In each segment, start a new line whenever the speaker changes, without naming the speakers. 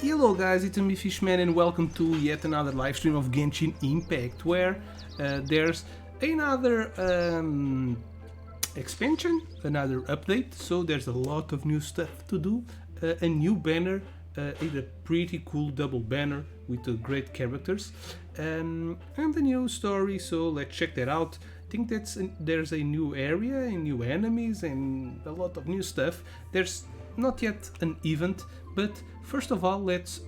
Hello guys, it's me Fishman and welcome to yet another live stream of Genshin Impact where there's another expansion, another update, so there's a lot of new stuff to do, a new banner, a pretty cool double banner with great characters, and a new story, so let's check that out. I think there's a new area and new enemies and a lot of new stuff. There's not yet an event, but first of all, let's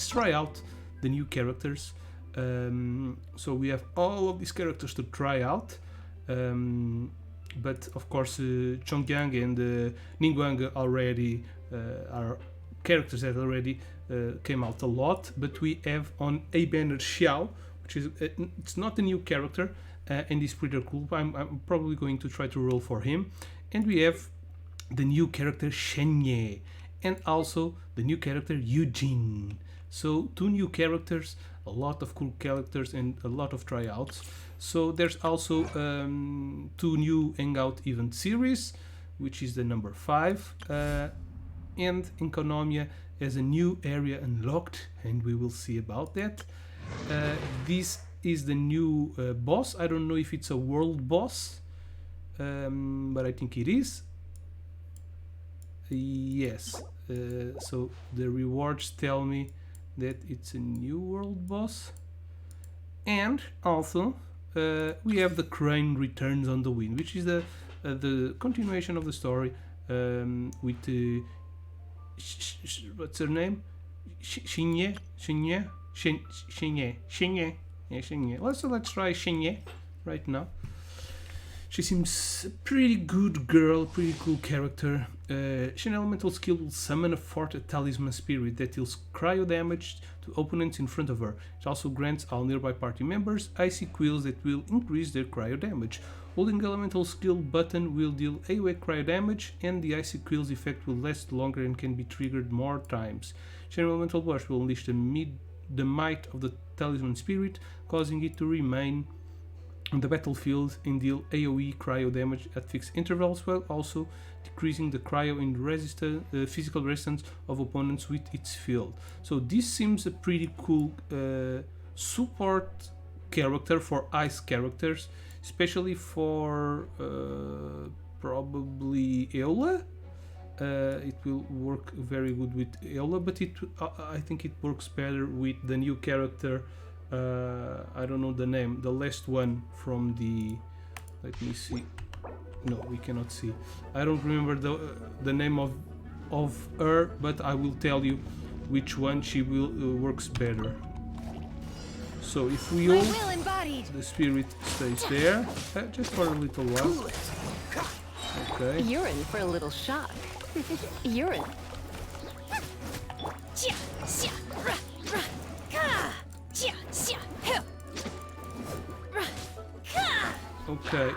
try out the new characters. So we have all of these characters to try out, but of course, Chongyang and Ningguang already are characters that already came out a lot. But we have on a banner Xiao, which is it's not a new character, and he's pretty cool. I'm probably going to try to roll for him, and we have the new character Shenye and also the new character Eugene. So two new characters, a lot of cool characters and a lot of tryouts. So there's also two new Hangout event series, which is the number 5, and Enconomia has a new area unlocked, and we will see about that. This is the new boss. I don't know if it's a world boss, but I think it is. Yes, so the rewards tell me that it's a new world boss, and also we have the Crane Returns on the Wind, which is the continuation of the story with what's her name? Shinye. Let's try Shinye right now. She seems a pretty good girl, pretty cool character. Shin elemental skill will summon a fort talisman spirit that deals cryo damage to opponents in front of her. It also grants all nearby party members icy quills that will increase their cryo damage. Holding elemental skill button will deal AoE cryo damage, and the icy quills effect will last longer and can be triggered more times. Shin elemental burst will unleash the might of the talisman spirit, causing it to remain on the battlefield and deal AoE cryo damage at fixed intervals, while also decreasing the cryo and physical resistance of opponents with its field. So this seems a pretty cool support character for ice characters, especially for probably Eola. It will work very good with Eola, but I think it works better with the new character. I don't know the name, the last one from the, let me see, no, we cannot see, I don't remember the name of her, but I will tell you which one she will works better. So if we all, the spirit stays there just for a little while. Okay,
you're in for a little shock. You're in.
Okay,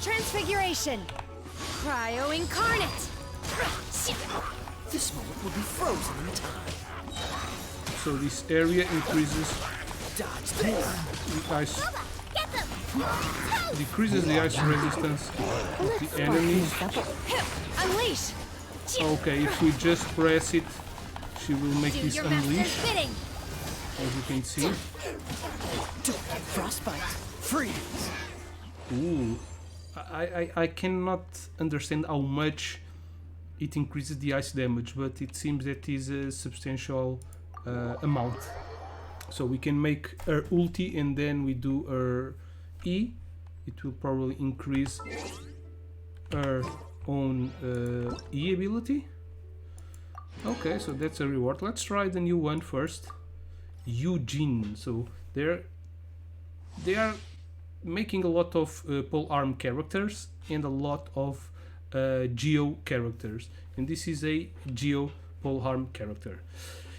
Transfiguration! Cryo Incarnate!
This moment will be frozen in time.
so this area increases
Dodge this!
the ice, decreases the ice resistance of the enemies.
Unleash!
Okay, if we just press it, she will make
Do
this
your master's
unleash,
bidding!
as you can see.
Don't get frostbite! Freeze!
Ooh, I cannot understand how much it increases the ice damage, but it seems that is a substantial amount. So we can make her ulti and then we do her E. It will probably increase her own E ability. Okay, so that's a reward. Let's try the new one first. Eugene. So they are making a lot of pole arm characters and a lot of geo characters, and this is a geo pole arm character.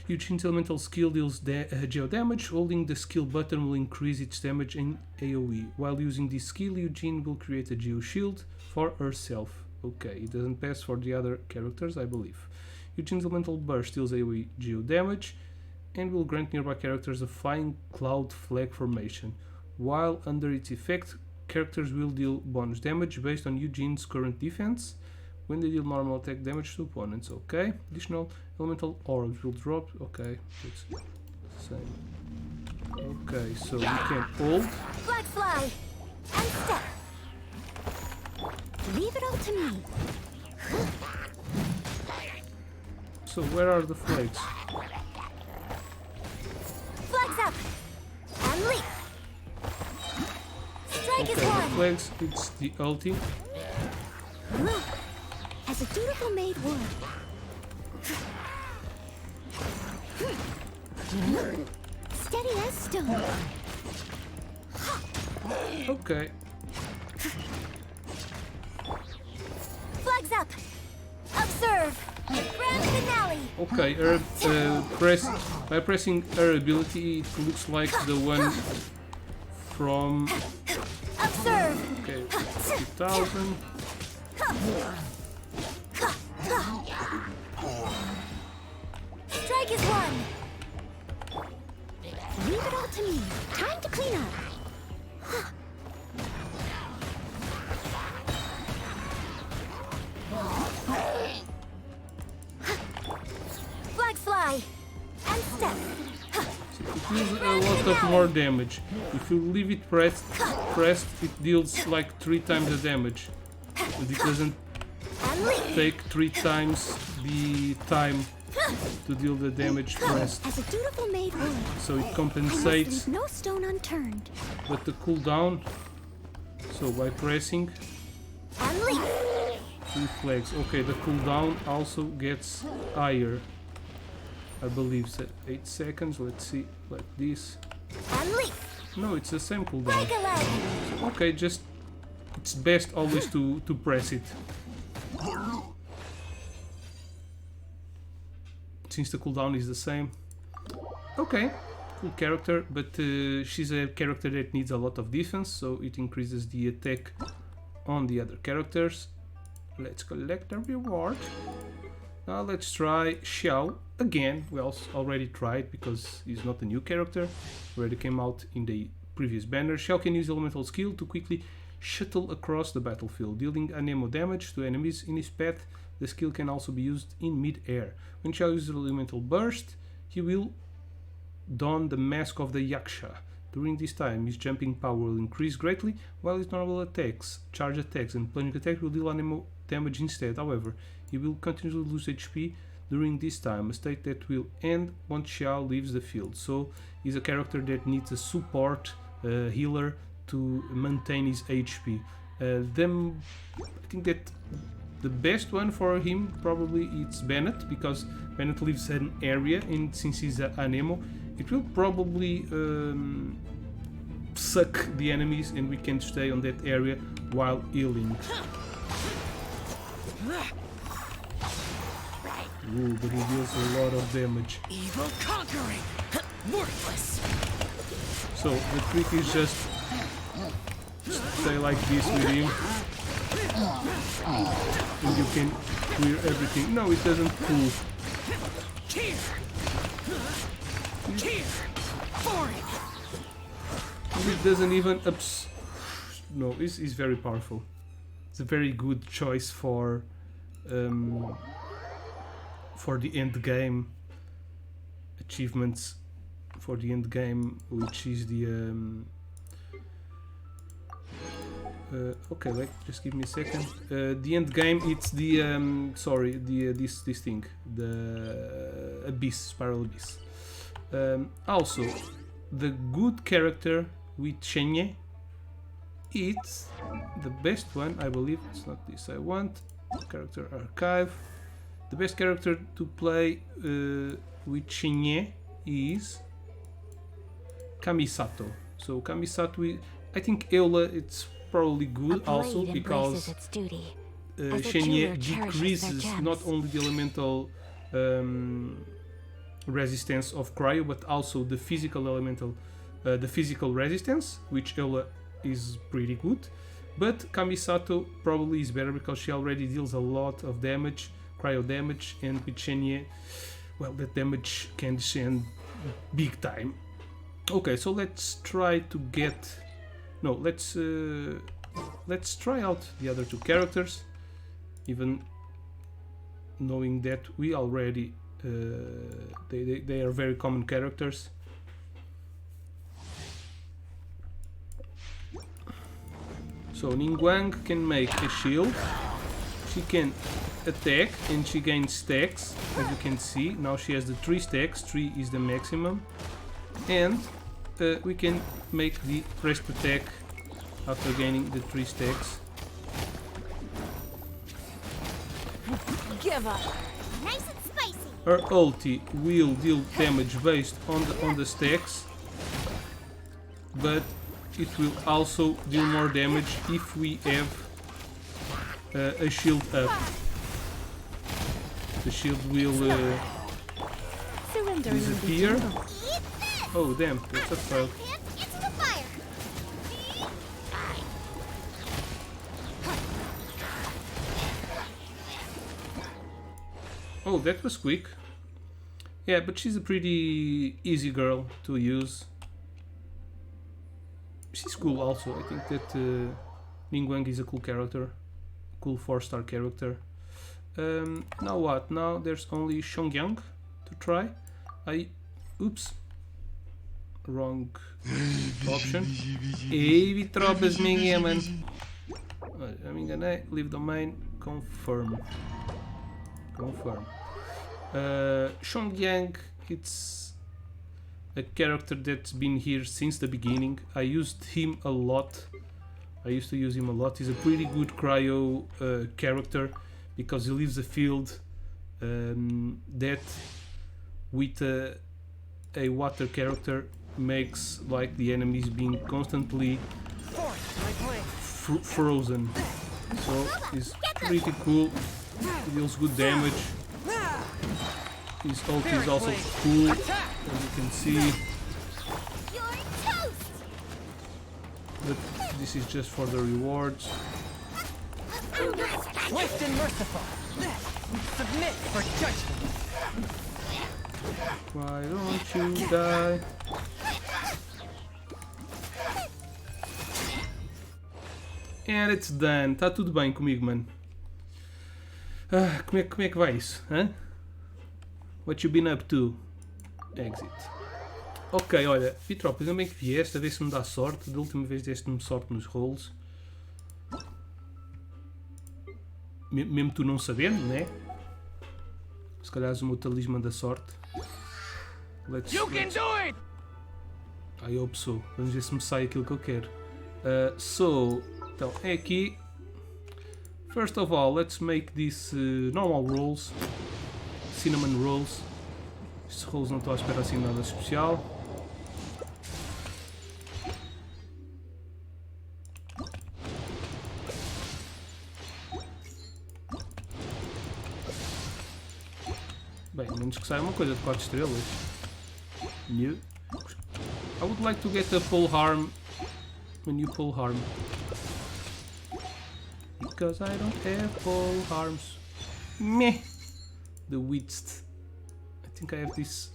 Eugene's elemental skill deals geo damage. Holding the skill button will increase its damage in AoE. While using this skill, Eugene will create a geo shield for herself. Okay, it doesn't pass for the other characters, I believe. Eugene's elemental burst deals AoE geo damage and will grant nearby characters a flying cloud flag formation. While under its effect, characters will deal bonus damage based on Eugene's current defense, When they deal normal attack damage to opponents. Okay. Additional elemental orbs will drop. Okay. It's the same. Okay, so we can hold.
Flag fly. And step. Leave it all to me.
So where are the flags?
Flags up. And leap. Strike
Okay,
is
the
one.
flags, it's the ulti.
Look, as a dutiful maid would. Steady as stone.
Okay.
Flags up. Observe. Grand finale.
Okay, her, by pressing her ability, it looks like the one from.
Observe.
Okay, 2000.
Strike is one. Leave it all to me. Time to clean up. Flags fly. And step.
It deals a lot of more damage. If you leave it pressed, it deals like 3 times the damage. And it doesn't
And leap.
take 3 times the time to deal the damage pressed.
As a dutiful maid would.
So it
I must
compensates,
leave no stone unturned.
but the cooldown. So by pressing
And leap.
3 flags. Okay, the cooldown also gets higher. I believe 8 seconds. Let's see, like this.
And leap.
No, it's the same cooldown.
Break a leg.
Okay, just it's best always to press it. Since the cooldown is the same. Okay, cool character, but she's a character that needs a lot of defense, so it increases the attack on the other characters. Let's collect the reward. Now let's try Xiao again. We also already tried because he's not a new character. Already came out in the previous banner. Xiao can use elemental skill to quickly shuttle across the battlefield, dealing ammo damage to enemies in his path. The skill can also be used in mid-air. When Xiao uses elemental burst, he will don the mask of the Yaksha. During this time, his jumping power will increase greatly, while his normal attacks, charge attacks and plunging attacks will deal ammo damage instead. However, he will continuously lose HP during this time, a state that will end once Xiao leaves the field. So he's a character that needs a support healer to maintain his HP. I think that the best one for him probably it's Bennett, because Bennett leaves an area, and since he's an ammo, it will probably suck the enemies and we can stay on that area while healing. Ooh, but he deals a lot of damage.
Evil conquering. Worthless.
So the trick is just stay like this with him and you can clear everything. No, it doesn't pull.
Here. Here. Foreign.
It doesn't even no, it's very powerful. It's a very good choice for the end game achievements, for the end game, which is the okay, like just give me a second. The end game, it's the this thing, the abyss, spiral abyss. Also, the good character with Shenye, it's the best one, I believe. It's not this I want. Character archive. The best character to play with Shenye is Kamisato. So Kamisato, I think Eola, it's probably good also because Shenye decreases not only the elemental resistance of cryo, but also the physical elemental, the physical resistance, which Eola is pretty good. But Kamisato probably is better because she already deals a lot of damage, cryo damage, and with Shenye, well, that damage can descend big time. Okay, so let's try to get. No, let's try out the other two characters. Even knowing that we already they are very common characters. So Ningguang can make a shield, she can attack and she gains stacks, as you can see. Now she has the 3 stacks, 3 is the maximum, and we can make the rest attack after gaining the 3 stacks.
Give up.
Nice and spicy.
Her ulti will deal damage based on the stacks, but it will also deal more damage if we have a shield up. The shield will
Surrender
disappear.
Eat this.
Oh damn, that's a fail.
Him into the fire.
Oh, that was quick. Yeah, but she's a pretty easy girl to use. She's cool also. I think that Ningguang is a cool character. Cool 4-star character. Now what? Now there's only Xiongyan to try. Oops. Wrong option. Ei, tropas, minha man. Já me enganei. Leave domain. Confirm. Confirm. Xiongyan, it's a character that's been here since the beginning. I used him a lot. I used to use him a lot. He's a pretty good cryo character because he leaves a field that with a water character makes like the enemies being constantly frozen. So he's pretty cool. He deals good damage. His ulti is also cool, as you can see.
You're toast.
But this is just for the rewards.
Swift and merciful. Submit for judgment.
Why don't you die? And it's done. Tá tudo bem comigo, mano. Como é que vai isso? Hã? What you been up to? Exit. Ok, olha, Pitropas, ainda bem que vieste, a ver se me dá sorte. Da última vez deste-me sorte nos rolls. Mesmo tu não sabendo, né? Se calhar és o meu talismã da sorte. Let's... I hope so. Vamos ver se me sai aquilo que eu quero. Então, é aqui. First of all, let's make this normal rolls. Cinnamon rolls. Estes rolls não estou à espera assim nada especial. Bem, a menos que saia uma coisa de 4 estrelas. New. I would like to get a pole harm. A new pole harm. Because I don't have pole harms. Meh. The width. I think I have this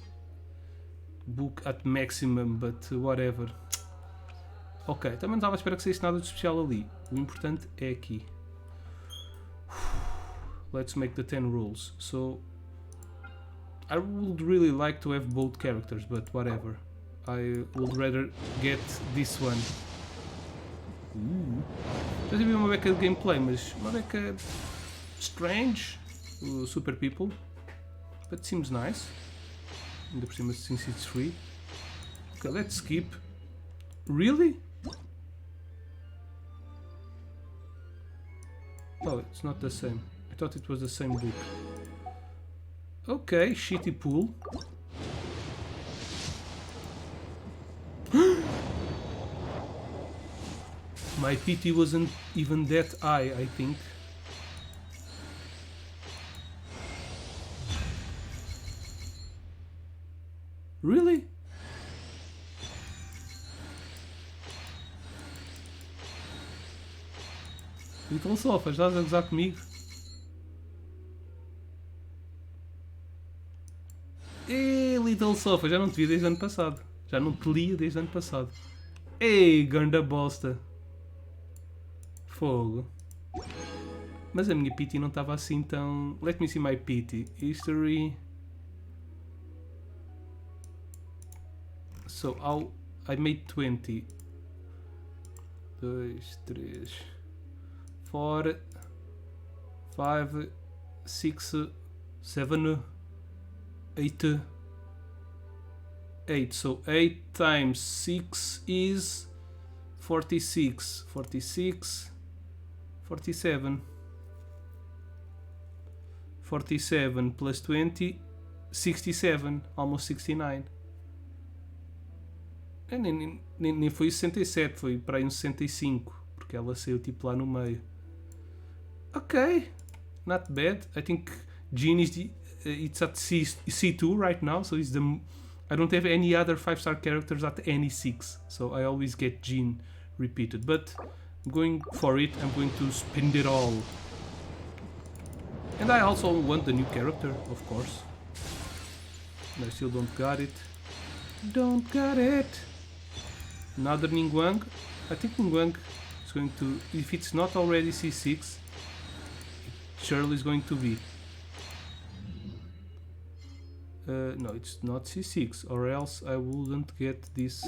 book at maximum, but whatever. Ok, também não estava à espera que saísse nada de especial ali. O importante é aqui. Let's make the 10 rules. So I would really like to have both characters, but whatever. I would rather get this one. Já tive uma beca de gameplay, mas uma beca strange, Super People, but seems nice. Ainda por cima, since it's free. Okay, let's skip. Really? Oh, it's not the same. I thought it was the same book. Okay, shitty pool. My PT wasn't even that high, I think. Really? Little Sofa, estás a gozar comigo? Little Sofa, já não te vi desde o ano passado. Já não te lia desde o ano passado. Ei, ganda bosta. Fogo. Mas a minha PT não estava assim tão... Let me see my PT. History. So, I made 20. 2, 3, 4, 5, 6, 7, 8. 8. So 8 times 6 is 46. 46, 47. 47 plus 20, 67. Almost 69. Nem foi 67, foi para aí uns 65. Porque ela saiu tipo lá no meio. Ok. Not bad. I think Jean is it's at C2 right now, so it's the... I don't have any other 5-star characters at any 6, so I always get Jean repeated. But I'm going for it, I'm going to spend it all. And I also want the new character, of course. And I still don't got it. Don't got it! Another Ningguang. I think Ningguang is going to... If it's not already C6, it surely is going to be. No, it's not C6, or else I wouldn't get this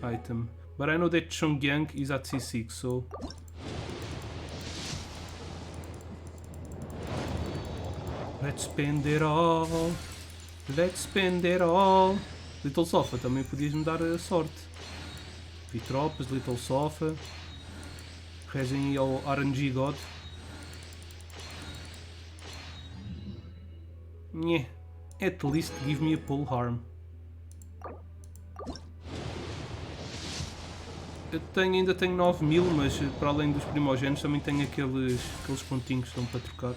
item. But I know that Chongyang is at C6, so... Let's spend it all. Let's spend it all. Little Sofa, também podias-me dar a sorte. Vi tropas, Little Sofa. Rezem aí ao RNG God. Nhé. At least give me a pull harm. Ainda tenho 9000, mas para além dos primogénitos também tenho aqueles pontinhos que estão para trocar.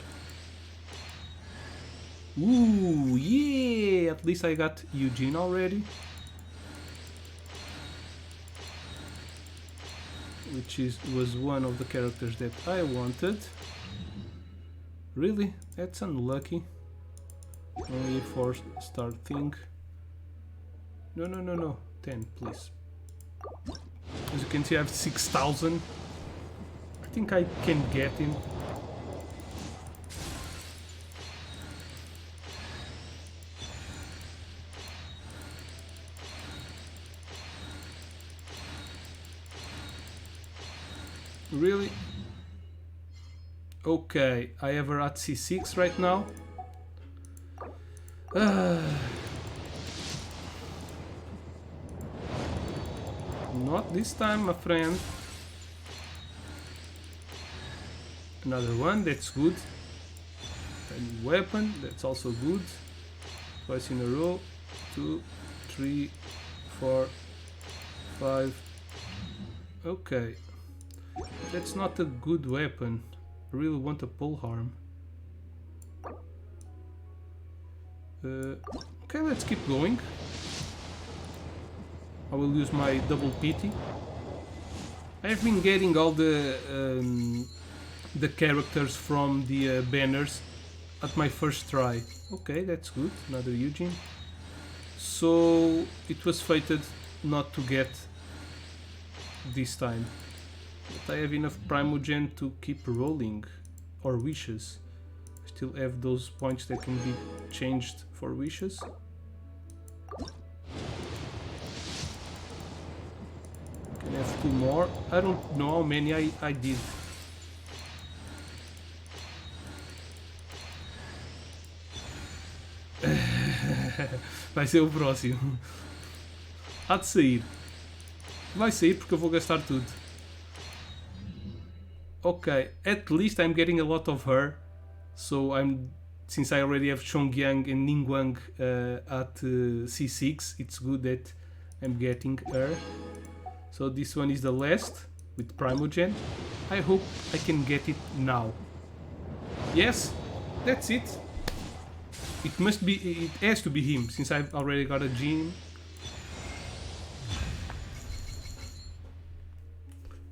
Yeah! At least I got Eugene already. Which was one of the characters that I wanted. Really? That's unlucky. Only a 4-star thing. No. 10, please. As you can see, I have 6,000. I think I can get him. Really? Okay, I have her at C6 right now. Not this time, my friend. Another one, that's good. A new weapon, that's also good. Twice in a row. 2, 3, 4, 5. Okay. That's not a good weapon. I really want a pole harm. Okay, let's keep going. I will use my double pity. I've been getting all the characters from the banners at my first try. Okay, that's good. Another Eugene. So it was fated not to get this time. But I have enough Primogen to keep rolling. Or wishes. I still have those points that can be changed for wishes. Can have 2 more. I don't know how many I did. Vai ser o próximo. Há de sair. Vai sair porque eu vou gastar tudo. Okay, at least I'm getting a lot of her. So since I already have Chongyang and Ningguang at C6, it's good that I'm getting her. So this one is the last with Primogen. I hope I can get it now. Yes, that's it. It has to be him, since I've already got a gene.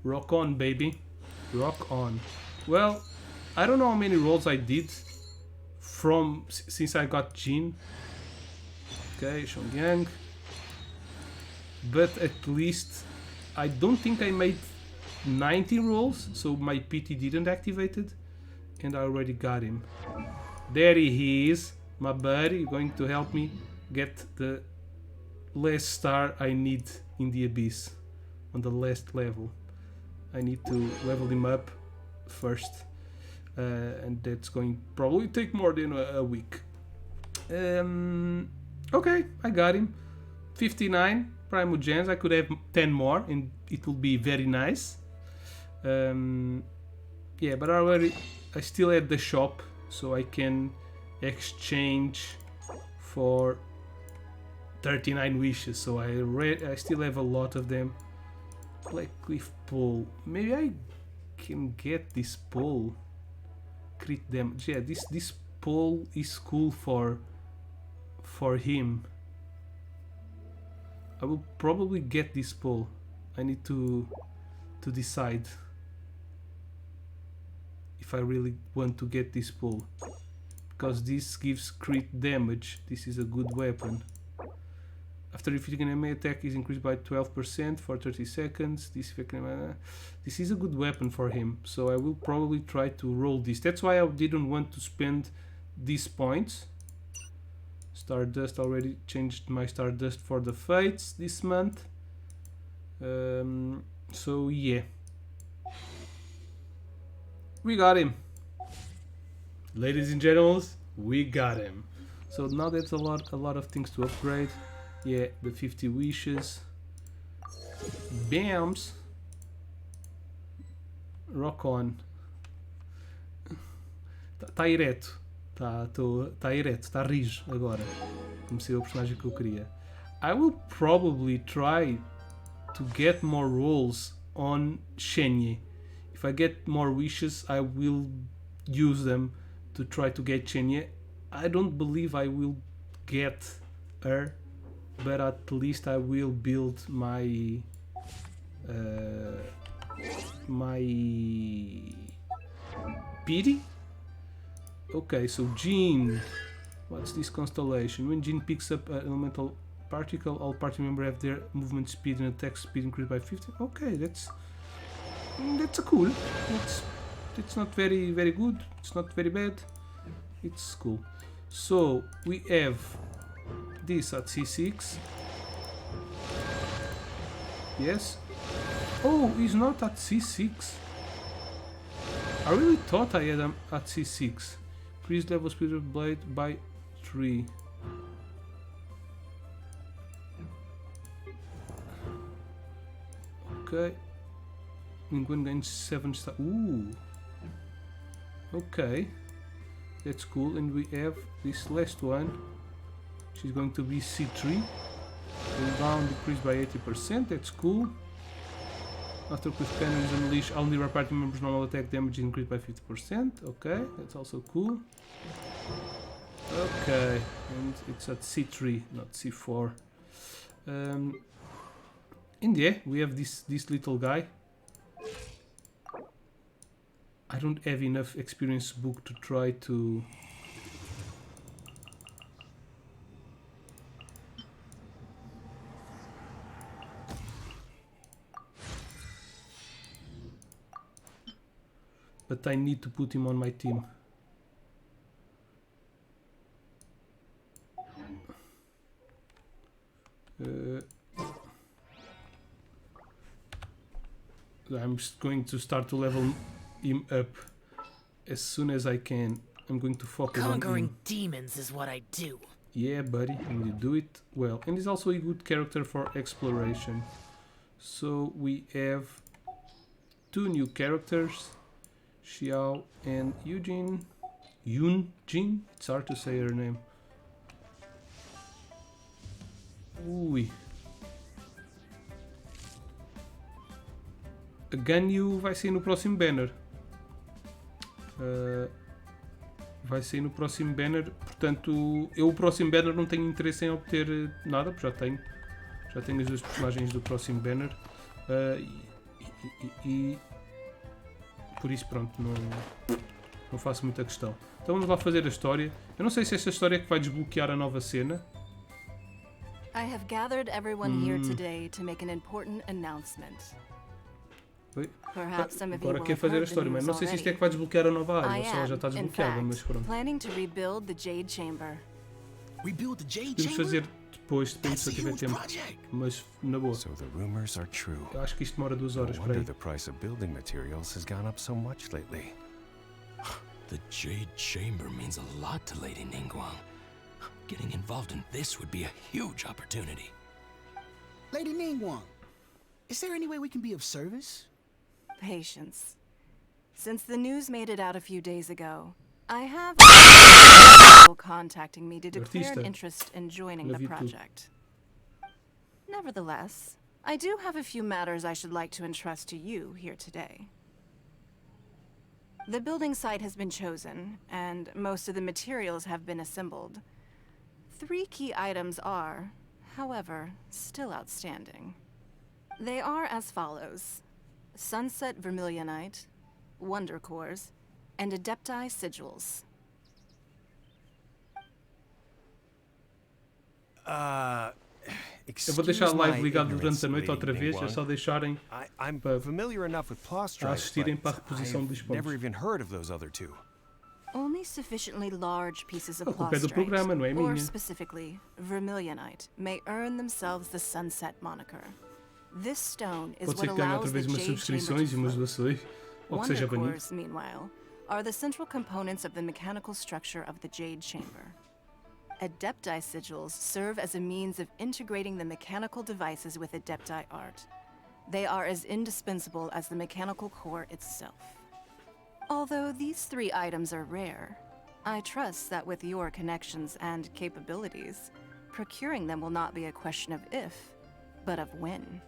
Rock on, baby. Rock on. Well, I don't know how many rolls I did since I got Jin. Okay, Chongyang. But at least I don't think I made 90 rolls, so my PT didn't activate it. and I already got him. There he is, my buddy, going to help me get the last star I need in the abyss on the last level. I need to level him up first, and that's going probably take more than a week. Okay, I got him. 59 Primogens. I could have 10 more, and it will be very nice. Yeah, but I still have the shop, so I can exchange for 39 wishes. So I still have a lot of them. Blackcliff pole. Maybe I can get this pole. Crit damage. Yeah, this pole is cool for him. I will probably get this pole. I need to decide if I really want to get this pole, because this gives crit damage. This is a good weapon. After defeating an enemy, attack is increased by 12% for 30 seconds. This is a good weapon for him, so I will probably try to roll this. That's why I didn't want to spend these points. Stardust, already changed my Stardust for the Fates this month. So yeah. We got him. Ladies and gentlemen, we got him. So now that's a lot of things to upgrade. Yeah, the 50 wishes. Bams. Rock on. Tá ereto. Tá ereto, tá rijo agora. Comecei o personagem que eu queria. I will probably try to get more rolls on Shenye. If I get more wishes, I will use them to try to get Shenye. I don't believe I will get her, but at least I will build my pity. Okay, so Jean. What's this constellation? When Jean picks up an elemental particle, all party members have their movement speed and attack speed increased by 50. Okay, that's a cool. It's not very good. It's not very bad. It's cool. So we have this at C6. Yes. Oh, he's not at C6. I really thought I had him at C6. Increase level speed of blade by 3. Okay. Linguin gains 7 star. Ooh. Okay. That's cool. And we have this last one. She's going to be C3. Cooldown decreased by 80%. That's cool. After Cliff Pen is unleashed, only our party members' normal attack damage is increased by 50%. Okay, that's also cool. Okay, and it's at C3, not C4. And yeah, we have this little guy. I don't have enough experience book to try to... But I need to put him on my team. I'm just going to start to level him up as soon as I can. I'm going to focus on
Conquering demons is what I do.
Yeah, buddy, and you do it well. And he's also a good character for exploration. So we have 2 new characters. Xiao and Yunjin. It's hard to say her name. Ui. A Ganyu vai sair no próximo banner. Vai sair no próximo banner. Portanto, eu o próximo banner não tenho interesse em obter nada, porque já tenho as 2 personagens do próximo banner. E por isso, pronto, não faço muita questão. Então vamos lá fazer a história. Eu não sei se esta história é que vai desbloquear a nova cena.
I have gathered everyone here today to make an important announcement.
Oi?
Perhaps some of you
Agora
will
quer
have
fazer a
heard the
história, mas
news
não sei se isto é
already.
que vai desbloquear a nova área
I
ou se ela já está
am, in
desbloqueada, mas
fact,
pronto.
planning to rebuild the Jade Chamber.
Rebuild the Jade
Podemos
Chamber?
fazer depois, depende
That's
se
a
eu tiver
huge
tempo.
project.
Mas na boa.
So the rumors are true.
Eu acho que isto demora 2
No
horas para
wonder
aí.
the price of building materials has gone up so much lately.
The Jade Chamber means a lot to Lady Ningguang. Getting involved in this would be a huge opportunity.
Lady Ningguang, is there any way we can be of service?
Patience. Since the news made it out a few days ago, I have people contacting me to declare an
Artista.
interest in joining
La
the
vi tu.
project. Nevertheless, I do have a few matters I should like to entrust to you here today. The building site has been chosen, and most of the materials have been assembled. 3 key items are, however, still outstanding. They are as follows: Sunset Vermilionite, Wonder Cores, and Adepti Sigils.
Eu vou deixar a
Excuse
live
my
ligada durante
ignorance,
a noite
Lady
outra vez, é
Ningguang.
só deixarem
I'm
para
familiar enough with
a
Plowstrike,
assistirem para a
but
reposição dos
I've
pontos.
never even heard of those other two.
Only sufficiently large pieces of
A culpa é do
plastrite,
programa, não é
or
minha.
specifically, Vermilionite, may earn themselves the Sunset moniker. This stone is
Pode ser
what
que ganhe
allows
outra
the
vez umas
Jade Chamber
subscrições
to
e umas
float.
doações, ou que seja
Wonder
banido.
cores, meanwhile, are the central components of the mechanical structure of the Jade Chamber. Adepti sigils serve as a means of integrating the mechanical devices with Adepti art. They are as indispensable as the mechanical core itself. Although these 3 items are rare, I trust that with your connections and capabilities, procuring them will not be a question of if, but of when.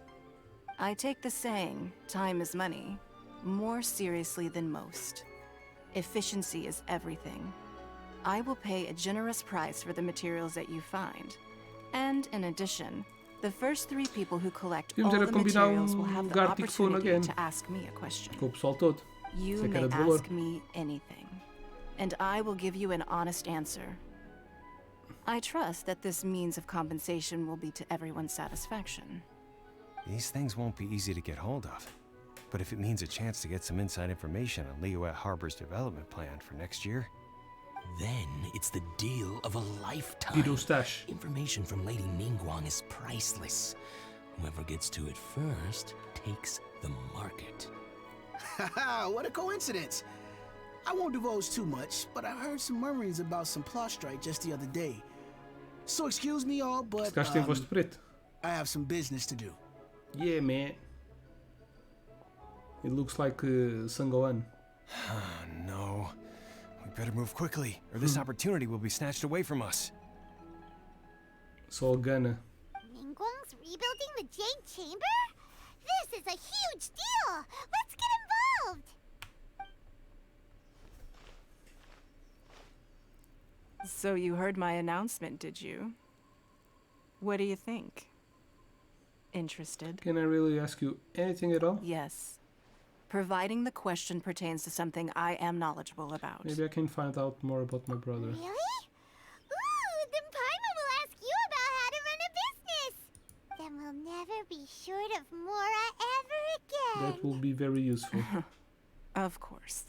I take the saying, time is money, more seriously than most. Efficiency is everything. I will pay a generous price for the materials that you find. And in addition, the first 3 people who collect all
Devíamos era
the
combinar
materials will have the
Gartic Phone
opportunity
again.
to ask me a question.
Com o pessoal todo.
You
Isso é que
may
era de valor.
ask me anything, and I will give you an honest answer. I trust that this means of compensation will be to everyone's satisfaction.
These things won't be easy to get hold of. But if it means a chance to get some inside information on Liyue Harbor's development plan for next year,
Then it's the deal of a lifetime.
Tira o stash.
Information from Lady Ningguang is priceless. Whoever gets to it first takes the market.
Haha, what a coincidence. I won't divulge too much, but I heard some murmurings about some Plowstrike just the other day. So excuse me all, but
Este gajo tem voz de preto.
I have some business to do.
Yeah, man. It looks like Sangoan.
no. We better move quickly, or this opportunity will be snatched away from us.
Só a Gana.
Ningguang's rebuilding the Jade Chamber? This is a huge deal! Let's get involved! So you heard my announcement, did you? What do you think? Interested?
Can I really ask you anything at all?
Yes. Providing the question pertains to something I am knowledgeable about.
Maybe I can find out more about my brother.
Really? Ooh, then Paimon will ask you about how to run a business! Then we'll never be short of Mora ever again!
That will be very useful.
Of course.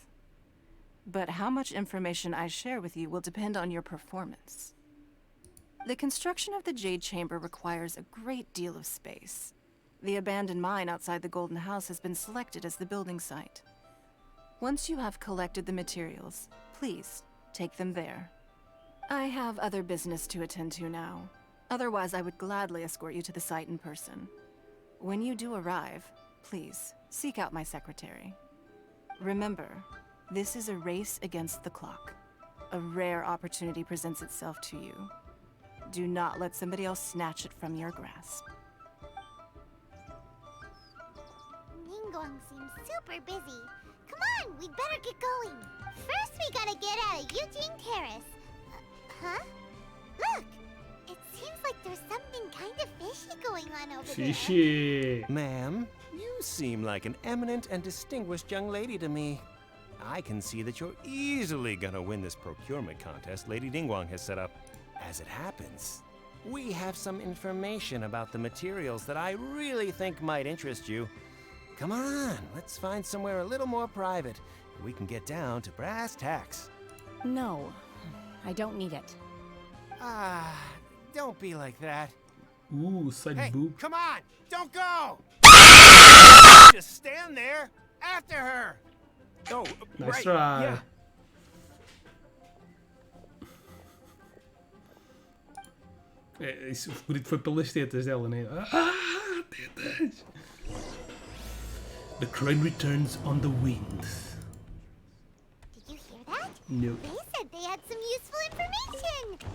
But how much information I share with you will depend on your performance. The construction of the Jade Chamber requires a great deal of space. The abandoned mine outside the Golden House has been selected as the building site. Once you have collected the materials, please take them there. I have other business to attend to now. Otherwise, I would gladly escort you to the site in person. When you do arrive, please seek out my secretary. Remember, this is a race against the clock. A rare opportunity presents itself to you. Do not let somebody else snatch it from your grasp.
Ningguang seems super busy. Come on, we'd better get going. First, we gotta get out of Eugene Terrace. Huh? Look! It seems like there's something kind of fishy going on over there.
Xixi!
Ma'am, you seem like an eminent and distinguished young lady to me. I can see that you're easily gonna win this procurement contest Lady Ningguang has set up. As it happens, we have some information about the materials that I really think might interest you. Come on, let's find somewhere a little more private. We can get down to brass tacks.
No, I don't need it.
Ah, don't be like that.
Ooh, side
Hey,
boob.
come on! Don't go! Just stand there after her!
Oh,
Nice
right.
try.
Yeah.
É, isso, o grito foi pelas tetas dela, né? Ah, tetas! The crane returns on the wind.
Did you hear that?
No.
They said they had some useful information.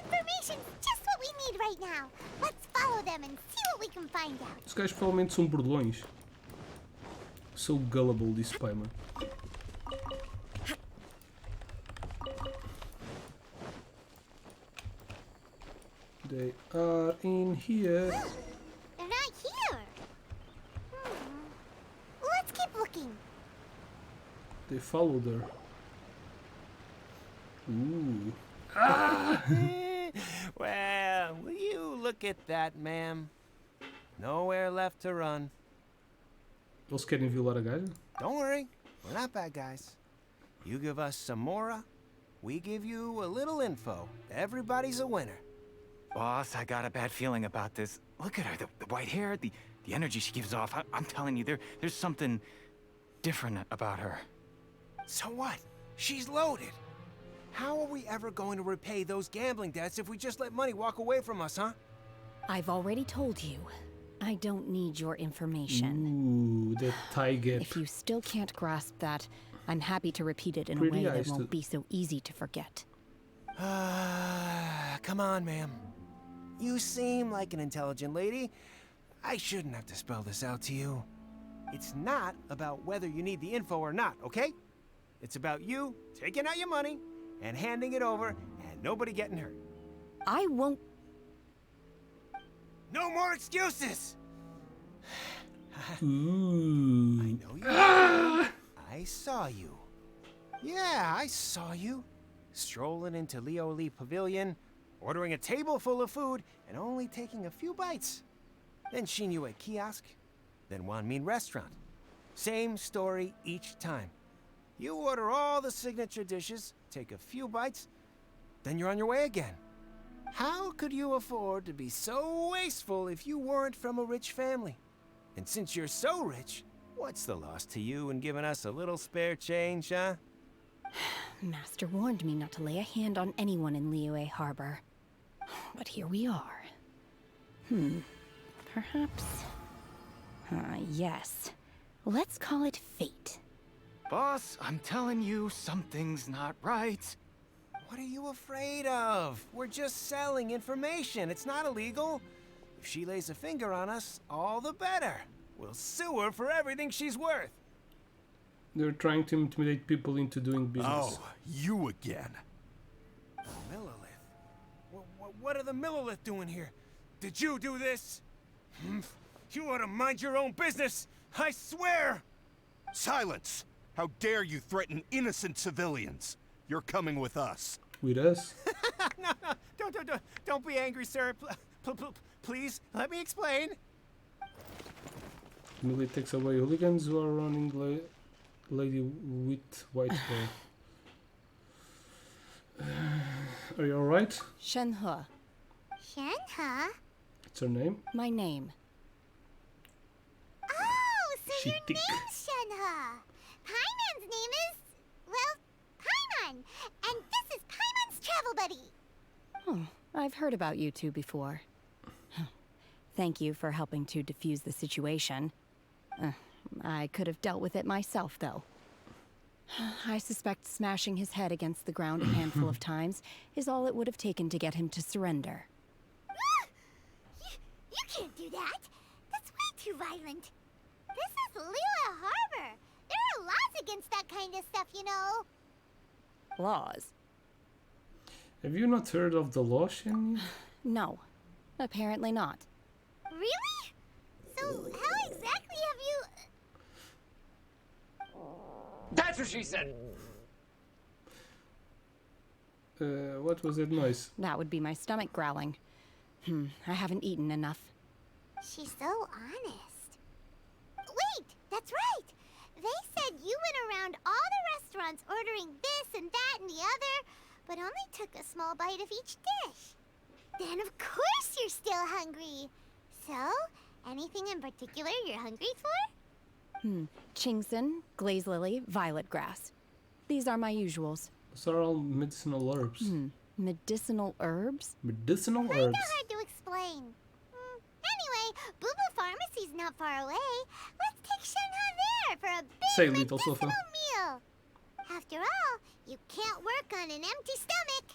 Information's just what we need right now. Let's follow them and see what we can find out.
Os gajos provavelmente são bordões. So gullible, disse pai, mano. They are in here.
They're not here. Let's keep looking.
They followed her. Ooh.
Well, will you look at that, ma'am? Nowhere left to run.
Eles querem violar a gaja?
Don't worry, we're not bad guys. You give us some mora, we give you a little info. Everybody's a winner.
Boss, I got a bad feeling about this. Look at her, the white hair, the energy she gives off. I'm telling you, there's something different about her.
So what? She's loaded. How are we ever going to repay those gambling debts if we just let money walk away from us, huh?
I've already told you. I don't need your information.
Ooh, that tie gap.
If you still can't grasp that, I'm happy to repeat it in a
Pretty
way that
eyes
won't
to-
be so easy to forget.
Come on, ma'am. You seem like an intelligent lady. I shouldn't have to spell this out to you. It's not about whether you need the info or not, okay? It's about you taking out your money and handing it over and nobody getting hurt.
I won't.
No more excuses!
Ooh.
I know you. I saw you. Yeah, I saw you. Strolling into Leo Lee Pavilion, ordering a table full of food, and only taking a few bites. Then Shinyu at kiosk, then Wanmin restaurant. Same story each time. You order all the signature dishes, take a few bites, then you're on your way again. How could you afford to be so wasteful if you weren't from a rich family? And since you're so rich, what's the loss to you in giving us a little spare change, huh?
Master warned me not to lay a hand on anyone in Liyue Harbor. But here we are. Perhaps. Yes. Let's call it fate.
Boss, I'm telling you, something's not right.
What are you afraid of? We're just selling information. It's not illegal. If she lays a finger on us, all the better. We'll sue her for everything she's worth.
They're trying to intimidate people into doing business.
Oh, you again.
Millilith? What are the Millilith doing here? Did you do this? You ought to mind your own business. I swear!
Silence! How dare you threaten innocent civilians? You're coming with us.
With us?
No, don't be angry, sir. Please, let me explain.
Millie takes away hooligans who are running lady with white hair. Are you alright?
Shenhe,
Shen, huh?
What's her name?
my name.
Oh, so
She
your
thick.
name's Shenhe. Paimon's name is, well, Paimon. And this is Paimon's travel buddy.
Oh, I've heard about you two before. Thank you for helping to defuse the situation. I could have dealt with it myself, though. I suspect smashing his head against the ground a handful of times is all it would have taken to get him to surrender.
You can't do that. That's way too violent. This is Liyue Harbor. There are laws against that kind of stuff, you know.
Laws?
Have you not heard of the law, Shen?
No, apparently not.
Really? So how exactly have you...
That's what she said.
What was that noise?
That would be my stomach growling. I haven't eaten enough.
She's so honest. That's right. They said you went around all the restaurants ordering this and that and the other, but only took a small bite of each dish. Then of course you're still hungry. So, anything in particular you're hungry for?
Chingson, glaze lily, violet grass. These are my usuals.
Those are all medicinal herbs.
Medicinal herbs?
Medicinal
Kinda
herbs.
hard to explain. Anyway, Boo Boo Pharmacy's not far away. Let's take Shenhe there for a big
Say, little Sofa.
medicinal meal. After all, you can't work on an empty stomach.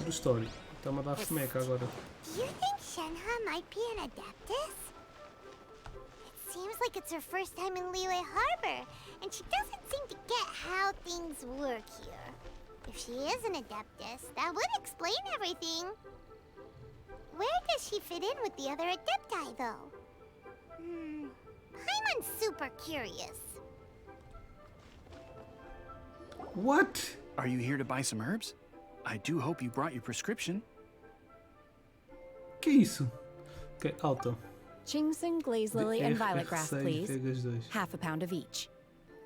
True story. Está-me a dar semeca agora.
Do you think Shenhe might be an Adeptus? It seems like it's her first time in Liyue Harbor, and she doesn't seem to get how things work here. If she is an Adeptus, that would explain everything. Where does she fit in with the other Adepti, though? Paimon's super curious.
What?
Are you here to buy some herbs? I do hope you brought your prescription.
Que isso? Ok, alto.
Chingson, glaze lily, and violet grass,
DRR6,
please.
pega as dois.
Half a pound of each.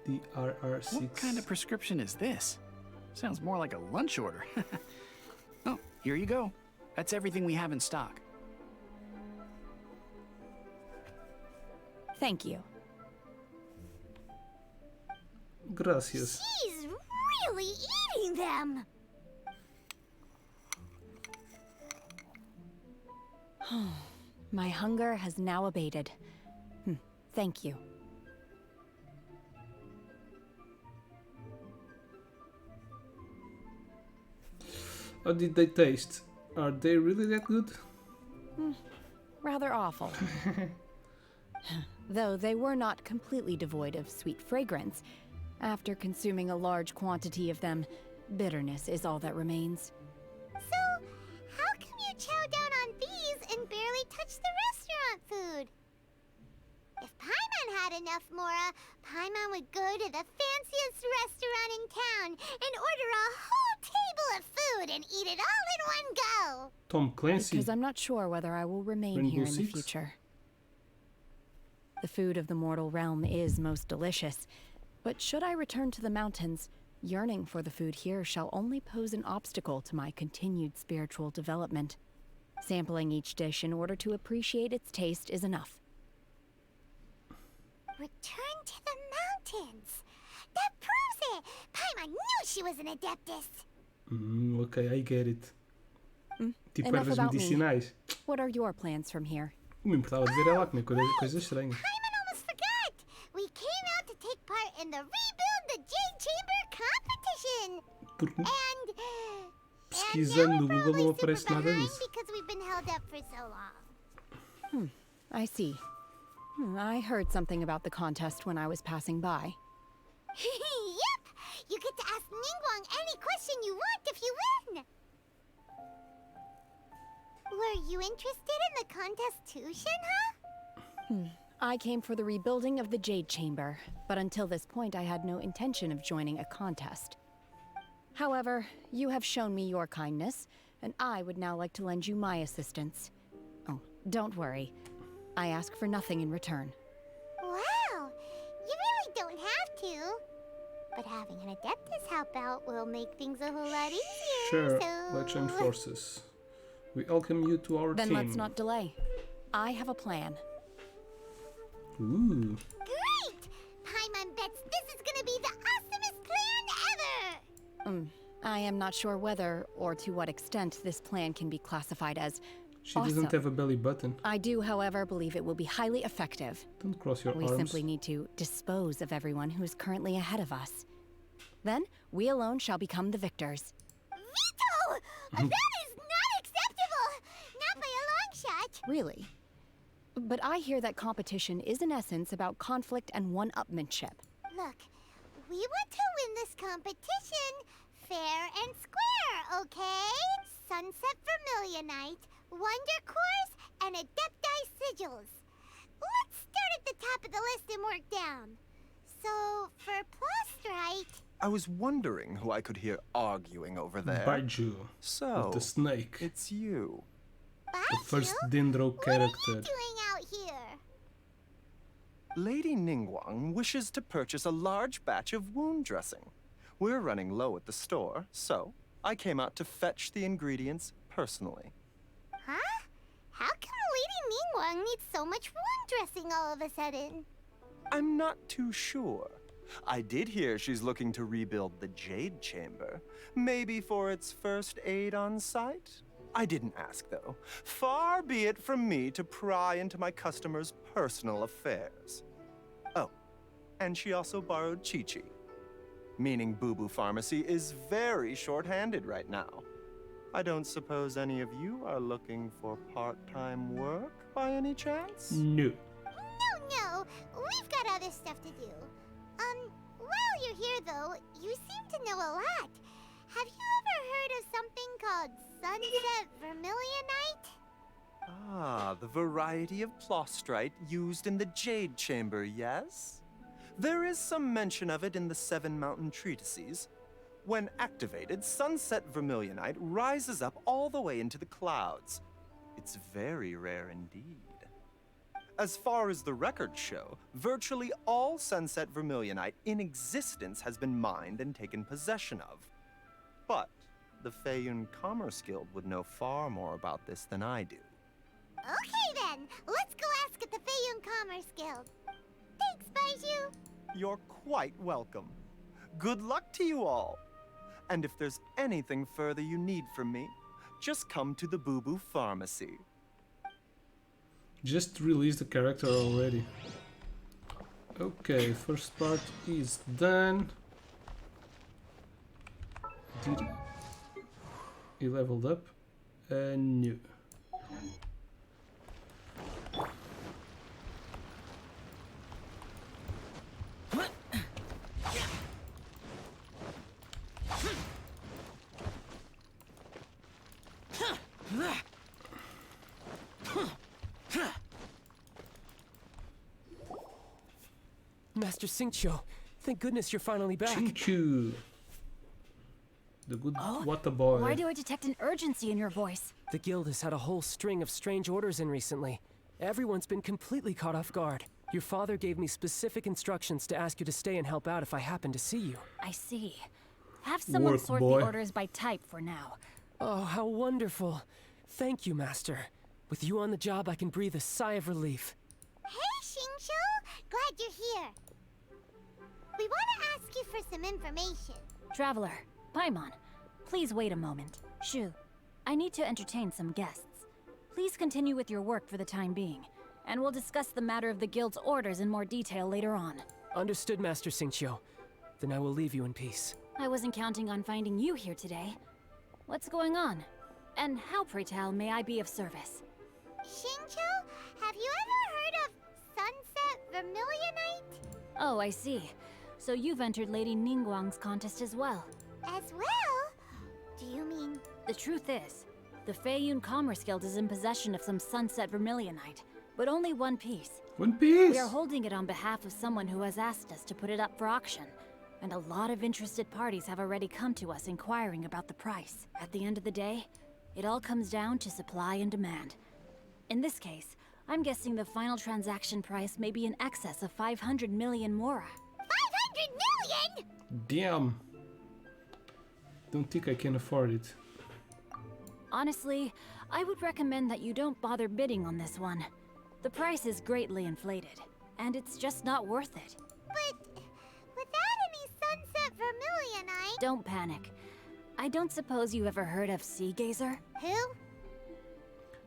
DRR6.
What kind of prescription is this? Sounds more like a lunch order. Oh, here you go. That's everything we have in stock.
Thank you.
Gracias.
She's really eating them.
My hunger has now abated. Thank you.
How did they taste? Are they really that good?
Rather awful. Though they were not completely devoid of sweet fragrance. After consuming a large quantity of them, bitterness is all that remains.
So, how come you chow down on these and barely touch the restaurant food? If Paimon had enough Mora, Paimon would go to the fanciest restaurant in town and order a whole table of food and eat it all in one go.
Tom Clancy.
Because I'm not sure whether I will remain
Rainbow
here in the
Six?
future. The food of the mortal realm is most delicious, but should I return to the mountains, yearning for the food here shall only pose an obstacle to my continued spiritual development. Sampling each dish in order to appreciate its taste is enough.
Return to the mountains. That proves it. Paimon knew she was an Adeptus.
Ok, I get it. Tipo
Enough
ervas
about me.
medicinais.
What are your plans from here?
Me importava de ver ela comer coisas estranhas.
Paimon almost forgot. We came out to take part in the Rebuild the Jade Chamber competition.
Porque
And
pesquisando no
now we're
Google não
probably
aparece
super
nada
behind
disso.
because we've been held up for so long.
I see. I heard something about the contest when I was passing by.
Yep! You get to ask Ningguang any question you want if you win! Were you interested in the contest too, Shenhe?
I came for the rebuilding of the Jade Chamber, but until this point I had no intention of joining a contest. However, you have shown me your kindness, and I would now like to lend you my assistance. Oh, don't worry. I ask for nothing in return.
Wow! You really don't have to. But having an Adeptus help out will make things a whole lot easier,
Sure,
so...
let's join forces. We welcome you to our
Then
team.
let's not delay. I have a plan.
Ooh.
Great! Paimon bets this is gonna be the awesomest plan ever!
I am not sure whether or to what extent this plan can be classified as
She
awesome.
doesn't have a belly button.
I do, however, believe it will be highly effective.
Don't cross your
We
arms.
simply need to dispose of everyone who is currently ahead of us. Then, we alone shall become the victors.
Veto! That is not acceptable! Not by a long shot!
Really? But I hear that competition is in essence about conflict and one-upmanship.
Look, we want to win this competition fair and square, okay? Sunset Vermilionite, Wonder Cores, and Adepti Sigils. Let's start at the top of the list and work down. So, for Plostrite...
I was wondering who I could hear arguing over there.
Baiju.
So,
With the snake.
it's you.
The first
Baju,
Dendro
what are you
character.
doing out here?
Lady Ningguang wishes to purchase a large batch of wound dressing. We're running low at the store, so I came out to fetch the ingredients personally.
Huh? How come Lady Ningguang needs so much wound dressing all of a sudden?
I'm not too sure. I did hear she's looking to rebuild the Jade Chamber, maybe for its first aid on site. I didn't ask, though. Far be it from me to pry into my customers' personal affairs. Oh, and she also borrowed Chi-Chi, meaning Boo Boo Pharmacy is very short-handed right now. I don't suppose any of you are looking for part-time work by any chance?
No.
No, we've got other stuff to do. While you're here though, you seem to know a lot. Have you ever heard of something called Sunset Vermilionite?
Ah, the variety of plostrite used in the Jade Chamber, yes? There is some mention of it in the Seven Mountain Treatises. When activated, Sunset Vermilionite rises up all the way into the clouds. It's very rare indeed. As far as the records show, virtually all Sunset Vermilionite in existence has been mined and taken possession of. But the Feiyun Commerce Guild would know far more about this than I do.
Okay then, let's go ask at the Feiyun Commerce Guild. Thanks, Baiju.
You're quite welcome. Good luck to you all. And if there's anything further you need from me, just come to the Boo Boo Pharmacy.
Just released the character already. Okay, first part is done. He leveled up. No.
Master Xingqiu, thank goodness you're finally back.
Xingqiu. The good water boy.
Why do I detect an urgency in your voice?
The guild has had a whole string of strange orders in recently. Everyone's been completely caught off guard. Your father gave me specific instructions to ask you to stay and help out if I happen to see you.
I see. Have someone
Work,
sort
boy.
the orders by type for now.
Oh, how wonderful. Thank you, Master. With you on the job, I can breathe a sigh of relief.
Hey, Xingqiu! Glad you're here. We want to ask you for some information.
Traveler, Paimon, please wait a moment. Shu, I need to entertain some guests. Please continue with your work for the time being, and we'll discuss the matter of the guild's orders in more detail later on.
Understood, Master Xingqiu. Then I will leave you in peace.
I wasn't counting on finding you here today. What's going on? And how, pray tell, may I be of service?
Xingqiu, have you ever heard of Sunset Vermilionite?
Oh, I see. So you've entered Lady Ningguang's contest as well.
As well? Do you mean...
The truth is, the Feiyun Commerce Guild is in possession of some Sunset Vermilionite, but only one piece.
One piece?
We are holding it on behalf of someone who has asked us to put it up for auction, and a lot of interested parties have already come to us inquiring about the price. At the end of the day, it all comes down to supply and demand. In this case, I'm guessing the final transaction price may be in excess of 500 million mora.
500 million?!
Damn. Don't think I can afford it.
Honestly, I would recommend that you don't bother bidding on this one. The price is greatly inflated, and it's just not worth it.
But without any Sunset Vermilionite...
Don't panic. I don't suppose you ever heard of Sea Gazer?
Who?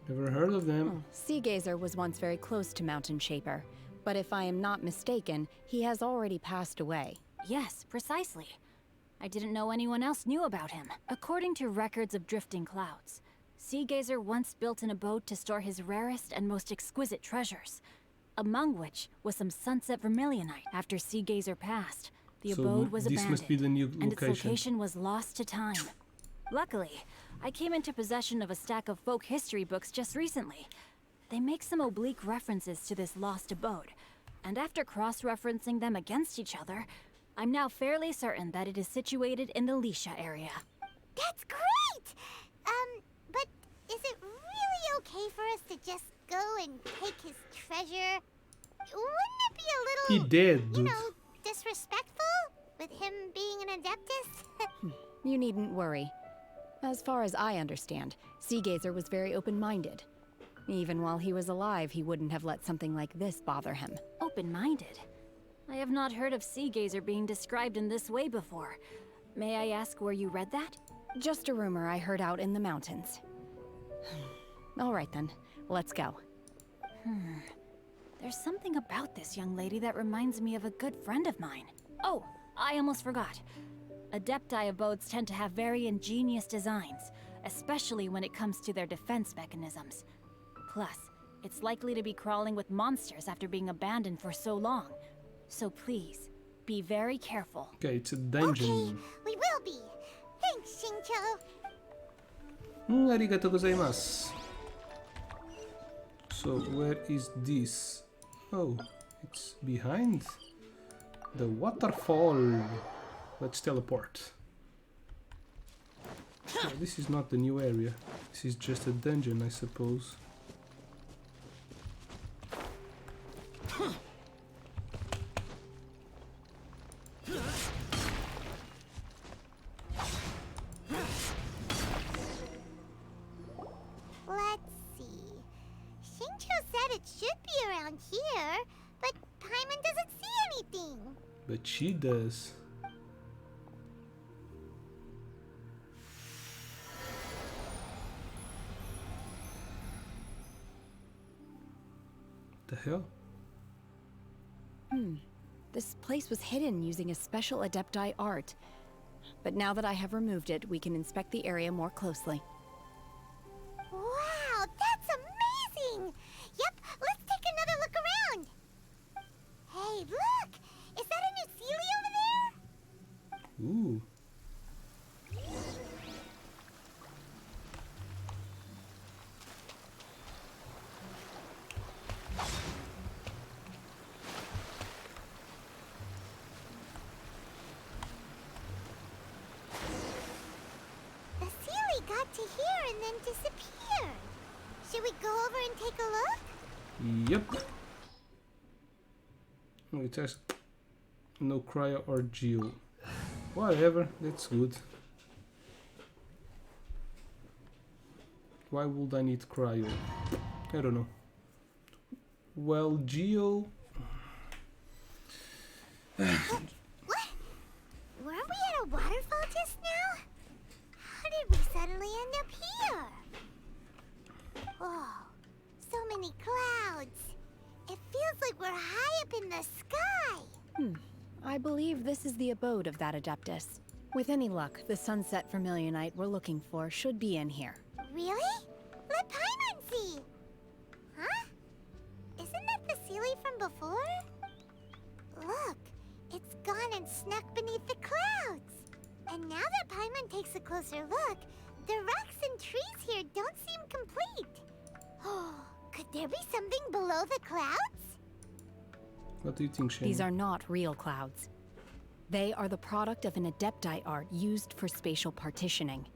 Never heard of them.
Sea Gazer was once very close to Mountain Shaper, but if I am not mistaken, he has already passed away. Yes, precisely. I didn't know anyone else knew about him. According to records of drifting clouds, Sea Gazer once built an abode to store his rarest and most exquisite treasures, among which was some Sunset Vermilionite. After Sea Gazer passed, the abode was
this
abandoned,
must be the new
and its
location.
location was lost to time. Luckily, I came into possession of a stack of folk history books just recently. They make some oblique references to this lost abode, and after cross-referencing them against each other, I'm now fairly certain that it is situated in the Lisha area.
That's great! But is it really okay for us to just go and take his treasure? Wouldn't it be a
He
little,
did,
you
dude.
know, disrespectful with him being an Adeptus?
You needn't worry. As far as I understand, Seagazer was very open-minded. Even while he was alive, he wouldn't have let something like this bother him.
Open-minded? I have not heard of Seagazer being described in this way before. May I ask where you read that?
Just a rumor I heard out in the mountains. All right then, let's go.
There's something about this young lady that reminds me of a good friend of mine. Oh, I almost forgot. Adepti abodes tend to have very ingenious designs, especially when it comes to their defense mechanisms. Plus, it's likely to be crawling with monsters after being abandoned for so long. So please, be very careful.
Okay, it's a dungeon.
Okay, we will be. Thanks, Shincho.
Arigato gozaimasu. So where is this? Oh, it's behind the waterfall. Let's teleport. Oh, this is not the new area. This is just a dungeon, I suppose.
Let's see. Shincho said it should be around here, but Paimon doesn't see anything.
But she does. The hell?
This place was hidden using a special Adepti art. But now that I have removed it, we can inspect the area more closely.
Wow, that's amazing! Yep, let's take another look around. Hey, look! Is that a new Sealy over there?
Ooh.
The Sealy got to here and then disappeared. Should we go over and take a look?
Yep. Oh, it has no cryo or geo. Whatever, that's good. Why would I need cryo? I don't know. Well, geo.
What? Weren't we at a waterfall just now? How did we suddenly end up here? Oh, so many clouds. It feels like we're high up in the sky.
I believe this is the abode of that Adeptus. With any luck, the sunset Vermilionite we're looking for should be in here.
Really? Let Paimon see. Huh? Isn't that the Sealy from before? Look, it's gone and snuck beneath the clouds. And now that Paimon takes a closer look, the rocks and trees here don't seem complete. Oh, could there be something below the clouds?
What do you think, Shane?
These are not real clouds. They are the product of an Adepti art used for spatial partitioning.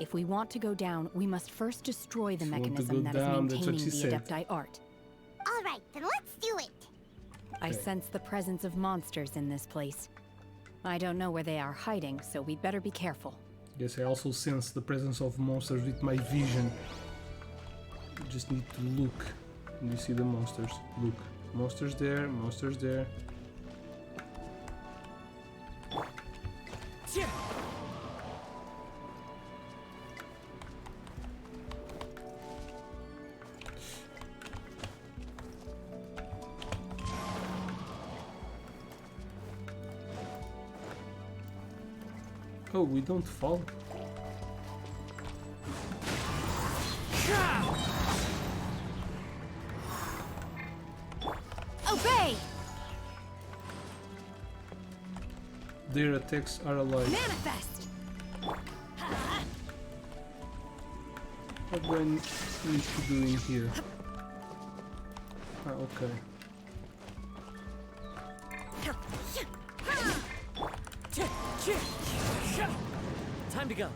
If we want to go down, we must first destroy the
If you want to
mechanism
go
that is
down, that's what
maintaining
she
the
said.
Adepti art.
All right, then let's do it.
I sense the presence of monsters in this place. I don't know where they are hiding, so we'd better be careful.
Yes, I also sense the presence of monsters with my vision. You just need to look. And you see the monsters. Look. Monsters there, monsters there. Oh, we don't fall.
Obey!
Their attacks are alive.
Manifest!
What do I need to do in here? Ah, okay.
Time to go.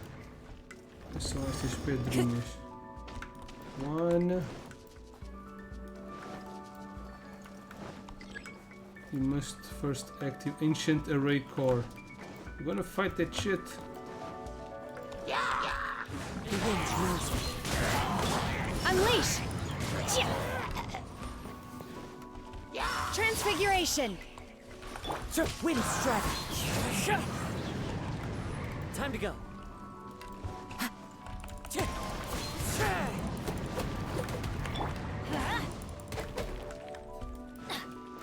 São essas pedrinhas. One. You must first activate Ancient Array Core. We're gonna fight that shit.
Unleash! Transfiguration!
Wind strike! Time to go.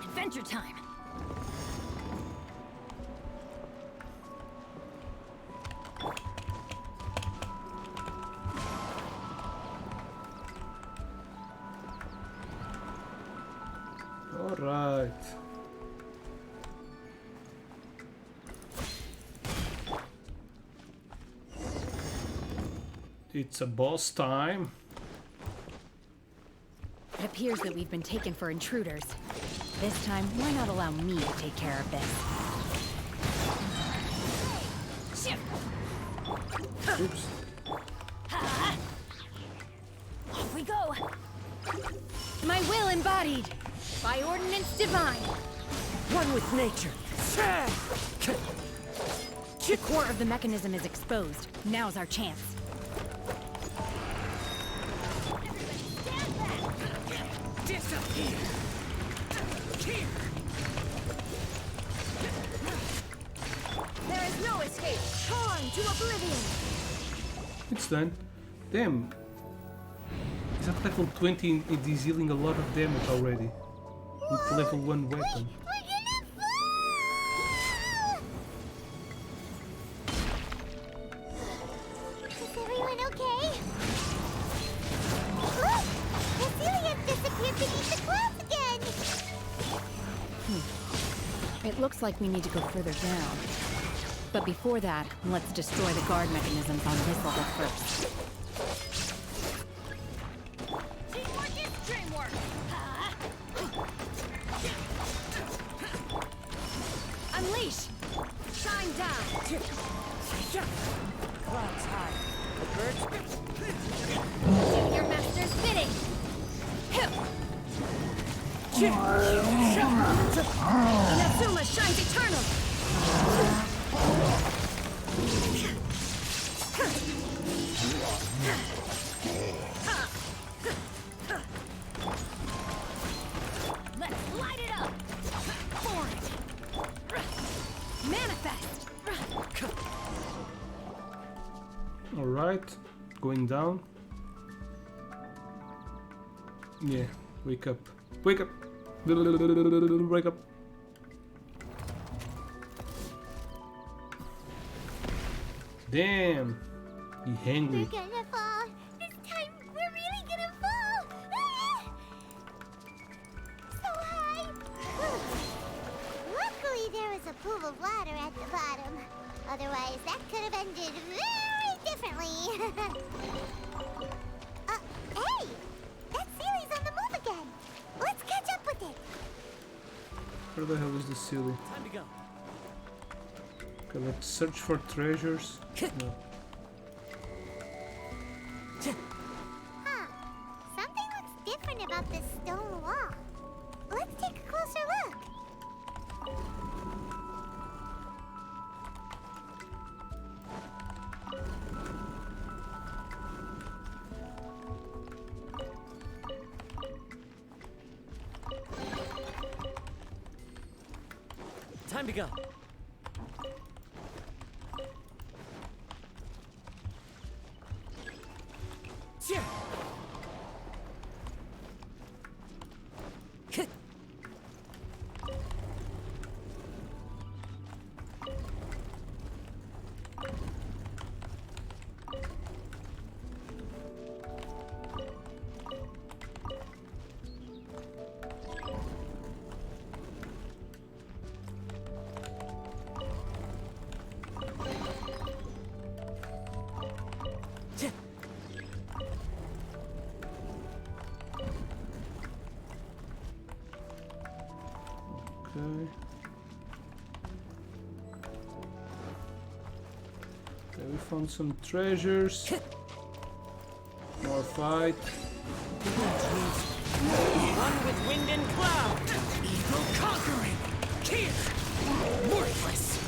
Adventure time.
All right. It's a boss time.
It appears that we've been taken for intruders. This time, why not allow me to take care of this?
Oops.
Off we go.
My will embodied! By ordinance divine!
One with nature.
The core of the mechanism is exposed. Now's our chance.
Disappear! There is no escape! Torn to oblivion!
It's done. Damn. He's at level 20 and he's dealing a lot of damage already. With level 1 weapon.
Is everyone okay? Look! Cecilia disappeared beneath the clouds again!
It looks like we need to go further down. But before that, let's destroy the guard mechanisms on this level first.
Teamwork is dreamwork!
Unleash! Shine down!
Clouds high. The birds...
Do your master's bidding.
Inazuma shines eternal!
Let's light it up.
Forward! Manifest!
Alright. Going down. Yeah. Wake up. Wake up! Wake up! Damn! He hungry.
We're gonna fall! This time, we're really gonna fall! So high! Luckily, there was a pool of water at the bottom. Otherwise, that could have ended very differently. Hey! That Sealy's on the move again! Let's catch up with it!
Where the hell is the Silly?
Time to go.
Okay, let's search for treasures. No.
Huh. Something looks different about this stone wall. Let's take a closer look.
Time to go.
Okay. Okay, we found some treasures. More fight.
One with wind and cloud! Evil conquering!
Worthless.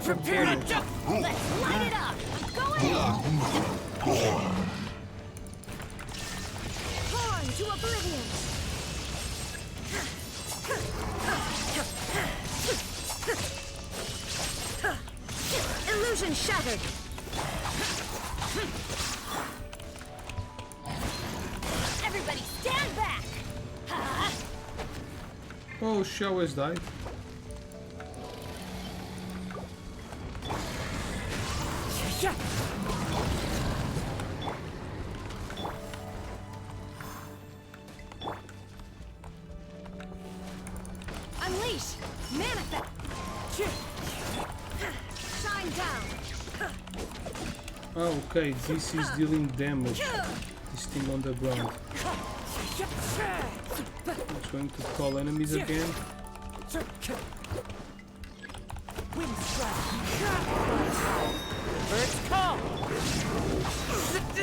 Prepare
to jump. Let's light it up. Going in.
Torn to oblivion. Illusion shattered.
Everybody stand back.
Oh, Xiao has died.
Unleash. Manifest. Shine down.
Oh, okay, this is dealing damage. This thing on the ground. It's going to call enemies again.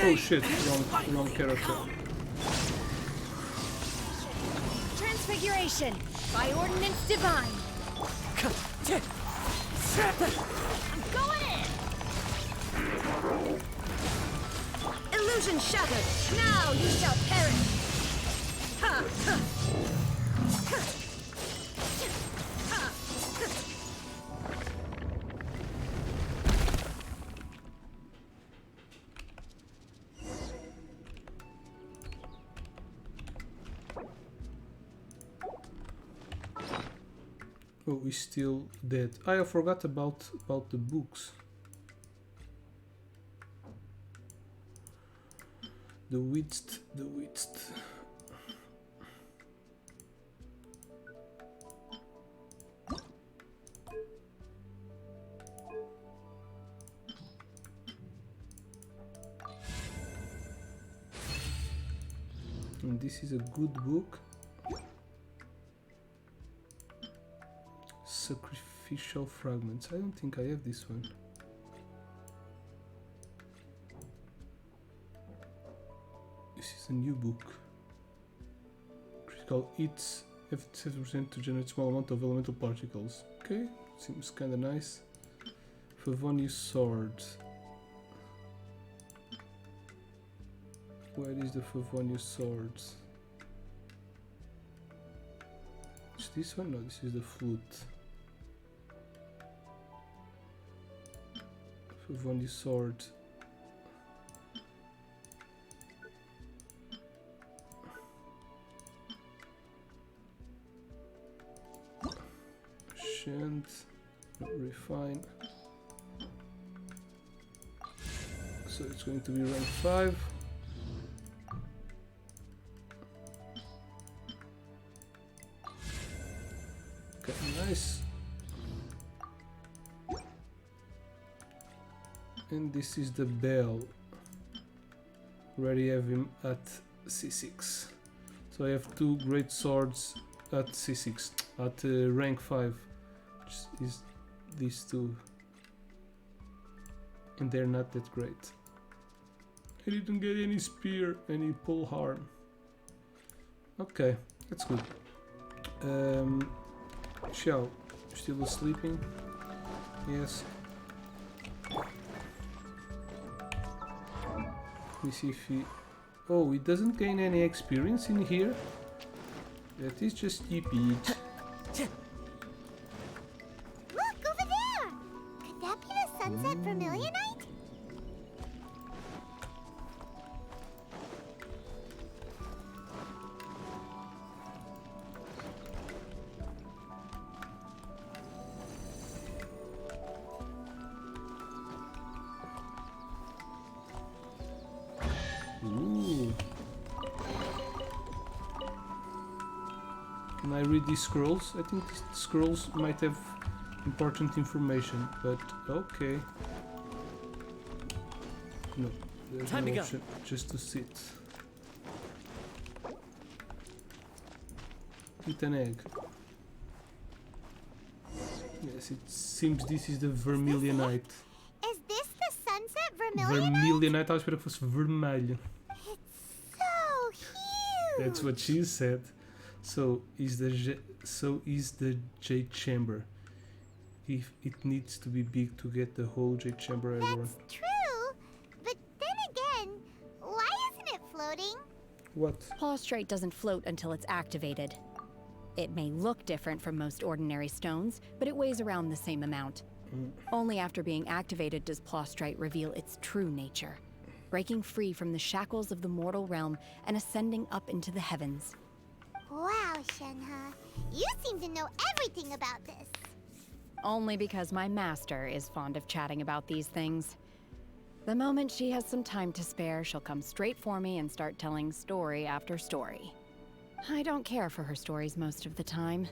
Oh shit, wrong character.
Transfiguration by ordinance divine. I'm going in. Illusion shattered. Now you shall perish. Ha, ha.
Oh, he's still dead. I forgot about the books. The width. And this is a good book. Sacrificial fragments. I don't think I have this one. This is a new book. Critical hits have 7% to generate small amount of elemental particles. Okay, seems kinda nice. Favonius sword. Where is the Favonius swords? Is this one? No, this is the flute. Favonius sword. Shant, refine. So it's going to be rank 5. Okay, nice. And this is the bell. Already have him at C6. So I have 2 great swords at C6, at rank 5, which is these 2. And they're not that great. I didn't get any spear, any pole harm. Okay, that's good. Xiao, still sleeping? Yes. Let me see if he... Oh, he doesn't gain any experience in here? That is just stupid.
Look, over there! Could that be the sunset vermilionite?
Ooh. Can I read these scrolls? I think these scrolls might have important information, but okay. No, there's
Time
no
to go.
option, just to sit. Eat an egg. Yes, it seems this is the vermilionite.
Is this the sunset vermilionite?
Vermilionite, I espero que fosse vermelho.
So huge!
That's what she said. So is the jade chamber. If it needs to be big to get the whole jade chamber I want.
That's true, but then again, why isn't it floating?
What?
Plaustrite doesn't float until it's activated. It may look different from most ordinary stones, but it weighs around the same amount. Only after being activated does Plaustrite reveal its true nature, breaking free from the shackles of the mortal realm and ascending up into the heavens.
Wow, Shenhe, you seem to know everything about this.
Only because my master is fond of chatting about these things. The moment she has some time to spare, she'll come straight for me and start telling story after story. I don't care for her stories most of the time.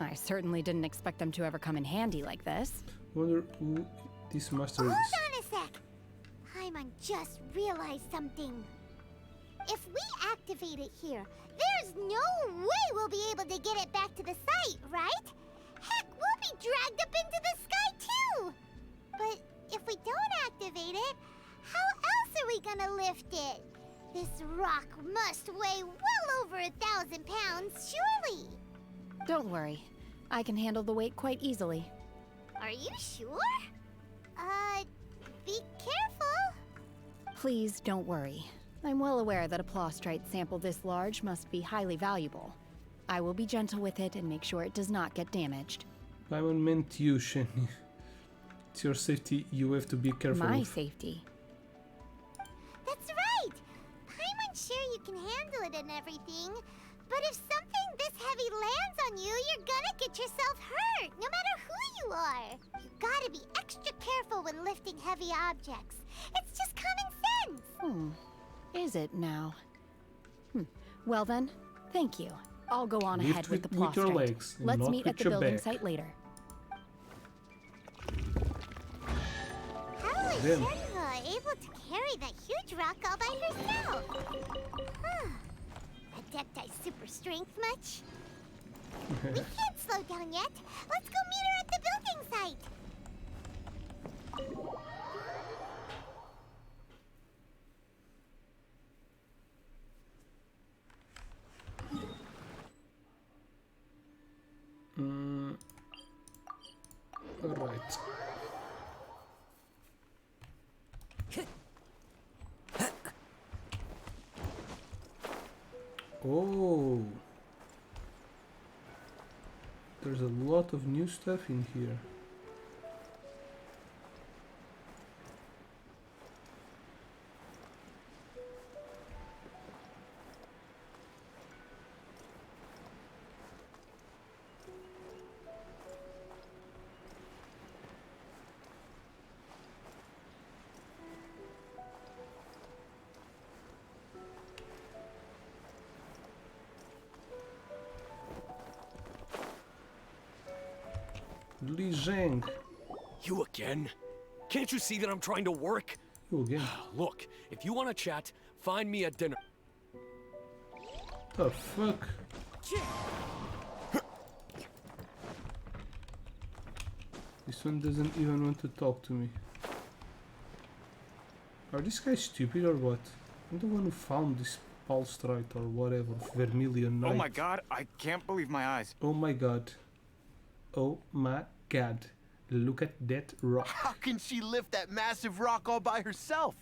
I certainly didn't expect them to ever come in handy like this.
Wonder who this master is.
Hold on a sec. Paimon just realized something. If we activate it here, there's no way we'll be able to get it back to the site, right? Heck, we'll be dragged up into the sky too! But if we don't activate it, how else are we gonna lift it? This rock must weigh well over 1,000 pounds, surely!
Don't worry. I can handle the weight quite easily.
Are you sure? Be careful!
Please don't worry. I'm well aware that a plaustrite sample this large must be highly valuable. I will be gentle with it and make sure it does not get damaged.
Paimon meant you, Shenhe. It's your safety you have to be careful
My
with.
safety.
That's right! Paimon's sure you can handle it and everything, but if something this heavy lands on you, you're gonna get yourself hurt, no matter who you are. You gotta be extra careful when lifting heavy objects. It's just common sense!
Is it now? Well then, thank you. I'll go on
Lift
ahead with the
with your
plaustrite.
legs,
Let's
not
meet at
with
the
your
building
back.
site later.
How is
Then.
Shenhe able to carry that huge rock all by herself? Huh. Adepti super strength much? We can't slow down yet. Let's go meet her at the building site.
Alright. Oh. There's a lot of new stuff in here. Li Zhang.
You again? Can't you see that I'm trying to work?
You again?
Look, if you want to chat, find me at dinner.
The fuck? This one doesn't even want to talk to me. Are these guys stupid or what? I'm the one who found this Palstrite or whatever, Vermilion Knight.
Oh my god, I can't believe my eyes.
Oh my god. Oh my god. Look at that rock.
How can she lift that massive rock all by herself?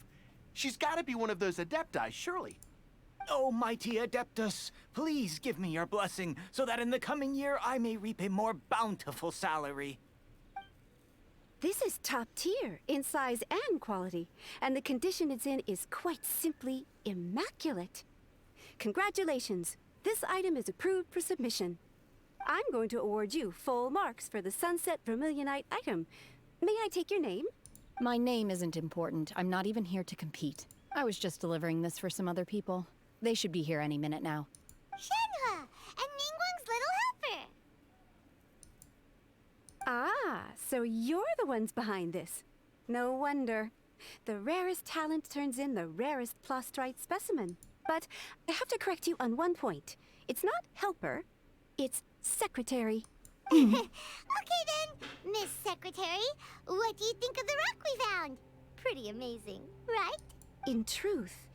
She's got to be one of those Adepti, surely.
Oh, mighty Adeptus, please give me your blessing so that in the coming year I may reap a more bountiful salary.
This is top tier in size and quality, and the condition it's in is quite simply immaculate. Congratulations, this item is approved for submission. I'm going to award you full marks for the Sunset Vermilionite item. May I take your name?
My name isn't important. I'm not even here to compete. I was just delivering this for some other people. They should be here any minute now.
Shenhe, and Ningguang's little helper.
Ah, so you're the ones behind this. No wonder. The rarest talent turns in the rarest plaustrite specimen. But I have to correct you on one point. It's not helper, it's secretary.
Okay then, Miss Secretary, what do you think of the rock we found? Pretty amazing, right?
In truth,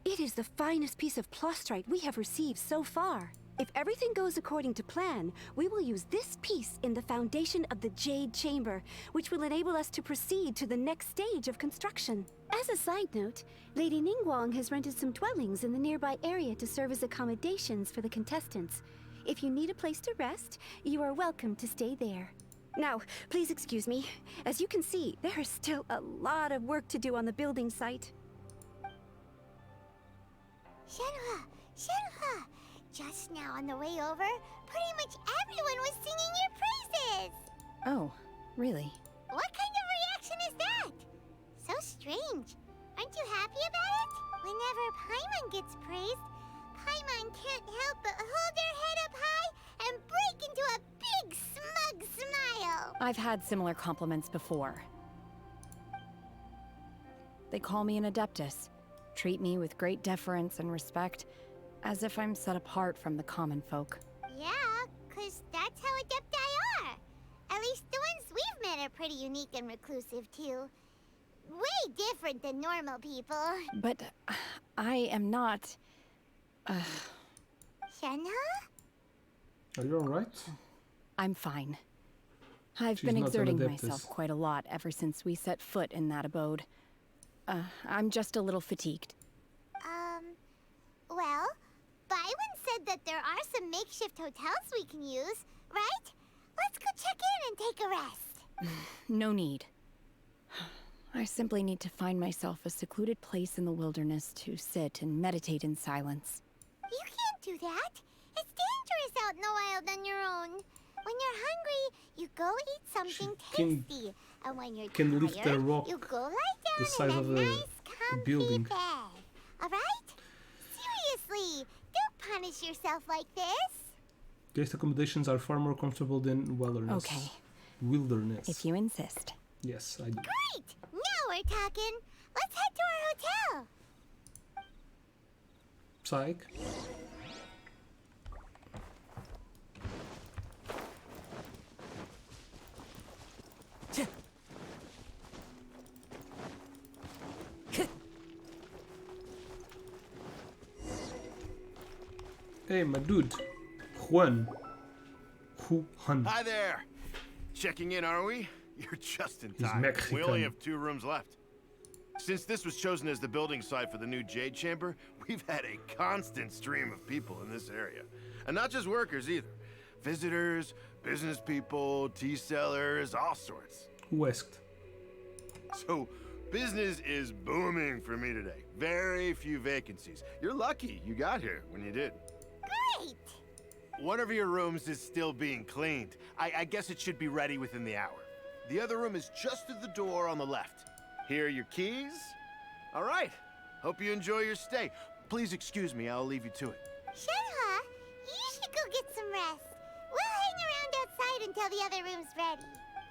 it is the finest piece of plaustrite we have received so far. If everything goes according to plan, we will use this piece in the foundation of the Jade Chamber, which will enable us to proceed to the next stage of construction. As a side note, Lady Ningguang has rented some dwellings in the nearby area to serve as accommodations for the contestants. If you need a place to rest, you are welcome to stay there. Now, please excuse me. As you can see, there is still a lot of work to do on the building site.
Shenhua! Shenhua! Just now on the way over, pretty much everyone was singing your praises!
Oh, really?
What kind of reaction is that? So strange. Aren't you happy about it? Whenever Paimon gets praised, Paimon can't help but hold their head up high and break into a big smug smile.
I've had similar compliments before. They call me an Adeptus, treat me with great deference and respect, as if I'm set apart from the common folk.
Yeah, 'cause that's how Adepti are. At least the ones we've met are pretty unique and reclusive, too. Way different than normal people.
But I am not...
Shenhe?
Are you alright?
I'm fine. I've
She's
been
not an
exerting
Adeptus.
myself quite a lot ever since we set foot in that abode. I'm just a little fatigued.
Well, Byron said that there are some makeshift hotels we can use, right? Let's go check in and take a rest.
No need. I simply need to find myself a secluded place in the wilderness to sit and meditate in silence.
You can't do that. It's dangerous out in the wild on your own. When you're hungry, you go eat something tasty. And when you're
can lift
tired,
a rock
you go lie
the
down
size
in
of
a
a
nice, comfy
building.
bed. Alright? Seriously, don't punish yourself like this.
Guest accommodations are far more comfortable than wilderness.
Okay.
Wilderness.
If you insist.
Yes, I do.
Great! Now we're talking. Let's head to our hotel.
Psych. Hey, my dude. Juan.
Hi there. Checking in, are we? You're just in
He's
time.
Mexican.
We only have 2 rooms left. Since this was chosen as the building site for the new Jade Chamber, we've had a constant stream of people in this area. And not just workers either. Visitors, business people, tea sellers, all sorts.
Who asked?
So, business is booming for me today. Very few vacancies. You're lucky you got here when you did.
Great!
One of your rooms is still being cleaned. I guess it should be ready within the hour. The other room is just through the door on the left. Here are your keys. All right. Hope you enjoy your stay. Please excuse me, I'll leave you to it.
Shenhua, you should go get some rest. We'll hang around outside until the other room's ready.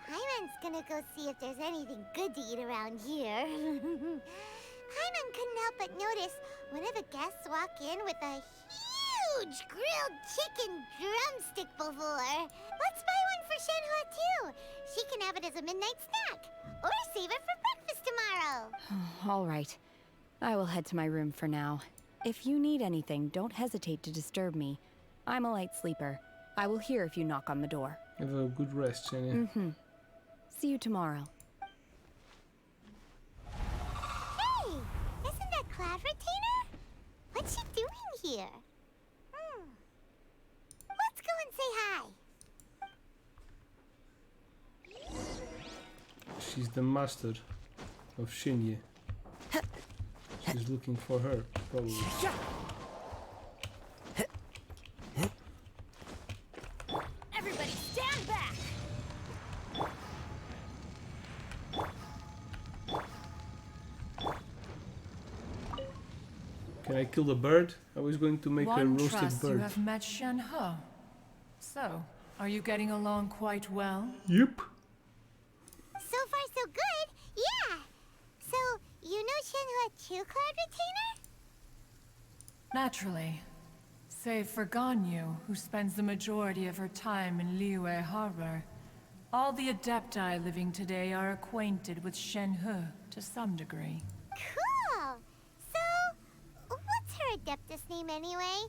Hyman's gonna go see if there's anything good to eat around here. Hyman couldn't help but notice one of the guests walk in with a huge grilled chicken drumstick before. Let's buy one for Shenhua too. She can have it as a midnight snack. Or save it for breakfast tomorrow.
All right. I will head to my room for now. If you need anything, don't hesitate to disturb me. I'm a light sleeper. I will hear if you knock on the door.
Have a good rest, Jenny.
Mm-hmm. See you tomorrow.
Hey, isn't that Cloud Retainer? What's she doing here? Let's go and say hi.
She's the master of Shinye. She's looking for her, probably.
Everybody stand back!
Can I kill the bird? I was going to make a
One
roasted
trust
bird.
you have met Shenhe. So, are you getting along quite well?
Yep.
So far, so good. Yeah. So, you know Shenhua too, Cloud Retainer?
Naturally. Save for Ganyu, who spends the majority of her time in Liyue Harbor. All the Adepti living today are acquainted with Shenhe to some degree.
Cool. So, what's her Adeptus name anyway?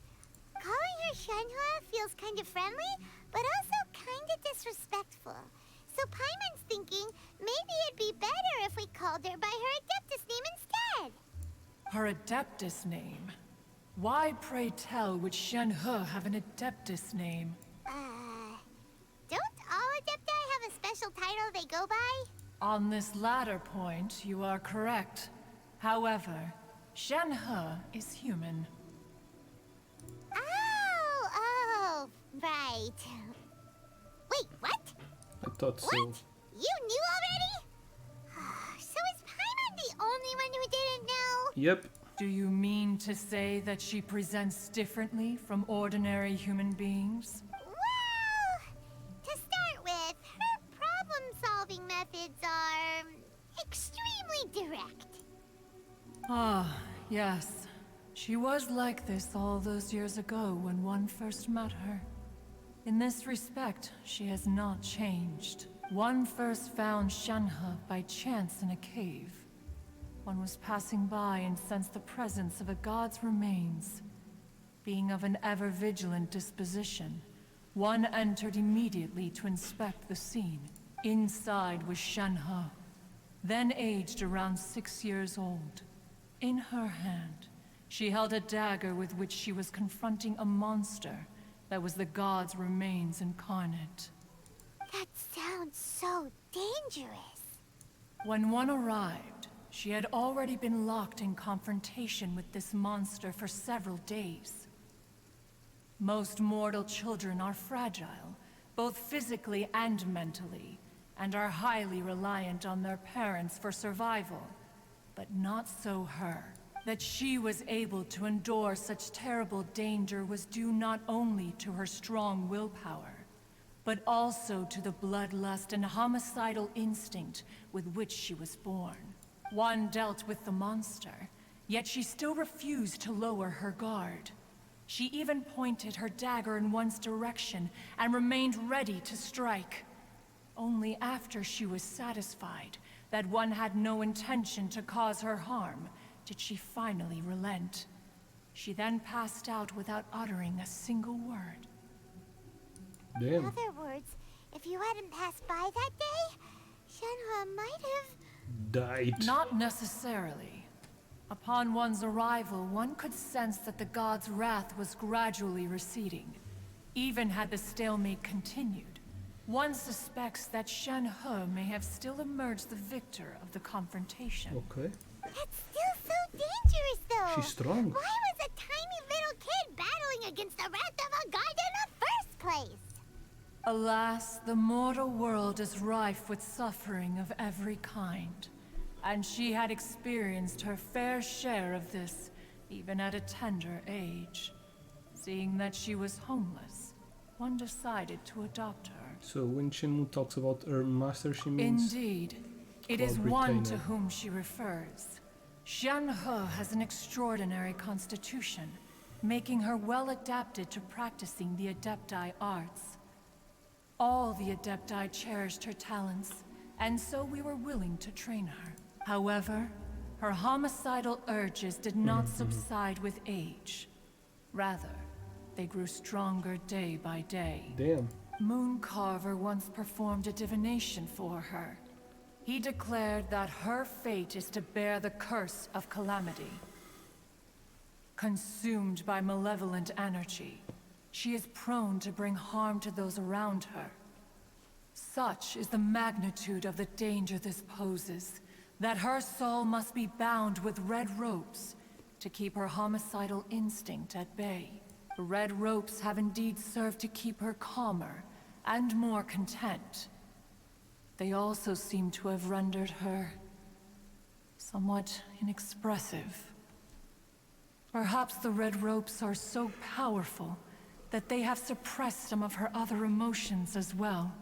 Calling her Shenhua feels kind of friendly, but also kind of disrespectful. So Paimon's thinking maybe it'd be better if we called her by her Adeptus name instead.
Her Adeptus name? Why, pray tell, would Shenhe have an Adeptus name?
Don't all Adepti have a special title they go by?
On this latter point, you are correct. However, Shenhe is human.
Oh, right. Wait, what?
I thought so.
What? You knew already? So is Paimon the only one who didn't know?
Yep.
Do you mean to say that she presents differently from ordinary human beings?
Well, to start with, her problem-solving methods are extremely direct.
Ah, yes. She was like this all those years ago when one first met her. In this respect, she has not changed. One first found Shenhe by chance in a cave. One was passing by and sensed the presence of a god's remains. Being of an ever-vigilant disposition, one entered immediately to inspect the scene. Inside was Shenhe, then aged around 6 years old. In her hand, she held a dagger with which she was confronting a monster that was the god's remains incarnate.
That sounds so dangerous.
When one arrived, she had already been locked in confrontation with this monster for several days. Most mortal children are fragile, both physically and mentally, and are highly reliant on their parents for survival. But not so her. That she was able to endure such terrible danger was due not only to her strong willpower, but also to the bloodlust and homicidal instinct with which she was born. One dealt with the monster, yet she still refused to lower her guard. She even pointed her dagger in one's direction and remained ready to strike. Only after she was satisfied that one had no intention to cause her harm did she finally relent. She then passed out without uttering a single word.
Damn.
In other words, if you hadn't passed by that day, Shenhe might have...
died.
Not necessarily. Upon one's arrival, one could sense that the god's wrath was gradually receding. Even had the stalemate continued, one suspects that Shenhe may have still emerged the victor of the confrontation.
Okay.
That's still so dangerous, though.
She's strong.
Why was a tiny little kid battling against the wrath of a god in the first place?
Alas, the mortal world is rife with suffering of every kind. And she had experienced her fair share of this, even at a tender age. Seeing that she was homeless, one decided to adopt her.
So when Shenmue talks about her master, she means...
Indeed. It is one to whom she refers. Shenhe has an extraordinary constitution, making her well adapted to practicing the Adepti arts. All the Adepti cherished her talents, and so we were willing to train her. However, her homicidal urges did not subside with age. Rather, they grew stronger day by day.
Damn.
Mooncarver once performed a divination for her. He declared that her fate is to bear the curse of calamity. Consumed by malevolent energy, she is prone to bring harm to those around her. Such is the magnitude of the danger this poses, that her soul must be bound with red ropes to keep her homicidal instinct at bay. The red ropes have indeed served to keep her calmer and more content. They also seem to have rendered her somewhat inexpressive. Perhaps the red ropes are so powerful that they have suppressed some of her other emotions as well.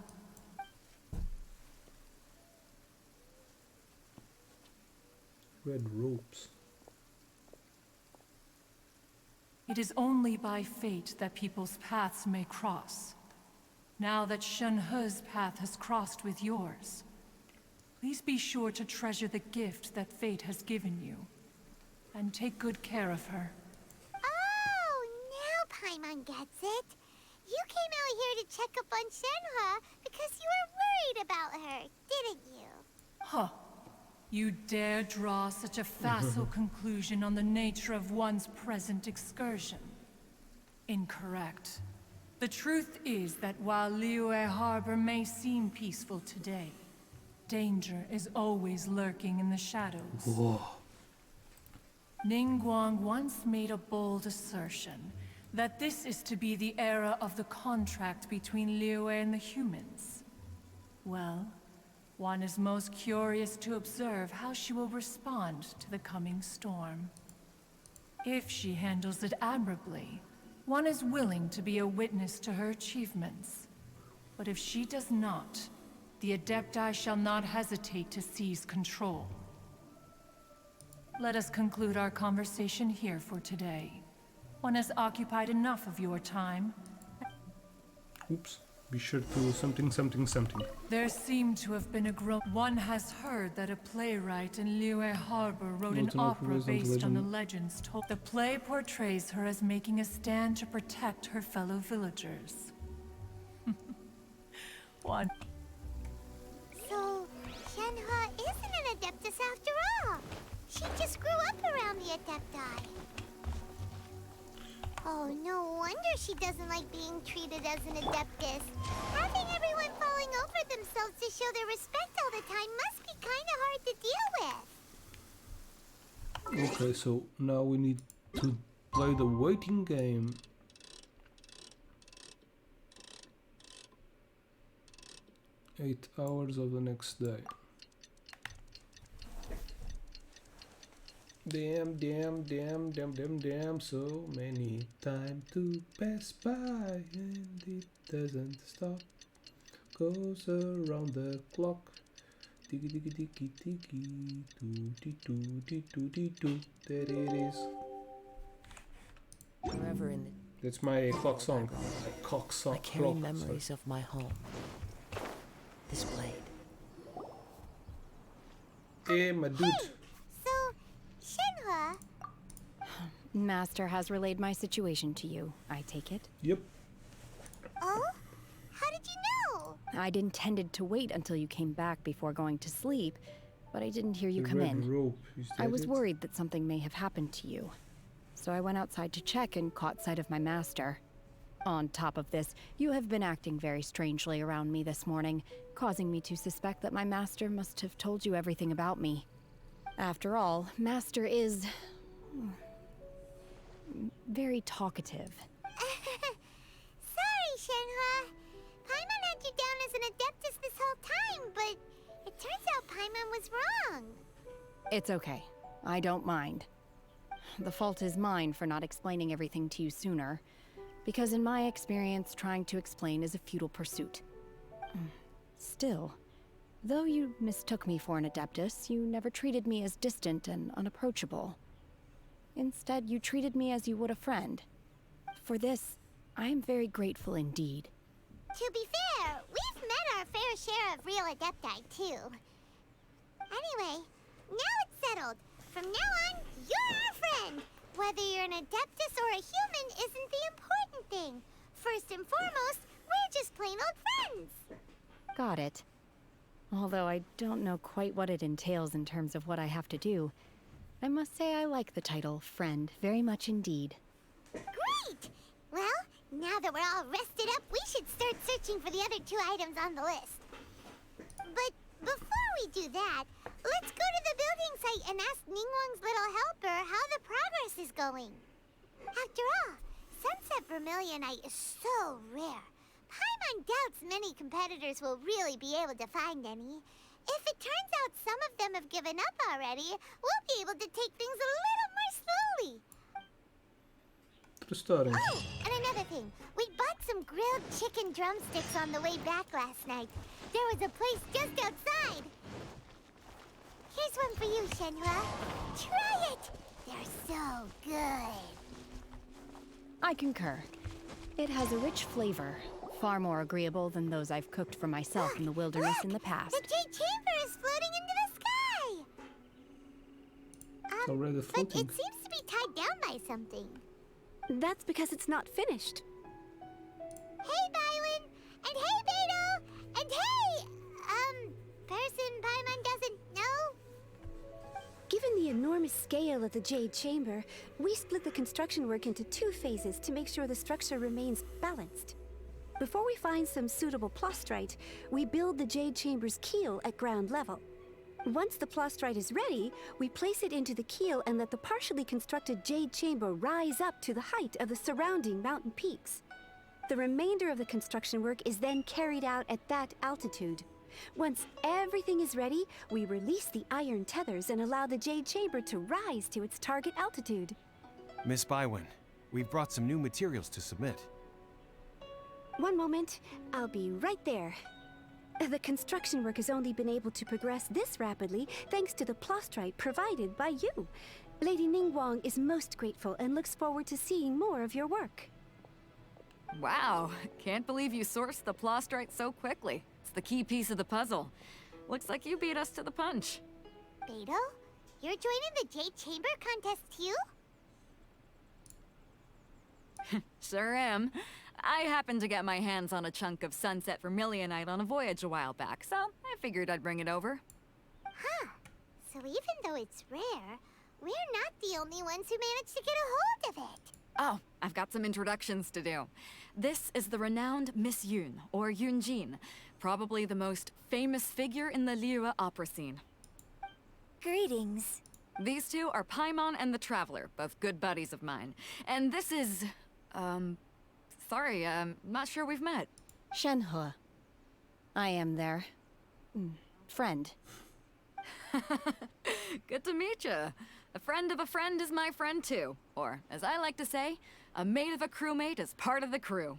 Red ropes.
It is only by fate that people's paths may cross. Now that Shenhe's path has crossed with yours, please be sure to treasure the gift that fate has given you, and take good care of her.
Oh, now Paimon gets it. You came out here to check up on Shenhua because you were worried about her, didn't you?
Huh. You dare draw such a facile conclusion on the nature of one's present excursion? Incorrect. The truth is that while Liyue Harbor may seem peaceful today, danger is always lurking in the shadows.
Whoa.
Ningguang once made a bold assertion that this is to be the era of the contract between Liyue and the humans. Well, one is most curious to observe how she will respond to the coming storm. If she handles it admirably, one is willing to be a witness to her achievements. But if she does not, the Adepti shall not hesitate to seize control. Let us conclude our conversation here for today. One has occupied enough of your time.
Oops. Be sure to something.
There seemed to have been a One has heard that a playwright in Liyue Harbor wrote an opera based on the legends told. The play portrays her as making a stand to protect her fellow villagers. One.
So, Shenhua isn't an Adeptus after all. She just grew up around the Adepti. Oh, no wonder she doesn't like being treated as an Adeptus. Having everyone falling over themselves to show their respect all the time must be kind of hard to deal with.
Okay, so now we need to play the waiting game. Eight hours of the next day. Damn, so many time to pass by and it doesn't stop. Goes around the clock. Tiki tiki tiki tiki, doo. There it is.
Wherever in the
That's my clock song. Cock song.
I carry memories of my home. This blade.
Hey, my dude.
Shenhua.
Master has relayed my situation to you, I take it?
Yep.
Oh? How did you know?
I'd intended to wait until you came back before going to sleep, but I didn't hear you come in.
Rope.
I was worried that something may have happened to you. So I went outside to check and caught sight of my master. On top of this, you have been acting very strangely around me this morning, causing me to suspect that my master must have told you everything about me. After all, Master is very talkative.
Sorry, Shenhua. Paimon had you down as an Adeptus this whole time, but it turns out Paimon was wrong.
It's okay. I don't mind. The fault is mine for not explaining everything to you sooner, because in my experience, trying to explain is a futile pursuit. Still, though you mistook me for an Adeptus, you never treated me as distant and unapproachable. Instead, you treated me as you would a friend. For this, I am very grateful indeed.
To be fair, we've met our fair share of real Adepti, too. Anyway, now it's settled. From now on, you're our friend. Whether you're an Adeptus or a human isn't the important thing. First and foremost, we're just plain old friends.
Got it. Although I don't know quite what it entails in terms of what I have to do, I must say I like the title Friend very much indeed.
Great! Well, now that we're all rested up, we should start searching for the other 2 items on the list. But before we do that, let's go to the building site and ask Ningguang's little helper how the progress is going. After all, Sunset Vermilionite is so rare. Paimon doubts many competitors will really be able to find any. If it turns out some of them have given up already, we'll be able to take things a little more slowly.
Starting.
Oh, and another thing. We bought some grilled chicken drumsticks on the way back last night. There was a place just outside. Here's one for you, Shenhua. Try it. They're so good.
I concur. It has a rich flavor, far more agreeable than those I've cooked for myself in the wilderness in the past.
The Jade Chamber is floating into the sky.
It's already floating.
But it seems to be tied down by something.
That's because it's not finished.
Hey, Byron! And hey, Beto! And hey! Person Paimon doesn't know?
Given the enormous scale of the Jade Chamber, we split the construction work into 2 phases to make sure the structure remains balanced. Before we find some suitable plastrite, we build the Jade Chamber's keel at ground level. Once the plastrite is ready, we place it into the keel and let the partially constructed Jade Chamber rise up to the height of the surrounding mountain peaks. The remainder of the construction work is then carried out at that altitude. Once everything is ready, we release the iron tethers and allow the Jade Chamber to rise to its target altitude.
Miss Bywin, we've brought some new materials to submit.
One moment, I'll be right there. The construction work has only been able to progress this rapidly thanks to the plastrite provided by you. Lady Ningguang is most grateful and looks forward to seeing more of your work.
Wow, can't believe you sourced the plastrite so quickly. It's the key piece of the puzzle. Looks like you beat us to the punch.
Beto? You're joining the Jade Chamber contest too?
Sure am. I happened to get my hands on a chunk of sunset vermilionite on a voyage a while back, so I figured I'd bring it over.
Huh. So even though it's rare, we're not the only ones who managed to get a hold of it.
Oh, I've got some introductions to do. This is the renowned Miss Yun, or Yunjin, probably the most famous figure in the Liyue opera scene.
Greetings.
These two are Paimon and the Traveler, both good buddies of mine. And this is, sorry, not sure we've met.
Shenhe. I am their friend.
Good to meet you. A friend of a friend is my friend too. Or, as I like to say, a mate of a crewmate is part of the crew.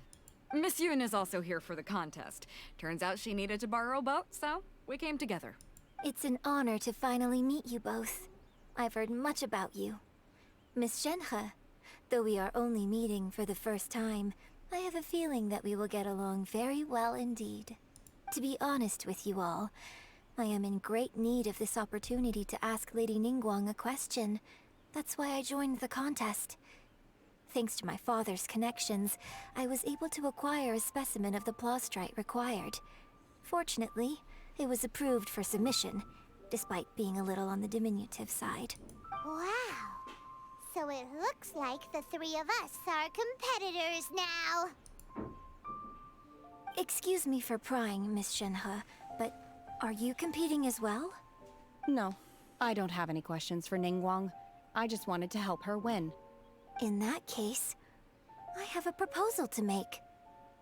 Miss Yun is also here for the contest. Turns out she needed to borrow a boat, so we came together.
It's an honor to finally meet you both. I've heard much about you. Miss Shenhe, though we are only meeting for the first time, I have a feeling that we will get along very well indeed. To be honest with you all, I am in great need of this opportunity to ask Lady Ningguang a question. That's why I joined the contest. Thanks to my father's connections, I was able to acquire a specimen of the plastrite required. Fortunately, it was approved for submission, despite being a little on the diminutive side.
Wow. So it looks like the 3 of us are competitors now.
Excuse me for prying, Miss Shenhe, but are you competing as well?
No, I don't have any questions for Ningguang. I just wanted to help her win.
In that case, I have a proposal to make.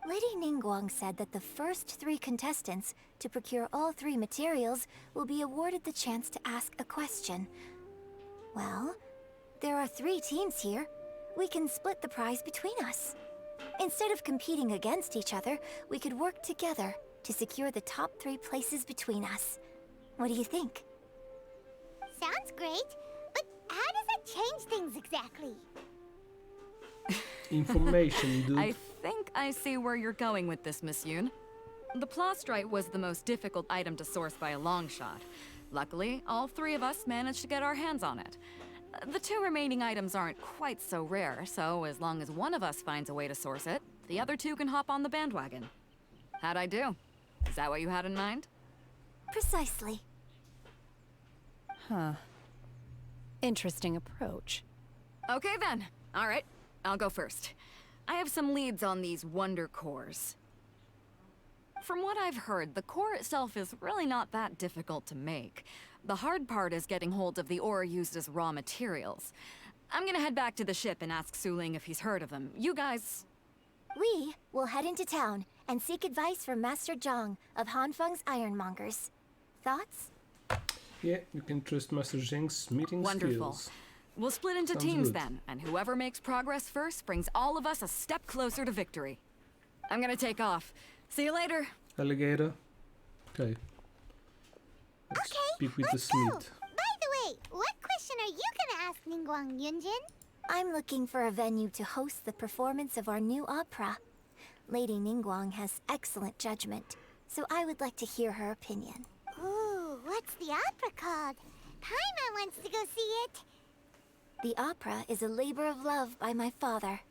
Lady Ningguang said that the first 3 contestants to procure all 3 materials will be awarded the chance to ask a question. Well, there are 3 teams here. We can split the prize between us. Instead of competing against each other, we could work together to secure the top 3 places between us. What do you think?
Sounds great, but how does that change things exactly?
Information, dude.
I think I see where you're going with this, Miss Yun. The plastrite was the most difficult item to source by a long shot. Luckily, all 3 of us managed to get our hands on it. The 2 remaining items aren't quite so rare, so as long as one of us finds a way to source it, the other 2 can hop on the bandwagon. How'd I do? Is that what you had in mind?
Precisely.
Huh. Interesting approach.
Okay then. All right, I'll go first. I have some leads on these wonder cores. From what I've heard, the core itself is really not that difficult to make. The hard part is getting hold of the ore used as raw materials. I'm gonna head back to the ship and ask Suling if he's heard of them. You guys...
We will head into town and seek advice from Master Zhang of Hanfeng's Ironmongers. Thoughts?
Yeah, you can trust Master Zheng's meeting
Wonderful.
skills.
We'll split into
Sounds
teams
good.
then, and whoever makes progress first brings all of us a step closer to victory. I'm gonna take off. See you later.
Alligator. Okay. Let's speak with the Smith.
By the way, what question are you gonna ask Ningguang Yunjin?
I'm looking for a venue to host the performance of our new opera. Lady Ningguang has excellent judgment, so I would like to hear her opinion.
Ooh, what's the opera called? Paimon wants to go see it.
The opera is a labor of love by my father,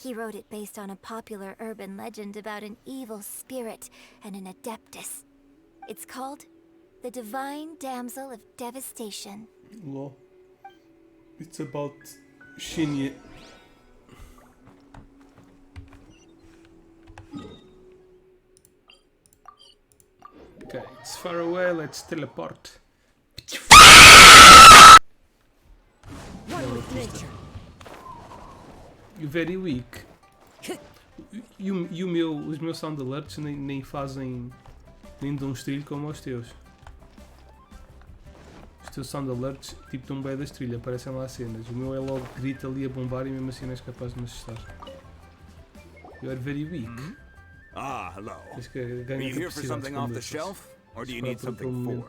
He wrote it based on a popular urban legend about an evil spirit and an adeptus. It's called The Divine Damsel of Devastation.
Lol. It's about Shinya. Okay, it's far away, let's teleport.
One with nature.
You're very weak. Os meus sound alerts nem fazem. Nem dão um estrilho como os teus. Os teus sound alerts tipo dão bem da estrilha, aparecem lá cenas. O meu é logo grita ali a bombar e mesmo assim não és capaz de me assustar. You are very weak.
Ah, hello.
Tens que
Are
ganhar
you here for
capacidade
something off the
de
shelf, or do you
esperar
need
por aquele
something
momento.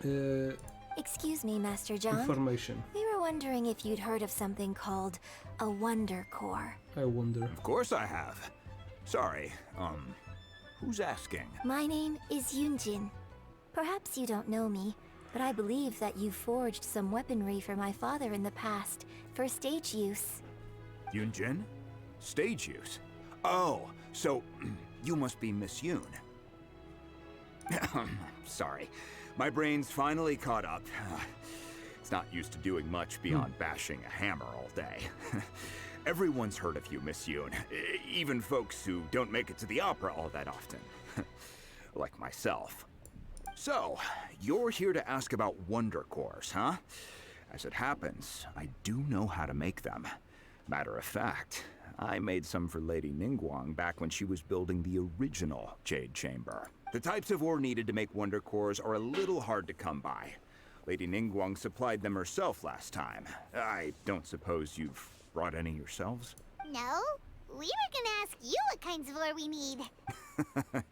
forged?
Excuse me, Master John.
Information.
We were wondering if you'd heard of something called a Wonder Core.
I wonder.
Of course I have. Sorry, who's asking?
My name is Yunjin. Perhaps you don't know me, but I believe that you forged some weaponry for my father in the past for stage use.
Yunjin? Stage use? Oh, so you must be Miss Yoon. Sorry, my brain's finally caught up. It's not used to doing much beyond bashing a hammer all day. Everyone's heard of you, Miss Yoon. Even folks who don't make it to the opera all that often. Like myself. So, you're here to ask about Wonder Cores, huh? As it happens, I do know how to make them. Matter of fact, I made some for Lady Ningguang back when she was building the original Jade Chamber. The types of ore needed to make Wonder Cores are a little hard to come by. Lady Ningguang supplied them herself last time. I don't suppose you've brought any yourselves?
No? We were gonna ask you what kinds of ore we need.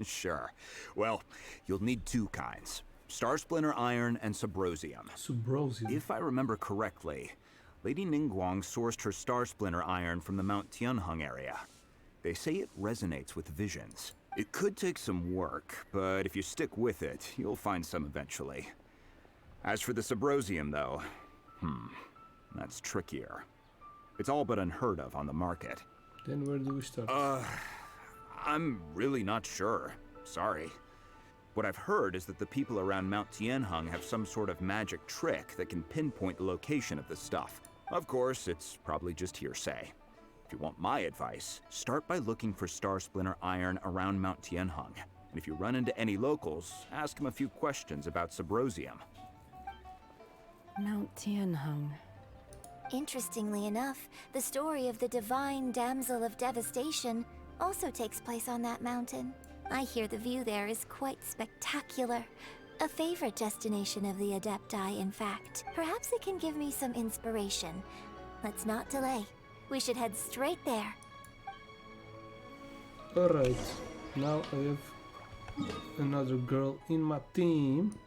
Sure. Well, you'll need two kinds. Star Splinter Iron and Subrosium.
Subrosium?
If I remember correctly, Lady Ningguang sourced her Star Splinter Iron from the Mount Tianheng area. They say it resonates with visions. It could take some work, but if you stick with it, you'll find some eventually. As for the Subrosium, though, that's trickier. It's all but unheard of on the market.
Then where do we start?
I'm really not sure. Sorry. What I've heard is that the people around Mount Tianheng have some sort of magic trick that can pinpoint the location of the stuff. Of course, it's probably just hearsay. If you want my advice, start by looking for Star Splinter Iron around Mount Tianheng. And if you run into any locals, ask them a few questions about Subrosium.
Mount Tianheng.
Interestingly enough, the story of the Divine Damsel of Devastation also takes place on that mountain. I hear the view there is quite spectacular. A favorite destination of the Adepti, in fact. Perhaps it can give me some inspiration. Let's not delay. We should head straight there.
Alright, now I have another girl in my team.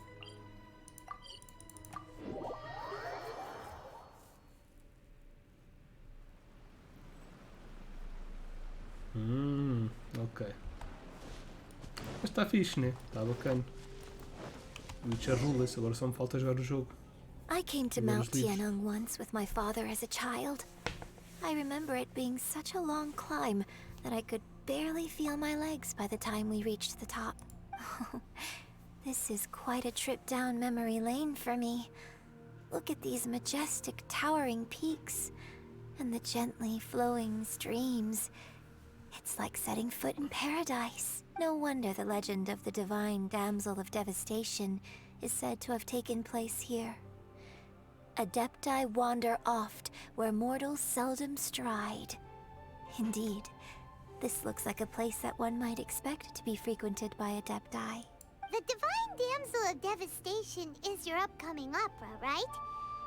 Ok. Mas está fixe, né? Está bacana. Witcher Rules, agora só me falta jogar o jogo.
I came to Mount Tianheng once with my father as a child. I remember it being such a long climb that I could barely feel my legs by the time we reached the top. This is quite a trip down memory lane for me. Look at these majestic towering peaks and the gently flowing streams. It's like setting foot in paradise. No wonder the legend of the Divine Damsel of Devastation is said to have taken place here. Adepti wander oft where mortals seldom stride. Indeed, this looks like a place that one might expect to be frequented by Adepti. The Divine Damsel of Devastation is your upcoming opera, right?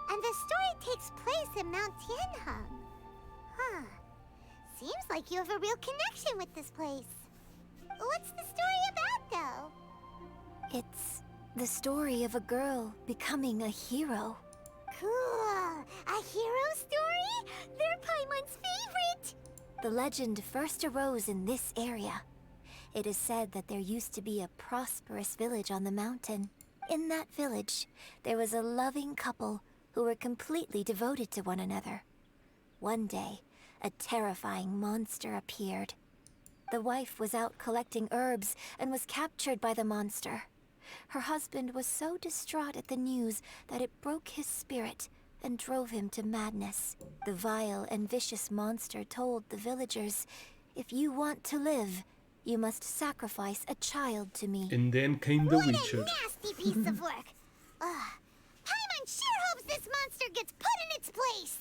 And the story takes place in Mount Tianheng. Huh. Seems like you have a real connection with this place. What's the story about, though? It's the story of a girl becoming a hero. Cool! A hero story? They're Paimon's favorite! The legend first arose in this area. It is said that there used to be a prosperous village on the mountain. In that village, there was a loving couple who were completely devoted to one another.
One day, a terrifying monster appeared. The wife was out collecting herbs and was captured by the monster. Her husband was so distraught at the news that it broke his spirit and drove him to madness. The vile and vicious monster told the villagers, "If you want to live, you must sacrifice a child to me."
And then came the Witcher.
Nasty piece of work. Ugh. Paimon sure hopes this monster gets put in its place.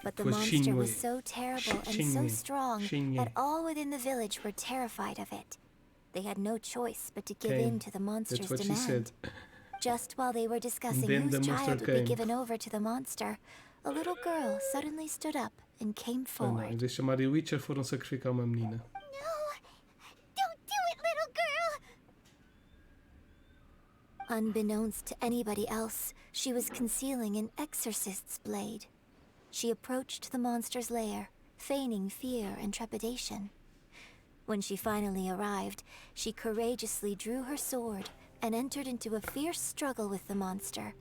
But the
was
monster was
Shinwei.
so terrible and so
Shinwei.
strong
Shinwei.
that all within the village were terrified of it. They had no choice but to give
Came.
in to the monster's
That's what she
demand.
said.
Just while they were discussing
then the
whose
monster
child would be
came.
given over to the monster, a little girl suddenly stood up and came
Ah,
forward.
não, em vez de chamarem Witcher, foram sacrificar uma menina.
Don't do it, little girl.
Unbeknownst to anybody else, she was concealing an exorcist's blade. She approached the monster's lair, feigning fear and trepidation. When she finally arrived, she courageously drew her sword and entered into a fierce struggle with the monster,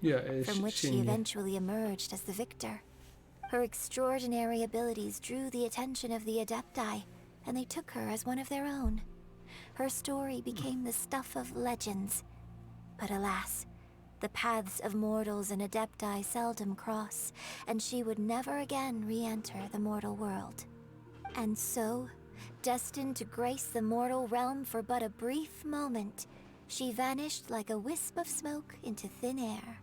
from which she eventually emerged as the victor. Her extraordinary abilities drew the attention of the Adepti, and they took her as one of their own. Her story became the stuff of legends. But alas, the paths of mortals and Adepti seldom cross, and she would never again re-enter the mortal world. And so, destined to grace the mortal realm for but a brief moment, she vanished like a wisp of smoke into thin air.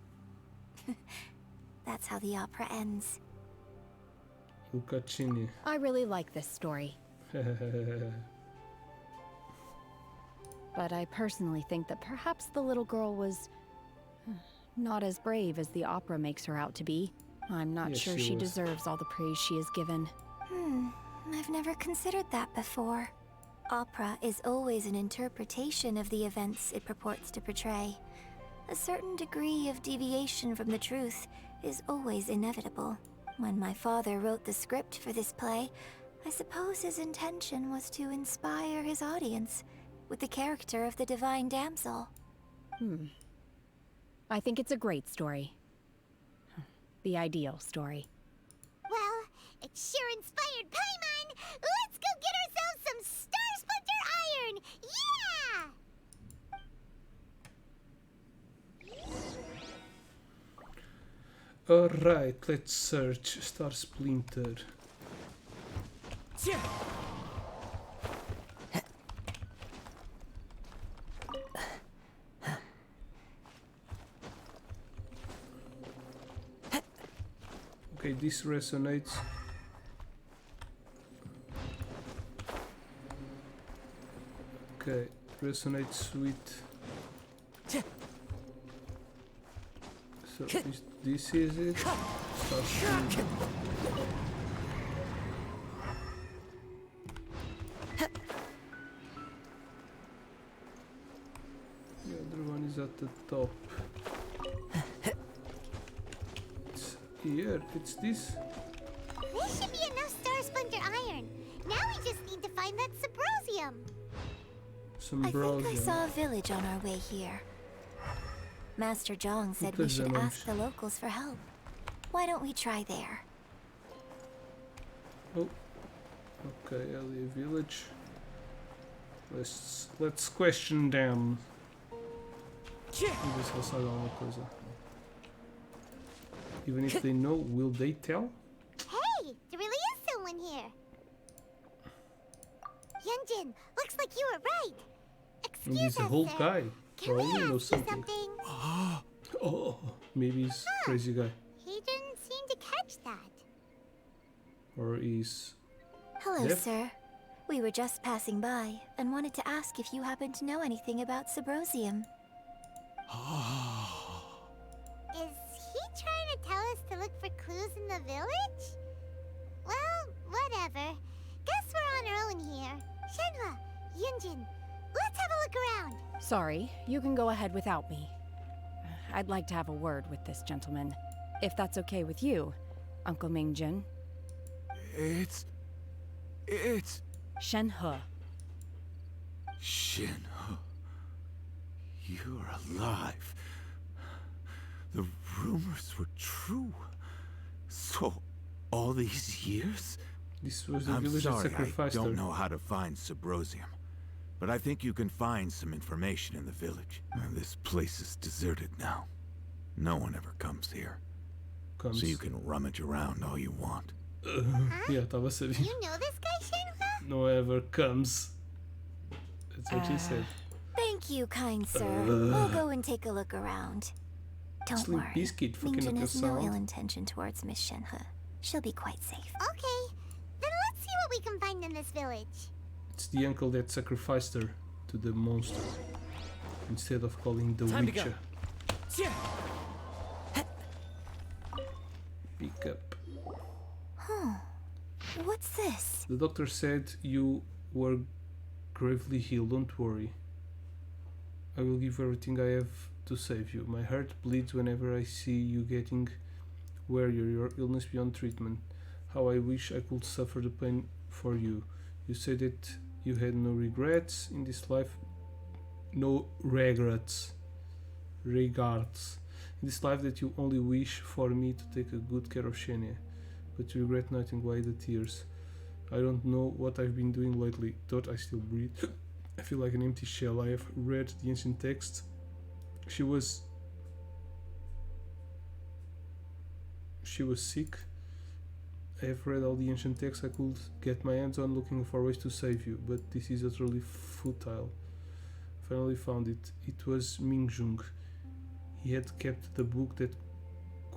That's how the opera ends.
I really like this story. But I personally think that perhaps the little girl was not as brave as the opera makes her out to be. I'm not sure she deserves all the praise she is given.
I've never considered that before. Opera is always an interpretation of the events it purports to portray. A certain degree of deviation from the truth is always inevitable. When my father wrote the script for this play, I suppose his intention was to inspire his audience with the character of the divine damsel.
I think it's a great story. The ideal story.
Well, it sure inspired Paimon. Let's go get ourselves some Star Splinter Iron. Yeah!
Alright, let's search Star Splinter. Okay, this resonates. Okay, resonates with. So this is it. Star Splinter. The other one is at the top. It's here, it's this.
This should be enough Star Splinter Iron. Now we just need to find that Subrosium.
I think I saw a village on our way here. Master Zhang said we should ask the locals for help. Why don't we try there?
Oh, okay, LA village. Let's question them. Ver se eles sabem alguma coisa. Even if they know, will they tell?
Hey, there really is someone here. Yunjin, looks like you were right.
And he's
Excuse
a
us,
whole
sir.
guy.
Can we
Probably
ask
knows
you
something.
something?
Oh, maybe he's crazy guy.
He didn't seem to catch that.
Or he's...
Hello,
deaf?
sir. We were just passing by and wanted to ask if you happen to know anything about Subrosium.
Is he trying to tell us to look for clues in the village? Well, whatever. Guess we're on our own here. Shenhua, Yunjin, let's have a look around.
Sorry, you can go ahead without me. I'd like to have a word with this gentleman, if that's okay with you, Uncle Mingjin.
It's...
Shenhe.
Shinhe. You're alive. The rumors were true. So
All these years?
This was the
I'm
village that
sorry, I
sacrificed
don't
her.
know how to find Subrosium, but I think you can find some information in the village. And this place is deserted now. No one ever comes here. So you can rummage around all you want.
Yeah, estava a saber.
You know this guy, Shenhua?
No ever comes. That's what she said.
Thank you, kind sir. We'll go and take a look around. Don't
Slim
worry.
Biscuit fucking
Mingjun
up
has
your
no
sound.
ill intention towards Miss Shenhe. She'll be quite safe.
Okay, then let's see what we can find in this village.
It's the uncle that sacrificed her to the monster instead of calling the
Time to go.
Witcher.
Yeah.
Pick up.
Huh. What's this?
The doctor said you were gravely healed. Don't worry. I will give everything I have to save you. My heart bleeds whenever I see you getting wearier, your illness beyond treatment. How I wish I could suffer the pain for you. You said that you had no regrets in this life. No regrets. Regards. In this life that you only wish for me to take a good care of Shania. But you regret nothing. Why the tears? I don't know what I've been doing lately. Thought I still breathe. I feel like an empty shell. I have read the ancient texts. She was sick. I have read all the ancient texts I could get my hands on, looking for ways to save you, but this is utterly futile. Finally found it. It was Mingjung. He had kept the book that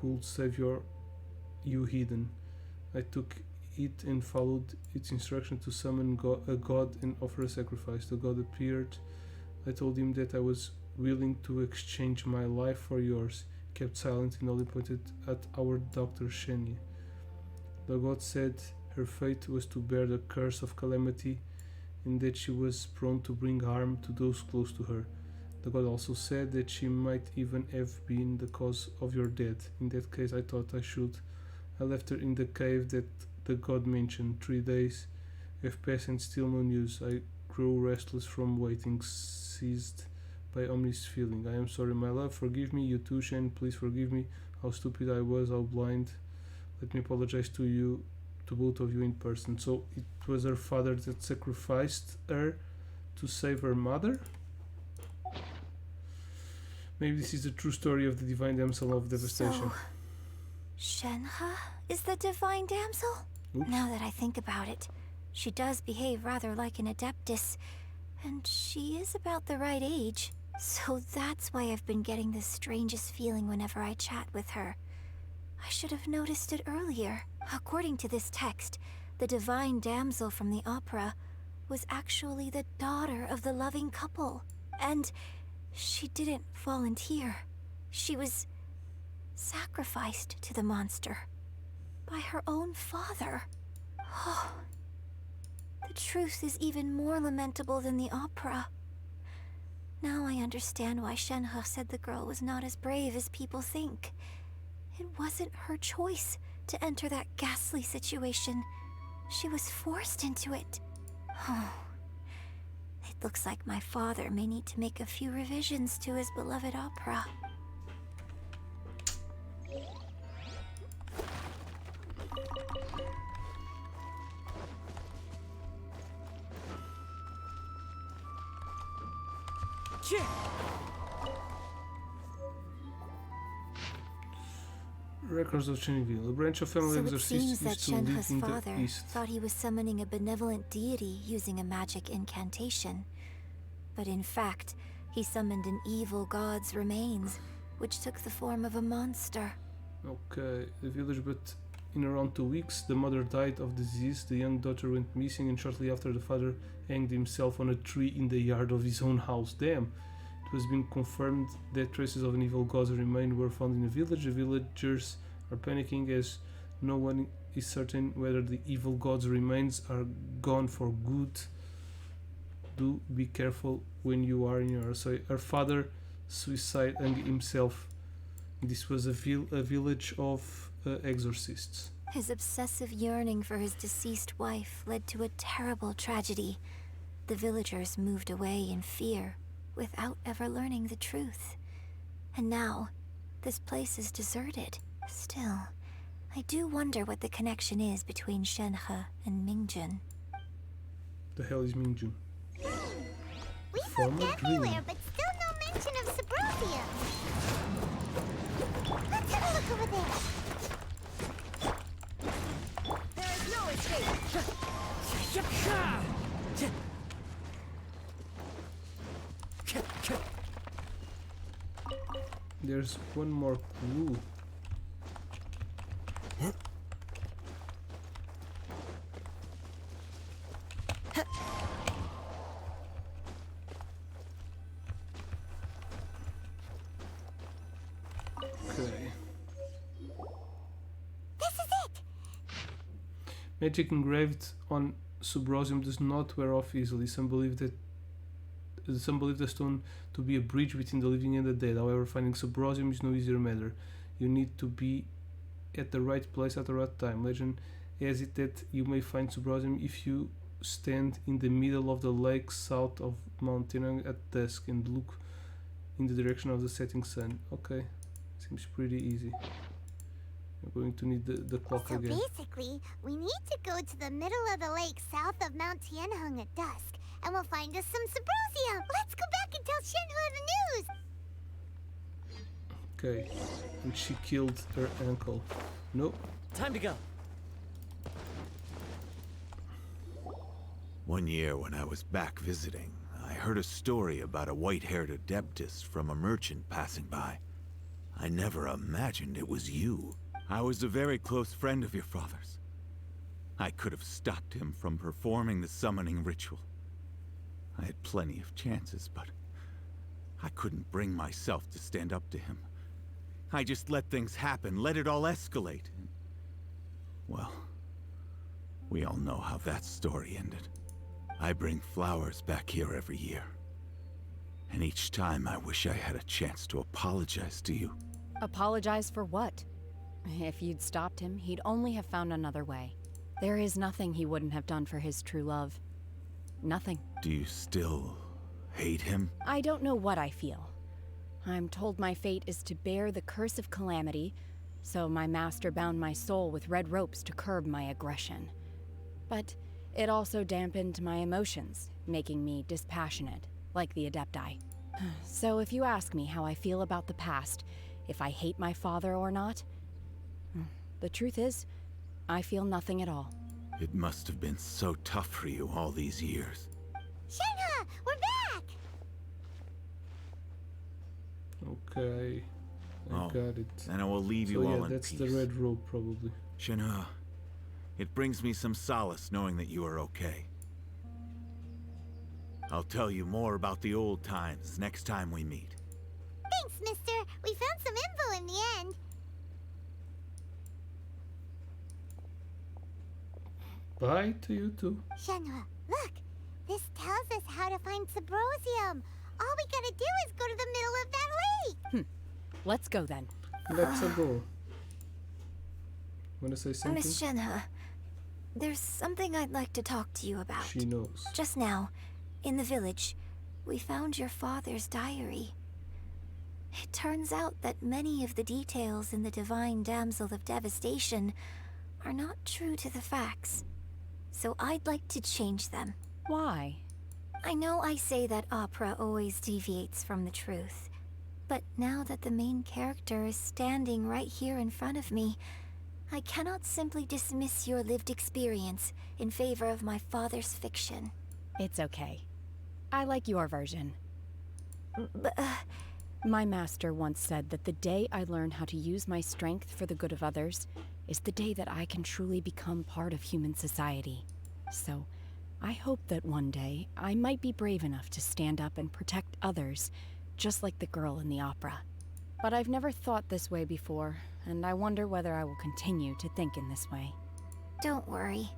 could save you hidden. I took it and followed its instruction to summon a god and offer a sacrifice. The god appeared. I told him that I was willing to exchange my life for yours. He kept silent and only pointed at our daughter Shenya. The god said her fate was to bear the curse of calamity and that she was prone to bring harm to those close to her. The god also said that she might even have been the cause of your death. In that case, I thought I should. I left her in the cave that the god mentioned. 3 days have passed and still no news. I grow restless from waiting, seized by ominous feeling. I am sorry, my love. Forgive me. You too, Shen. Please forgive me. How stupid I was, how blind. Let me apologize to you, to both of you in person. So it was her father that sacrificed her to save her mother? Maybe this is the true story of the divine damsel of devastation.
So, Shenhe is the divine damsel?
Oops.
Now that I think about it, she does behave rather like an adeptus, and she is about the right age. So that's why I've been getting the strangest feeling whenever I chat with her. I should have noticed it earlier. According to this text, the divine damsel from the opera was actually the daughter of the loving couple. And she didn't volunteer. She was sacrificed to the monster by her own father. Oh, the truth is even more lamentable than the opera. Now I understand why Shenhe said the girl was not as brave as people think. It wasn't her choice to enter that ghastly situation. She was forced into it. Oh, it looks like my father may need to make a few revisions to his beloved opera.
Records of Chenville. A branch of family
So it
exorcists
seems that
used to live
Shenhe's
in the
father
east.
thought he was summoning a benevolent deity using a magic incantation. But in fact, he summoned an evil god's remains, which took the form of a monster.
Okay, the village, but in around 2 weeks, the mother died of disease, the young daughter went missing, and shortly after, the father hanged himself on a tree in the yard of his own house. Damn! It has been confirmed that traces of an evil god's remains were found in the village. The villagers are panicking as no one is certain whether the evil god's remains are gone for good. Do be careful when you are in your... So her father suicide and himself. This was a village of exorcists.
His obsessive yearning for his deceased wife led to a terrible tragedy. The villagers moved away in fear, without ever learning the truth. And now, this place is deserted. Still, I do wonder what the connection is between Shenhe and Mingjun.
The hell is Mingjun?
We
From
looked
a dream.
everywhere, but still no mention of Subrosium. Let's have a look over there.
There is no escape.
There's one more clue. Okay.
This is it.
Magic engraved on Subrosium does not wear off easily. Some believe the stone to be a bridge between the living and the dead. However, finding Subrosium is no easier matter. You need to be at the right place at the right time. Legend has it that you may find Subrosium if you stand in the middle of the lake south of Mount Tenang at dusk and look in the direction of the setting sun. Okay, seems pretty easy. We're going to need the clock
So
again.
basically, we need to go to the middle of the lake south of Mount Tianheng at dusk, and we'll find us some Subrosium. Let's go back and tell Shenhua the news.
Okay, and she killed her uncle. No.
Time to go.
One year when I was back visiting, I heard a story about a white-haired adeptus from a merchant passing by. I never imagined it was you. I was a very close friend of your father's. I could have stopped him from performing the summoning ritual. I had plenty of chances, but I couldn't bring myself to stand up to him. I just let things happen, let it all escalate. Well, we all know how that story ended. I bring flowers back here every year. And each time I wish I had a chance to apologize to you.
Apologize for what? If you'd stopped him, he'd only have found another way. There is nothing he wouldn't have done for his true love. Nothing.
Do you still hate him?
I don't know what I feel. I'm told my fate is to bear the curse of calamity, so my master bound my soul with red ropes to curb my aggression. But it also dampened my emotions, making me dispassionate, like the Adepti. So if you ask me how I feel about the past, if I hate my father or not, the truth is, I feel nothing at all.
It must have been so tough for you all these years.
Shenhua, we're back!
Okay, I got it.
And I will leave
So
you all
yeah,
in
that's
peace.
the red rope, probably.
Shenhua, it brings me some solace knowing that you are okay. I'll tell you more about the old times next time we meet.
Thanks, mister. We found some info in the end.
Bye to you too.
Shenhua, look. This tells us how to find Subrosium. All we gotta do is go to the middle of that lake.
Let's go then.
Let's go. Wanna say something?
Miss Shenhe, there's something I'd like to talk to you about.
She knows.
Just now, in the village, we found your father's diary. It turns out that many of the details in the Divine Damsel of Devastation are not true to the facts. So I'd like to change them.
Why?
I know I say that opera always deviates from the truth, but now that the main character is standing right here in front of me, I cannot simply dismiss your lived experience in favor of my father's fiction.
It's okay. I like your version.
But,
My master once said that the day I learn how to use my strength for the good of others is the day that I can truly become part of human society. So, I hope that one day I might be brave enough to stand up and protect others, just like the girl in the opera. But I've never thought this way before, and I wonder whether I will continue to think in this way.
Don't worry.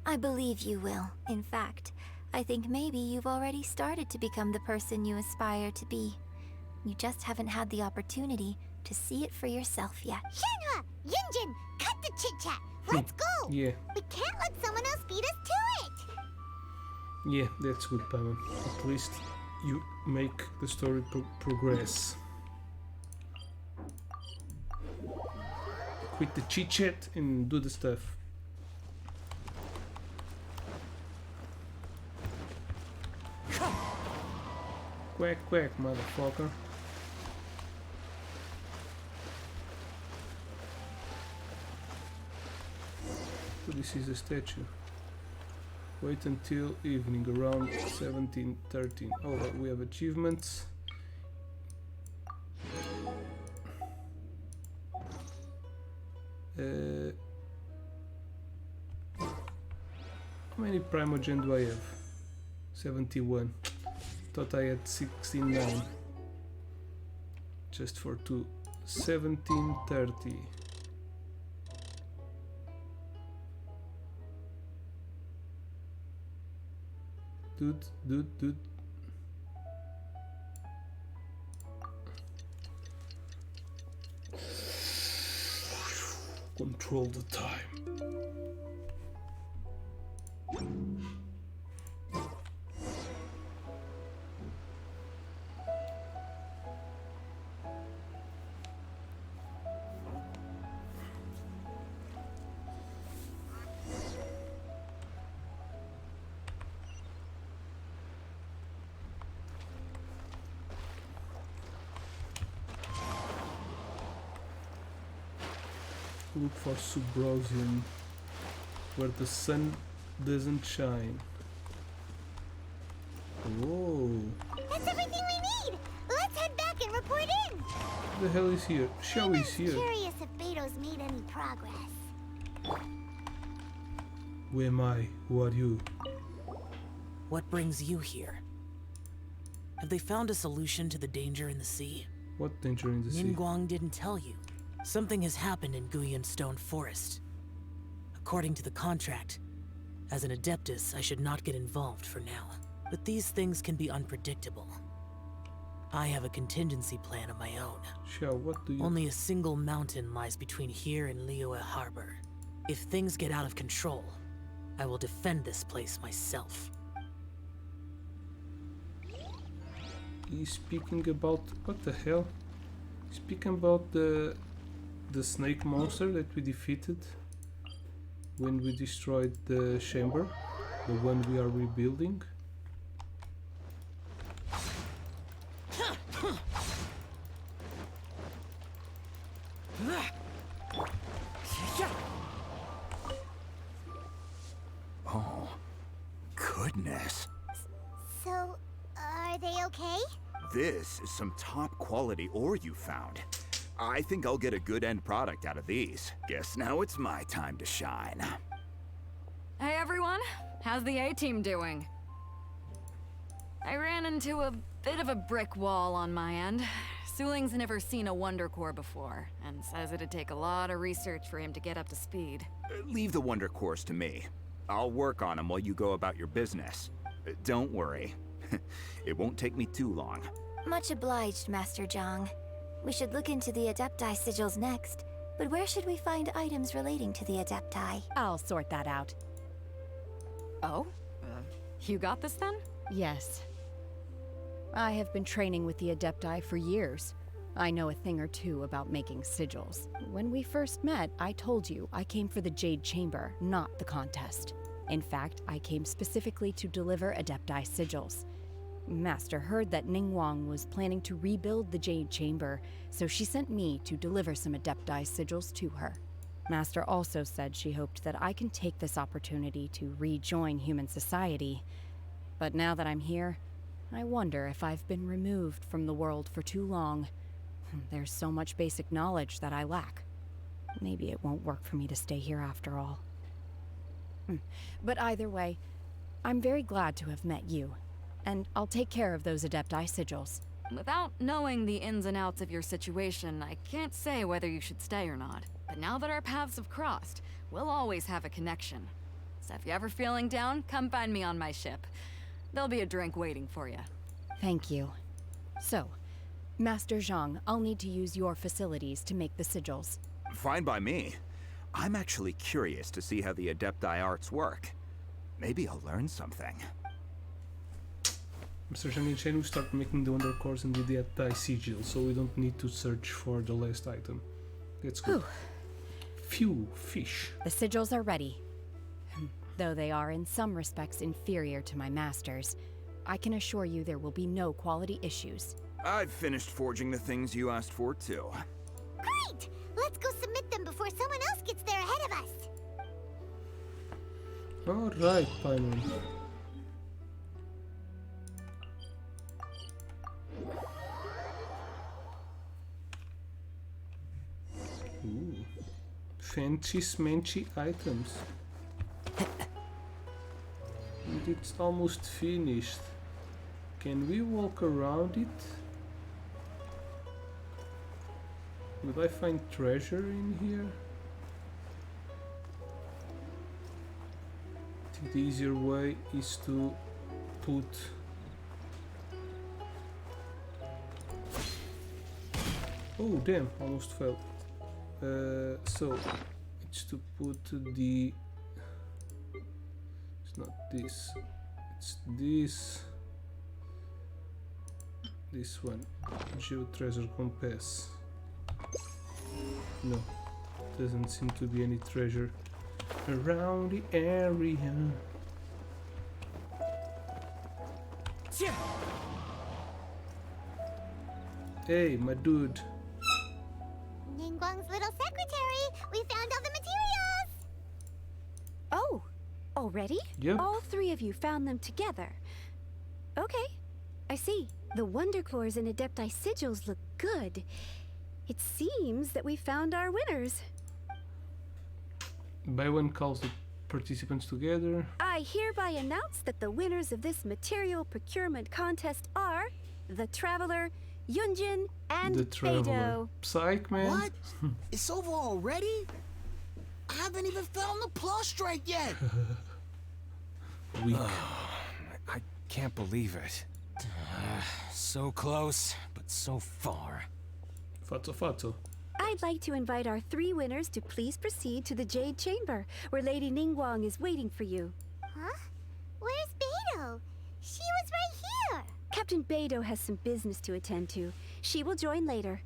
I believe you will. In fact, I think maybe you've already started to become the person you aspire to be. You just haven't had the opportunity to see it for yourself yet.
Shenhua, Yunjin, cut the chit-chat. Let's go.
Yeah.
We can't let someone else beat us to it.
Yeah, that's good, Paimon. At least you make the story progress. quit the chit chat and do the stuff. Quack quack, motherfucker. So this is a statue. Wait until evening, around 17:13. Oh, we have achievements. How many Primogen do I have? 71. Thought I had 69. Just for 2. 17:30. Dude. Control the time. Look for Subrosium, where the sun doesn't shine. Whoa.
That's everything we need! Let's head back and report in!
What the hell is here? Shell is here.
I'm curious if Beto's made any progress.
Who am I? Who are you?
What brings you here? Have they found a solution to the danger in the sea?
What danger in the sea?
Ningguang didn't tell you. Something has happened in Guyan Stone Forest. According to the contract, as an Adeptus, I should not get involved for now. But these things can be unpredictable. I have a contingency plan of my own.
Shell, what do you...
Only a single mountain lies between here and Liyue Harbor. If things get out of control, I will defend this place myself.
He's speaking about... what the hell? He's speaking about the snake monster that we defeated when we destroyed the chamber, the one we are rebuilding.
Oh, goodness.
So, are they okay?
This is some top quality ore you found. I think I'll get a good end product out of these. Guess now it's my time to shine.
Hey everyone, how's the A-team doing? I ran into a bit of a brick wall on my end. Suling's never seen a Wonder Core before, and says it'd take a lot of research for him to get up to speed.
Leave the Wonder Cores to me. I'll work on them while you go about your business. Don't worry. It won't take me too long.
Much obliged, Master Zhang. We should look into the Adepti sigils next, but where should we find items relating to the Adepti?
I'll sort that out.
Oh? You got this then?
Yes. I have been training with the Adepti for years. I know a thing or two about making sigils. When we first met, I told you I came for the Jade Chamber, not the contest. In fact, I came specifically to deliver Adepti sigils. Master heard that Ningguang was planning to rebuild the Jade Chamber, so she sent me to deliver some Adepti sigils to her. Master also said she hoped that I can take this opportunity to rejoin human society. But now that I'm here, I wonder if I've been removed from the world for too long. There's so much basic knowledge that I lack. Maybe it won't work for me to stay here after all. But either way, I'm very glad to have met you. And I'll take care of those Adepti sigils.
Without knowing the ins and outs of your situation, I can't say whether you should stay or not. But now that our paths have crossed, we'll always have a connection. So if you're ever feeling down, come find me on my ship. There'll be a drink waiting for you.
Thank you. So, Master Zhang, I'll need to use your facilities to make the sigils.
Fine by me. I'm actually curious to see how the Adepti arts work. Maybe I'll learn something.
Mr. Zhang and Shen will start making the Wonder Cores and the Adepti sigil, so we don't need to search for the last item. That's good. Few fish.
The sigils are ready. Though they are in some respects inferior to my master's, I can assure you there will be no quality issues.
I've finished forging the things you asked for, too.
Great! Let's go submit them before someone else gets there ahead of us.
Alright, Paimon. Ooh. Fancy smanchy items. And it's almost finished. Can we walk around it? Will I find treasure in here? I think the easier way is to put oh damn, almost fell. So it's to put the it's not this, it's this one. Geo treasure compass. No, doesn't seem to be any treasure around the area. Hey, my dude.
Ningguang's little secretary! We found all the materials!
Oh, already?
Yep.
All three of you found them together. Okay, I see. The Wonder Cores and Adepti sigils look good. It seems that we found our winners.
Baywan calls the participants together.
I hereby announce that the winners of this material procurement contest are the Traveler, Yunjin, and
The Traveler.
Beidou.
Psych, man.
What? It's over already? I haven't even found the Plaustrite yet!
Weak.
I can't believe it.
So close, but so far.
Fato.
I'd like to invite our three winners to please proceed to the Jade Chamber, where Lady Ningguang is waiting for you.
Huh? Where's Beidou? She was right here!
Captain Beidou has some business to attend to. She will join later.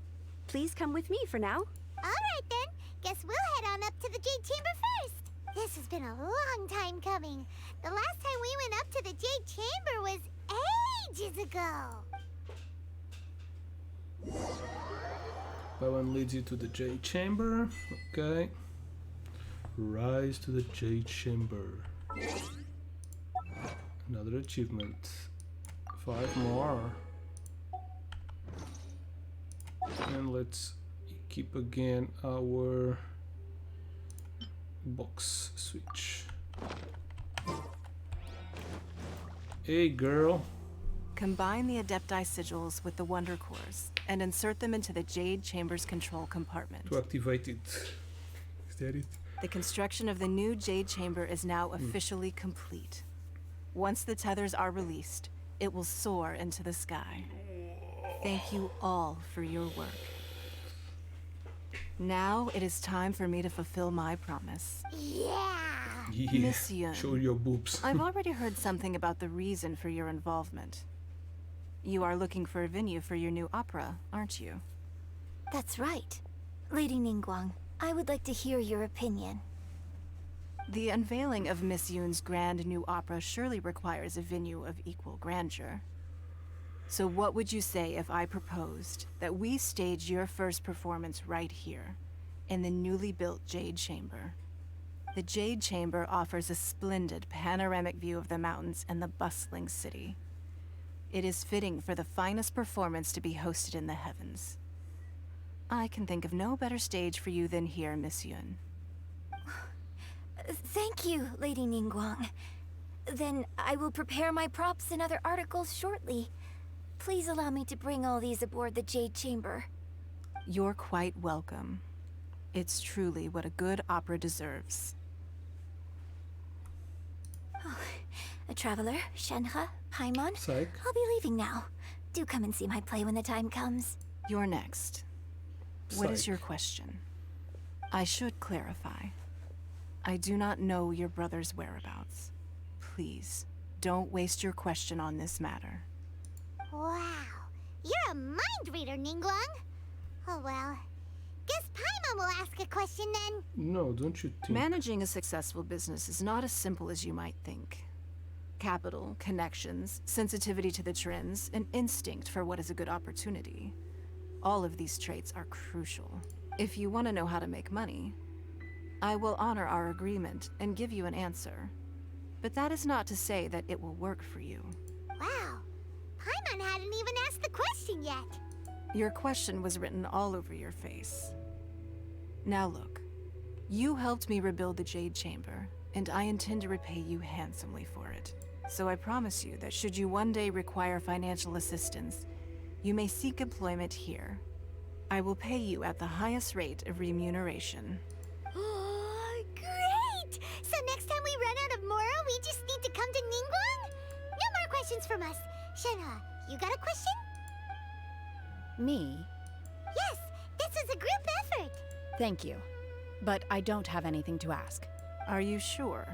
Please come with me for now.
Alright then, guess we'll head on up to the Jade Chamber first. This has been a long time coming. The last time we went up to the Jade Chamber was ages ago.
Baywan leads you to the Jade Chamber. Okay. Rise to the Jade Chamber. Another achievement. 5 more. And let's keep again our box switch. Hey girl.
Combine the Adepti sigils with the Wonder Cores and insert them into the Jade Chamber's control compartment.
To activate it. Is that it?
The construction of the new Jade Chamber is now officially complete. Once the tethers are released, it will soar into the sky. Thank you all for your work. Now it is time for me to fulfill my promise.
Yeah!
Miss Yun,
Show your boobs.
I've already heard something about the reason for your involvement. You are looking for a venue for your new opera, aren't you?
That's right. Lady Ningguang, I would like to hear your opinion.
The unveiling of Miss Yun's grand new opera surely requires a venue of equal grandeur. So what would you say if I proposed that we stage your first performance right here, in the newly built Jade Chamber? The Jade Chamber offers a splendid panoramic view of the mountains and the bustling city. It is fitting for the finest performance to be hosted in the heavens. I can think of no better stage for you than here, Miss Yun.
Thank you, Lady Ningguang. Then I will prepare my props and other articles shortly. Please allow me to bring all these aboard the Jade Chamber.
You're quite welcome. It's truly what a good opera deserves.
A traveler, Shenhe, Paimon.
Psych.
I'll be leaving now. Do come and see my play when the time comes.
You're next. What is
Psych.
your question? I should clarify. I do not know your brother's whereabouts. Please, don't waste your question on this matter.
Wow, you're a mind reader, Ningguang. Oh well, guess Paimon will ask a question. question then?
No, don't you think?
Managing a successful business is not as simple as you might think. Capital, connections, sensitivity to the trends, an instinct for what is a good opportunity. All of these traits are crucial. If you want to know how to make money, I will honor our agreement and give you an answer. But that is not to say that it will work for you.
Wow. Paimon hadn't even asked the question yet.
Your question was written all over your face. Now look, you helped me rebuild the Jade Chamber, and I intend to repay you handsomely for it. So I promise you that should you one day require financial assistance, you may seek employment here. I will pay you at the highest rate of remuneration.
Oh, great! So next time we run out of Moro, we just need to come to Ningguang? No more questions from us. Shenhe, you got a question?
Me?
Yes, this is a group effort.
Thank you. But I don't have anything to ask.
Are you sure?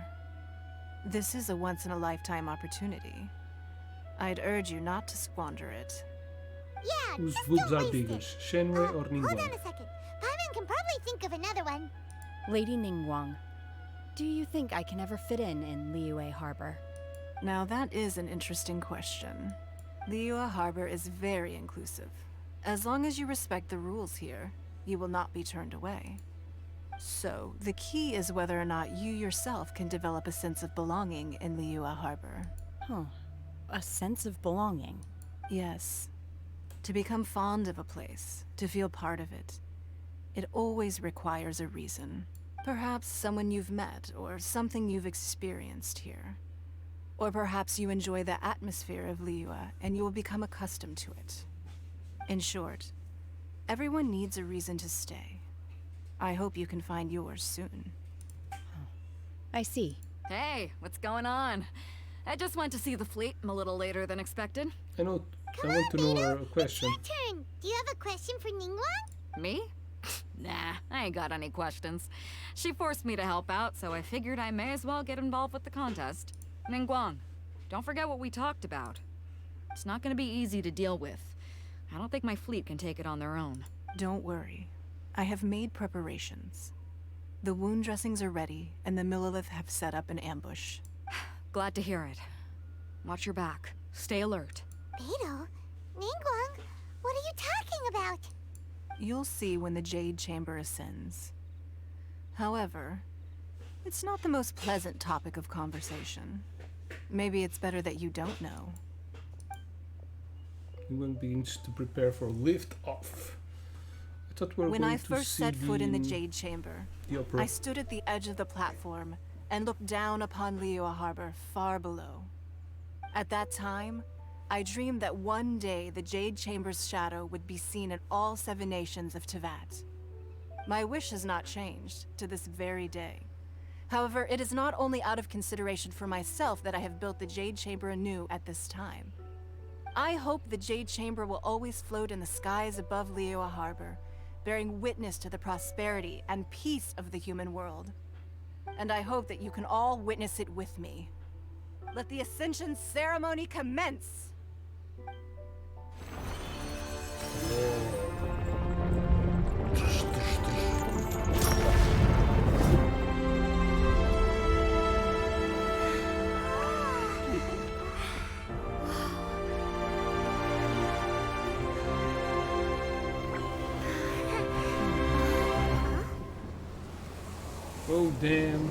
This is a once-in-a-lifetime opportunity. I'd urge you not to squander it.
Yeah,
Whose
just
boobs
don't
are
waste
bigger,
it.
Shenhe or
Hold
Ningguang?
on a second. Paimon can probably think of another one.
Lady Ningguang, do you think I can ever fit in Liyue Harbor?
Now that is an interesting question. Liyue Harbor is very inclusive. As long as you respect the rules here, you will not be turned away. So, the key is whether or not you yourself can develop a sense of belonging in Liyue Harbor.
Huh. A sense of belonging?
Yes. To become fond of a place, to feel part of it, it always requires a reason. Perhaps someone you've met, or something you've experienced here. Or perhaps you enjoy the atmosphere of Liyue, and you will become accustomed to it. In short, everyone needs a reason to stay. I hope you can find yours soon.
I see.
Hey, what's going on? I just went to see the fleet. I'm a little later than expected.
I know. I want to know a question.
It's your turn. Do you have a question for Ningguang?
Me? Nah, I ain't got any questions. She forced me to help out, so I figured I may as well get involved with the contest. Ningguang, don't forget what we talked about. It's not gonna be easy to deal with. I don't think my fleet can take it on their own.
Don't worry. I have made preparations. The wound dressings are ready, and the Millelith have set up an ambush.
Glad to hear it. Watch your back. Stay alert.
Beidou? Ningguang? What are you talking about?
You'll see when the Jade Chamber ascends. However, it's not the most pleasant topic of conversation. Maybe it's better that you don't know.
Ningguang begins to prepare for lift off. I thought we were
When
going
I
to
first
see
set foot in the Jade Chamber,
the opera.
I stood at the edge of the platform and looked down upon Liyue Harbor far below. At that time, I dreamed that one day the Jade Chamber's shadow would be seen in all 7 nations of Teyvat. My wish has not changed to this very day. However, it is not only out of consideration for myself that I have built the Jade Chamber anew at this time. I hope the Jade Chamber will always float in the skies above Liyue Harbor, bearing witness to the prosperity and peace of the human world. And I hope that you can all witness it with me. Let the Ascension ceremony commence!
Oh, damn.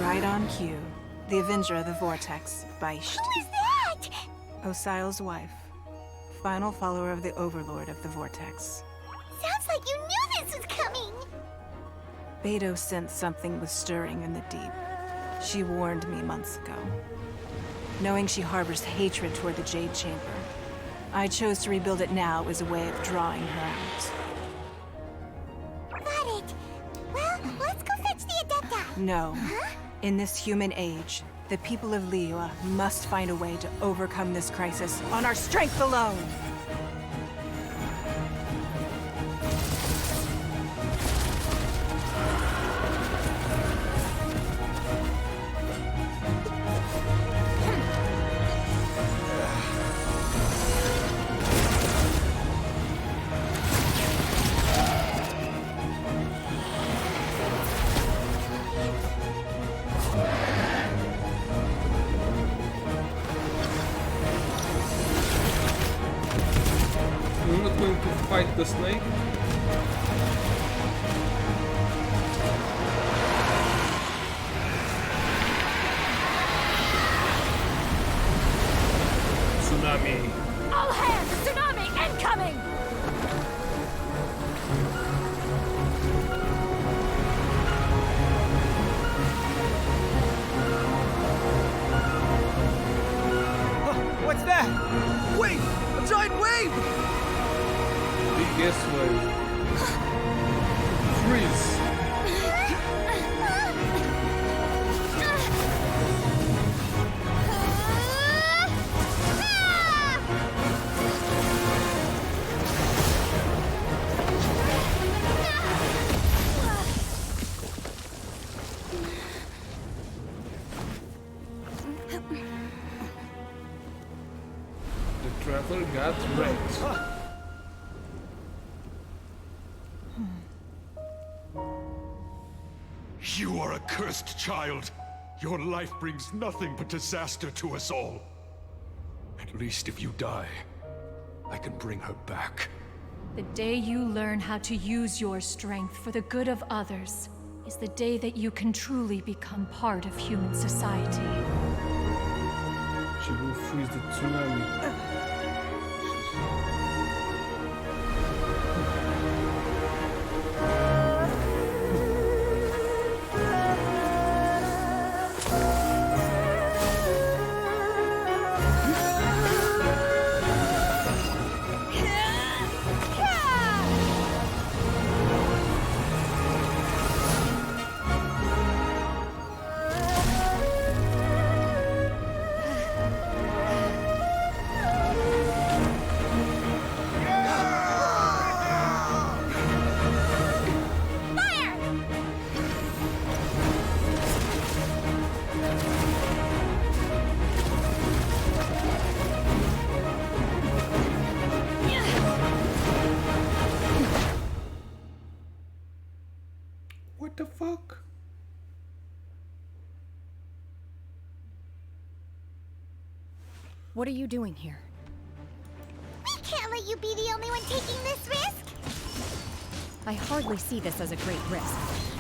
Right on cue. The Avenger of the Vortex, Beisht.
Who is that?
Osial's wife. Final follower of the Overlord of the Vortex.
Sounds like you knew this was coming.
Beidou sensed something was stirring in the deep. She warned me months ago. Knowing she harbors hatred toward the Jade Chamber, I chose to rebuild it now as a way of drawing her out.
Got it. Well, let's go fetch the Adepta.
No.
Huh?
In this human age, The people of Liyue must find a way to overcome this crisis on our strength alone.
I'm not going to fight the snake. Tsunami.
All hands! Tsunami incoming!
What's that? Wait! A giant wave!
Biggest wave. Freeze. The traveler got wrecked.
You are a cursed child. Your life brings nothing but disaster to us all. At least if you die, I can bring her back.
The day you learn how to use your strength for the good of others is the day that you can truly become part of human society.
She will freeze the tsunami. What the fuck?
What are you doing here?
We can't let you be the only one taking this risk!
I hardly see this as a great risk.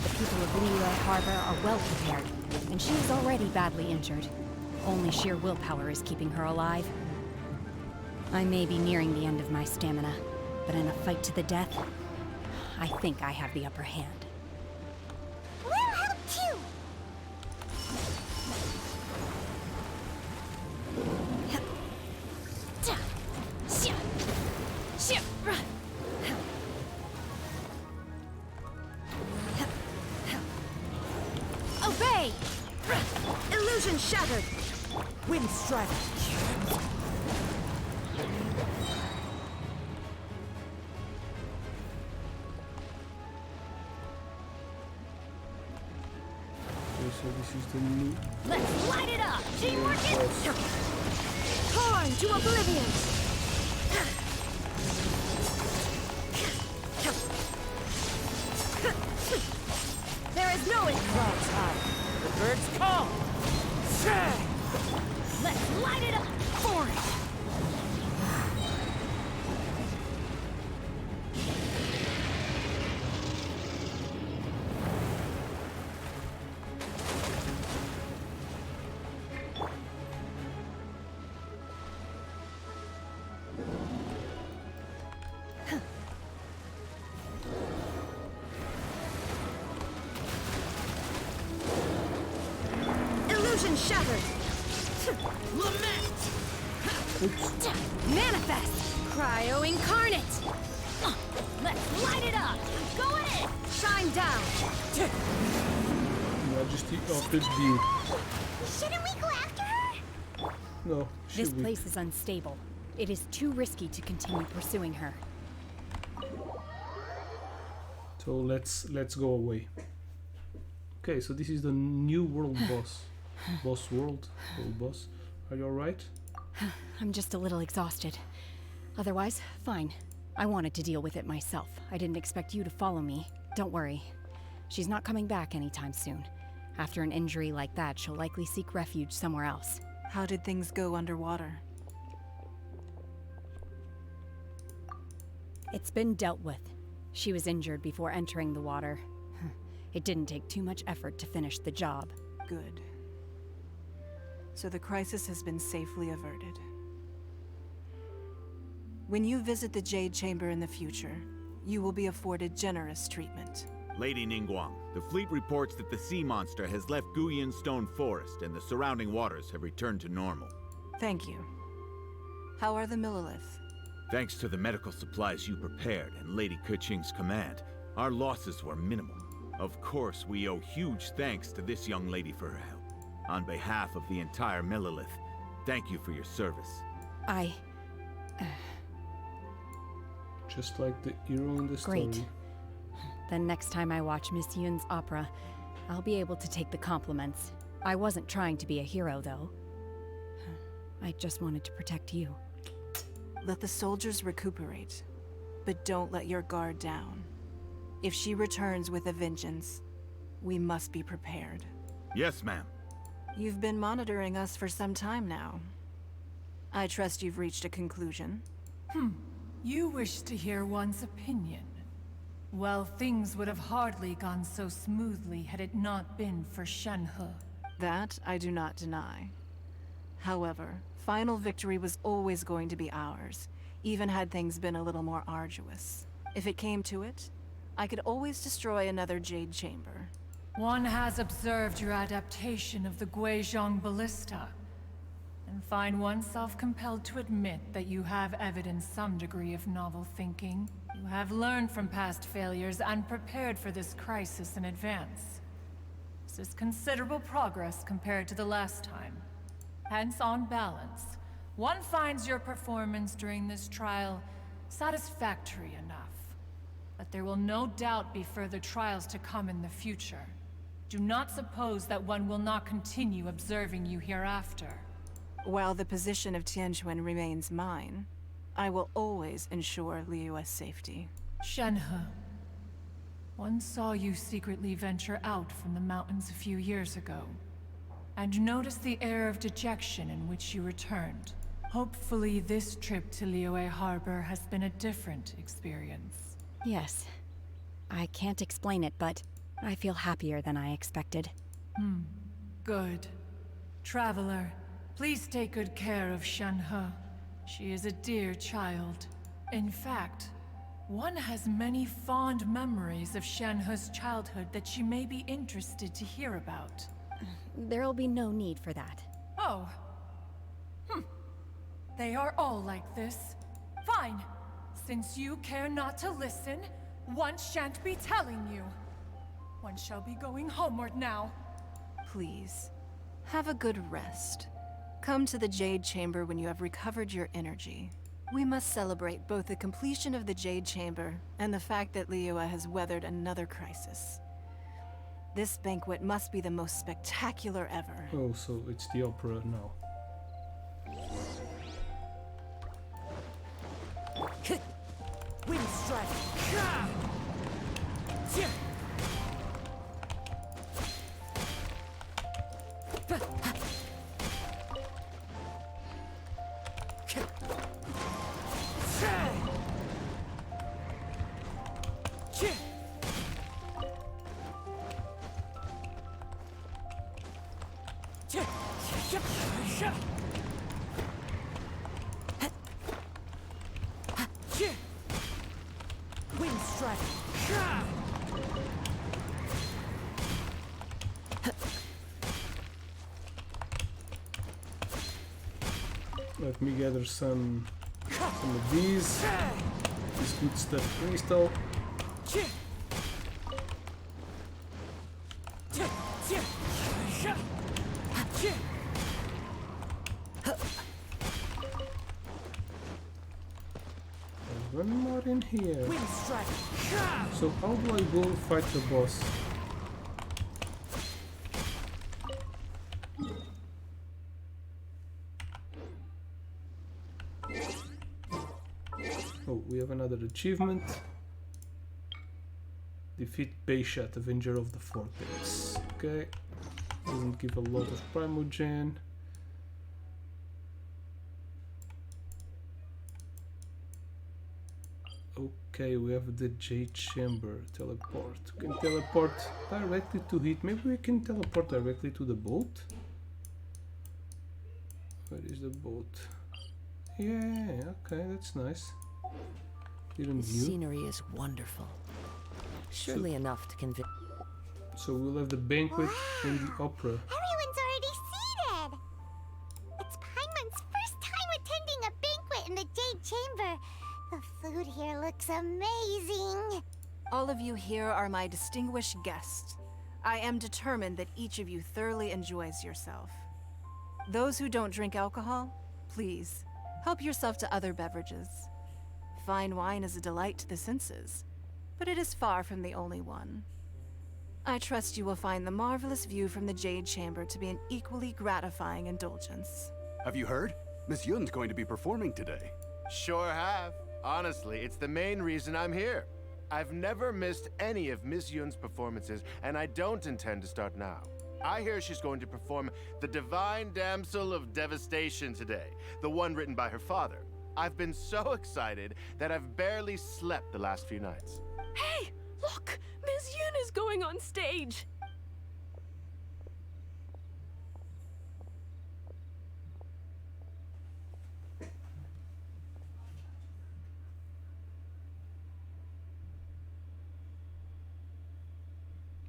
The people of Liyue Harbor are well prepared, and she is already badly injured. Only sheer willpower is keeping her alive. I may be nearing the end of my stamina, but in a fight to the death, I think I have the upper hand.
We'll help too!
Obey! Illusion shattered!
Wind strike!
Okay, so this is the new.
Let's light it up! Teamwork is... Torn to oblivion! There is no clouds high. The birds call. Let's light it up for it. Illusion shattered. Lament. Manifest. Cryo incarnate. Let's light it up. Go in. Shine down.
Majesty of the Deep.
Shouldn't we go
No,
This place is unstable. It is too risky to continue pursuing her.
So let's go away. Okay, so this is the new world boss. World boss. Are you alright?
I'm just a little exhausted. Otherwise, fine. I wanted to deal with it myself. I didn't expect you to follow me. Don't worry. She's not coming back anytime soon. After an injury like that, she'll likely seek refuge somewhere else.
How did things go underwater?
It's been dealt with. She was injured before entering the water. It didn't take too much effort to finish the job.
Good. So the crisis has been safely averted. When you visit the Jade Chamber in the future, you will be afforded generous treatment.
Lady Ningguang, the fleet reports that the sea monster has left Guyun Stone Forest and the surrounding waters have returned to normal.
Thank you. How are the Millilith?
Thanks to the medical supplies you prepared and Lady Keqing's command, our losses were minimal. Of course, we owe huge thanks to this young lady for her help. On behalf of the entire Millilith, thank you for your service.
Just like the hero in the story.
Great. Then next time I watch Miss Yun's opera, I'll be able to take the compliments. I wasn't trying to be a hero, though. I just wanted to protect you.
Let the soldiers recuperate, but don't let your guard down. If she returns with a vengeance, we must be prepared.
Yes, ma'am.
You've been monitoring us for some time now. I trust you've reached a conclusion.
You wish to hear one's opinion. Well, things would have hardly gone so smoothly had it not been for Shenhe.
That I do not deny. However, final victory was always going to be ours, even had things been a little more arduous. If it came to it, I could always destroy another Jade Chamber.
One has observed your adaptation of the Guizhong Ballista, and find oneself compelled to admit that you have evidenced some degree of novel thinking. You have learned from past failures and prepared for this crisis in advance. This is considerable progress compared to the last time. Hence, on balance, one finds your performance during this trial satisfactory enough. But there will no doubt be further trials to come in the future. Do not suppose that one will not continue observing you hereafter.
While the position of Tianquan remains mine, I will always ensure Liyue's safety.
Shenhe, one saw you secretly venture out from the mountains a few years ago, and noticed the air of dejection in which you returned. Hopefully this trip to Liyue Harbor has been a different experience.
Yes. I can't explain it, but I feel happier than I expected.
Good. Traveler, please take good care of Shenhe. She is a dear child. In fact, one has many fond memories of Shenhe's childhood that she may be interested to hear about.
There'll be no need for that.
Oh. They are all like this. Fine. Since you care not to listen, one shan't be telling you. One shall be going homeward now.
Please, have a good rest. Come to the Jade Chamber when you have recovered your energy. We must celebrate both the completion of the Jade Chamber and the fact that Liyue has weathered another crisis. This banquet must be the most spectacular ever.
Oh, so it's the opera now.
Wind strike! Wind strike!
Let me gather some of these. This good stuff crystal. one more in here. So how do I go fight the boss? Oh, we have another achievement. Defeat Beishat, Avenger of the Vortex. Okay. Doesn't give a lot of Primogen. Okay, we have the Jade Chamber. Teleport. We can teleport directly to it. Maybe we can teleport directly to the boat? Where is the boat? Yeah, okay, that's nice.
The scenery is wonderful. Surely enough to convince.
So we'll have the banquet and the opera.
Everyone's already seated. It's Paimon's first time attending a banquet in the Jade Chamber. The food here looks amazing.
All of you here are my distinguished guests. I am determined that each of you thoroughly enjoys yourself. Those who don't drink alcohol, please, help yourself to other beverages. Fine wine is a delight to the senses, but it is far from the only one. I trust you will find the marvelous view from the Jade Chamber to be an equally gratifying indulgence.
Have you heard? Miss Yun's going to be performing today.
Sure have. Honestly, it's the main reason I'm here. I've never missed any of Miss Yun's performances, and I don't intend to start now. I hear she's going to perform The Divine Damsel of Devastation today, the one written by her father. I've been so excited that I've barely slept the last few nights.
Hey, look! Miss Yun is going on stage!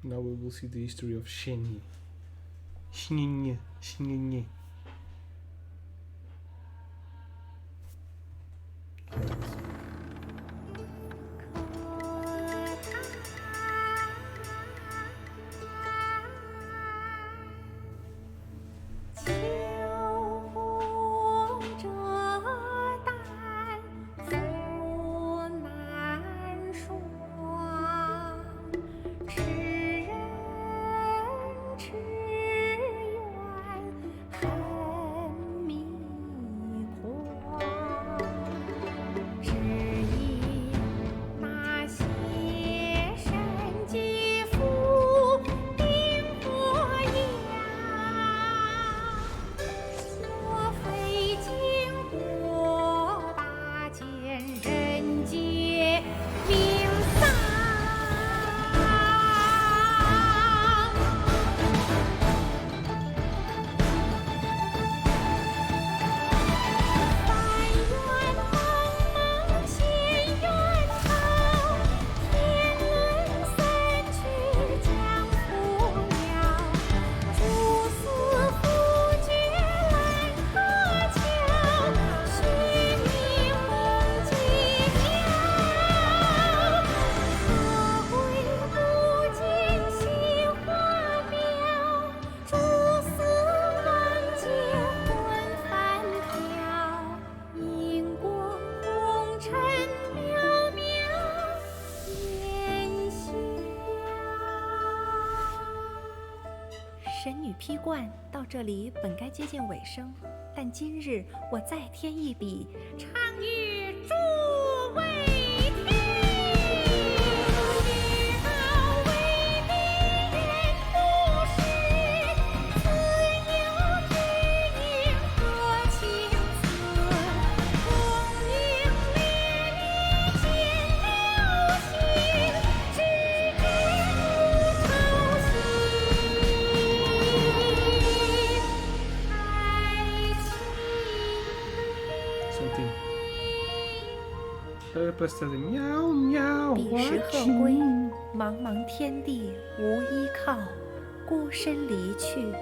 Now we will see the history of Shenyi. Shenyi. Shenyi.
批冠到这里本该接近尾声，但今日我再添一笔，唱与诸位听。你好为民人不识，自有知音和情思，功名烈烈见了心，只知无愁心。
喵喵，
彼时鹤归，茫茫天地无依靠，孤身离去。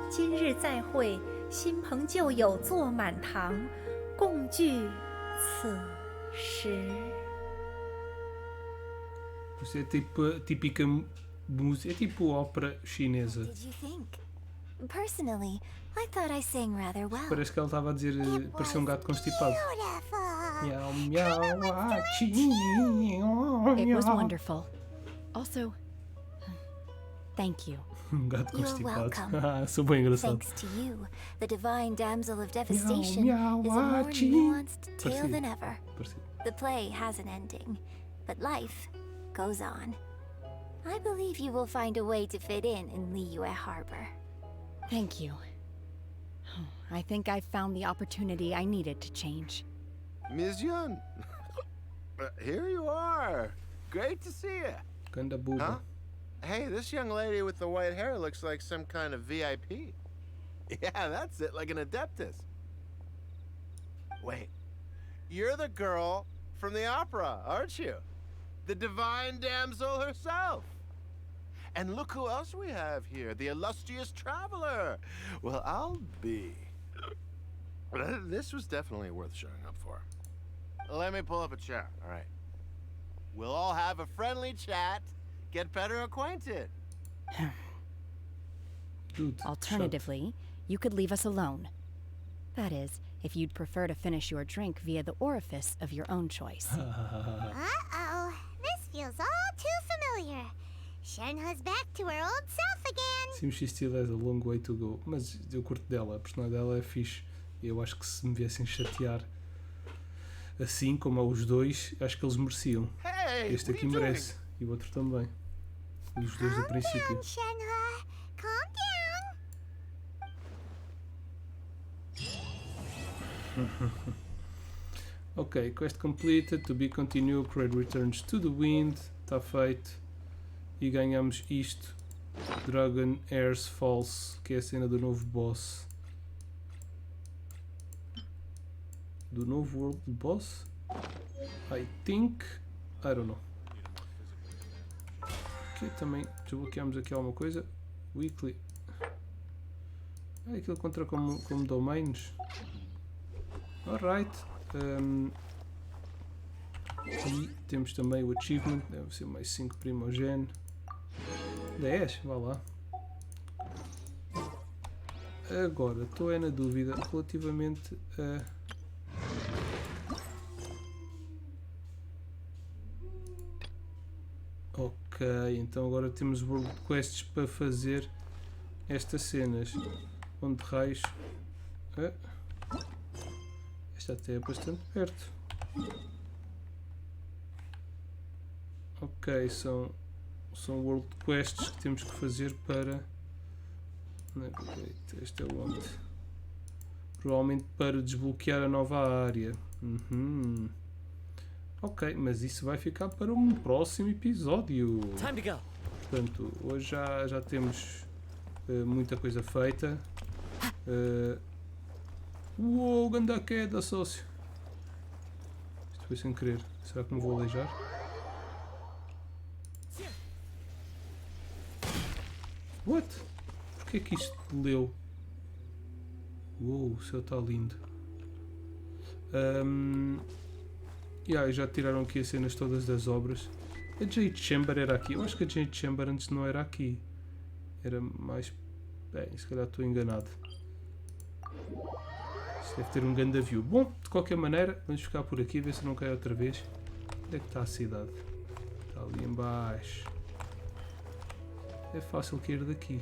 今日再会，新朋旧友坐满堂，共聚此时。
Isso é tipo a típica música, é tipo ópera chinesa.
What did you think? Personally, I thought I sang rather well.
Parece que ela estava a dizer, parecia um gato constipado.
Beautiful.
Meow, meow,
It was wonderful. Also, thank you.
Gato
You're
constipado.
welcome.
Sou bem engraçado.
Thanks to you, the divine damsel of devastation
meow,
is a more
wachi.
nuanced tale
Parecido.
than ever.
Parecido.
The play has an ending, but life goes on. I believe you will find a way to fit in Liyue Harbor.
Thank you. I think I found the opportunity I needed to change.
Ms. Yun, here you are. Great to see you.
Ganda buba.
Huh? Hey, this young lady with the white hair looks like some kind of VIP. Yeah, that's it, like an Adeptus. Wait, you're the girl from the opera, aren't you? The divine damsel herself. And look who else we have here, the illustrious traveler. Well, I'll be. This was definitely worth showing up for. Let me pull up a chair, all right? We'll all have a friendly chat, get better acquainted.
Dude,
Alternatively, you could leave us alone. That is, if you'd prefer to finish your drink via the orifice of your own choice.
Uh-oh. This feels all too familiar. Shenhe's back to her old self again.
Sim, she still has a long way to go. Mas eu curto dela, a personagem dela é fixe. Eu acho que se me viessem chatear assim como aos dois, acho que eles mereciam.
Hey,
este aqui merece. E o outro também. E os dois do princípio.
Down, Shenhe. Calm down.
Ok, quest completed, to be continued, parade returns to the wind, está feito. E ganhamos isto, Dragon Heirs Falls, que é a cena do novo boss. Do novo world boss? I think, I don't know. Ok, também desbloqueamos aqui alguma coisa. Weekly. É aquilo contra como domains. Alright. E temos também o achievement, deve ser mais 5 primogen. 10, vá lá. Agora, estou na dúvida relativamente a... Ok, então agora temos world quests para fazer estas cenas. Onde raios... Esta até é bastante perto. Ok, são world quests que temos que fazer para... Este é onde? Provavelmente para desbloquear a nova área. Ok, mas isso vai ficar para um próximo episódio.
Time to go.
Portanto, hoje já temos muita coisa feita. Uou, ganda queda, sócio. Isto foi sem querer. Será que me vou aleijar? What? Porquê que isto leu? Uou, o céu está lindo. Já tiraram aqui as cenas todas das obras. A Jade Chamber era aqui. Eu acho que a Jade Chamber antes não era aqui. Era mais... Bem, se calhar estou enganado. Isto deve ter um grande view. Bom, de qualquer maneira, vamos ficar por aqui, ver se não cai outra vez. Onde é que está a cidade? Está ali em baixo. É fácil cair daqui.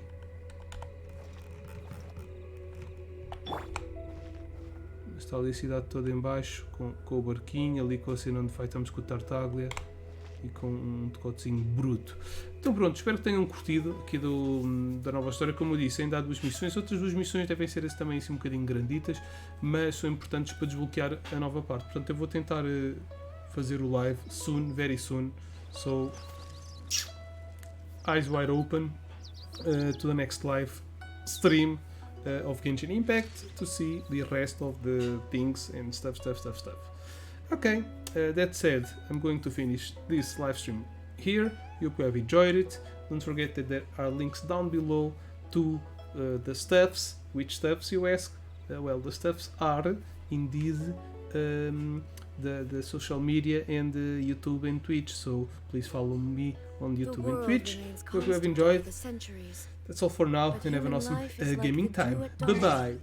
Está ali a cidade toda em baixo, com o barquinho, ali com a cena onde fightamos com o Tartaglia e com um decotezinho bruto. Então pronto, espero que tenham curtido aqui da nova história. Como eu disse, ainda há 2 missões, outras 2 missões devem ser também assim um bocadinho granditas, mas são importantes para desbloquear a nova parte. Portanto, eu vou tentar fazer o live soon, very soon, so eyes wide open to the next live stream of Genshin Impact to see the rest of the things and stuff. Okay, that said, I'm going to finish this live stream here. Hope you have enjoyed it. Don't forget that there are links down below to the stuffs. Which stuffs, you ask? Well, the stuffs are indeed the social media and YouTube and Twitch, so please follow me on YouTube and Twitch. Hope you have enjoyed. That's all for now, and have an awesome gaming time. Bye bye.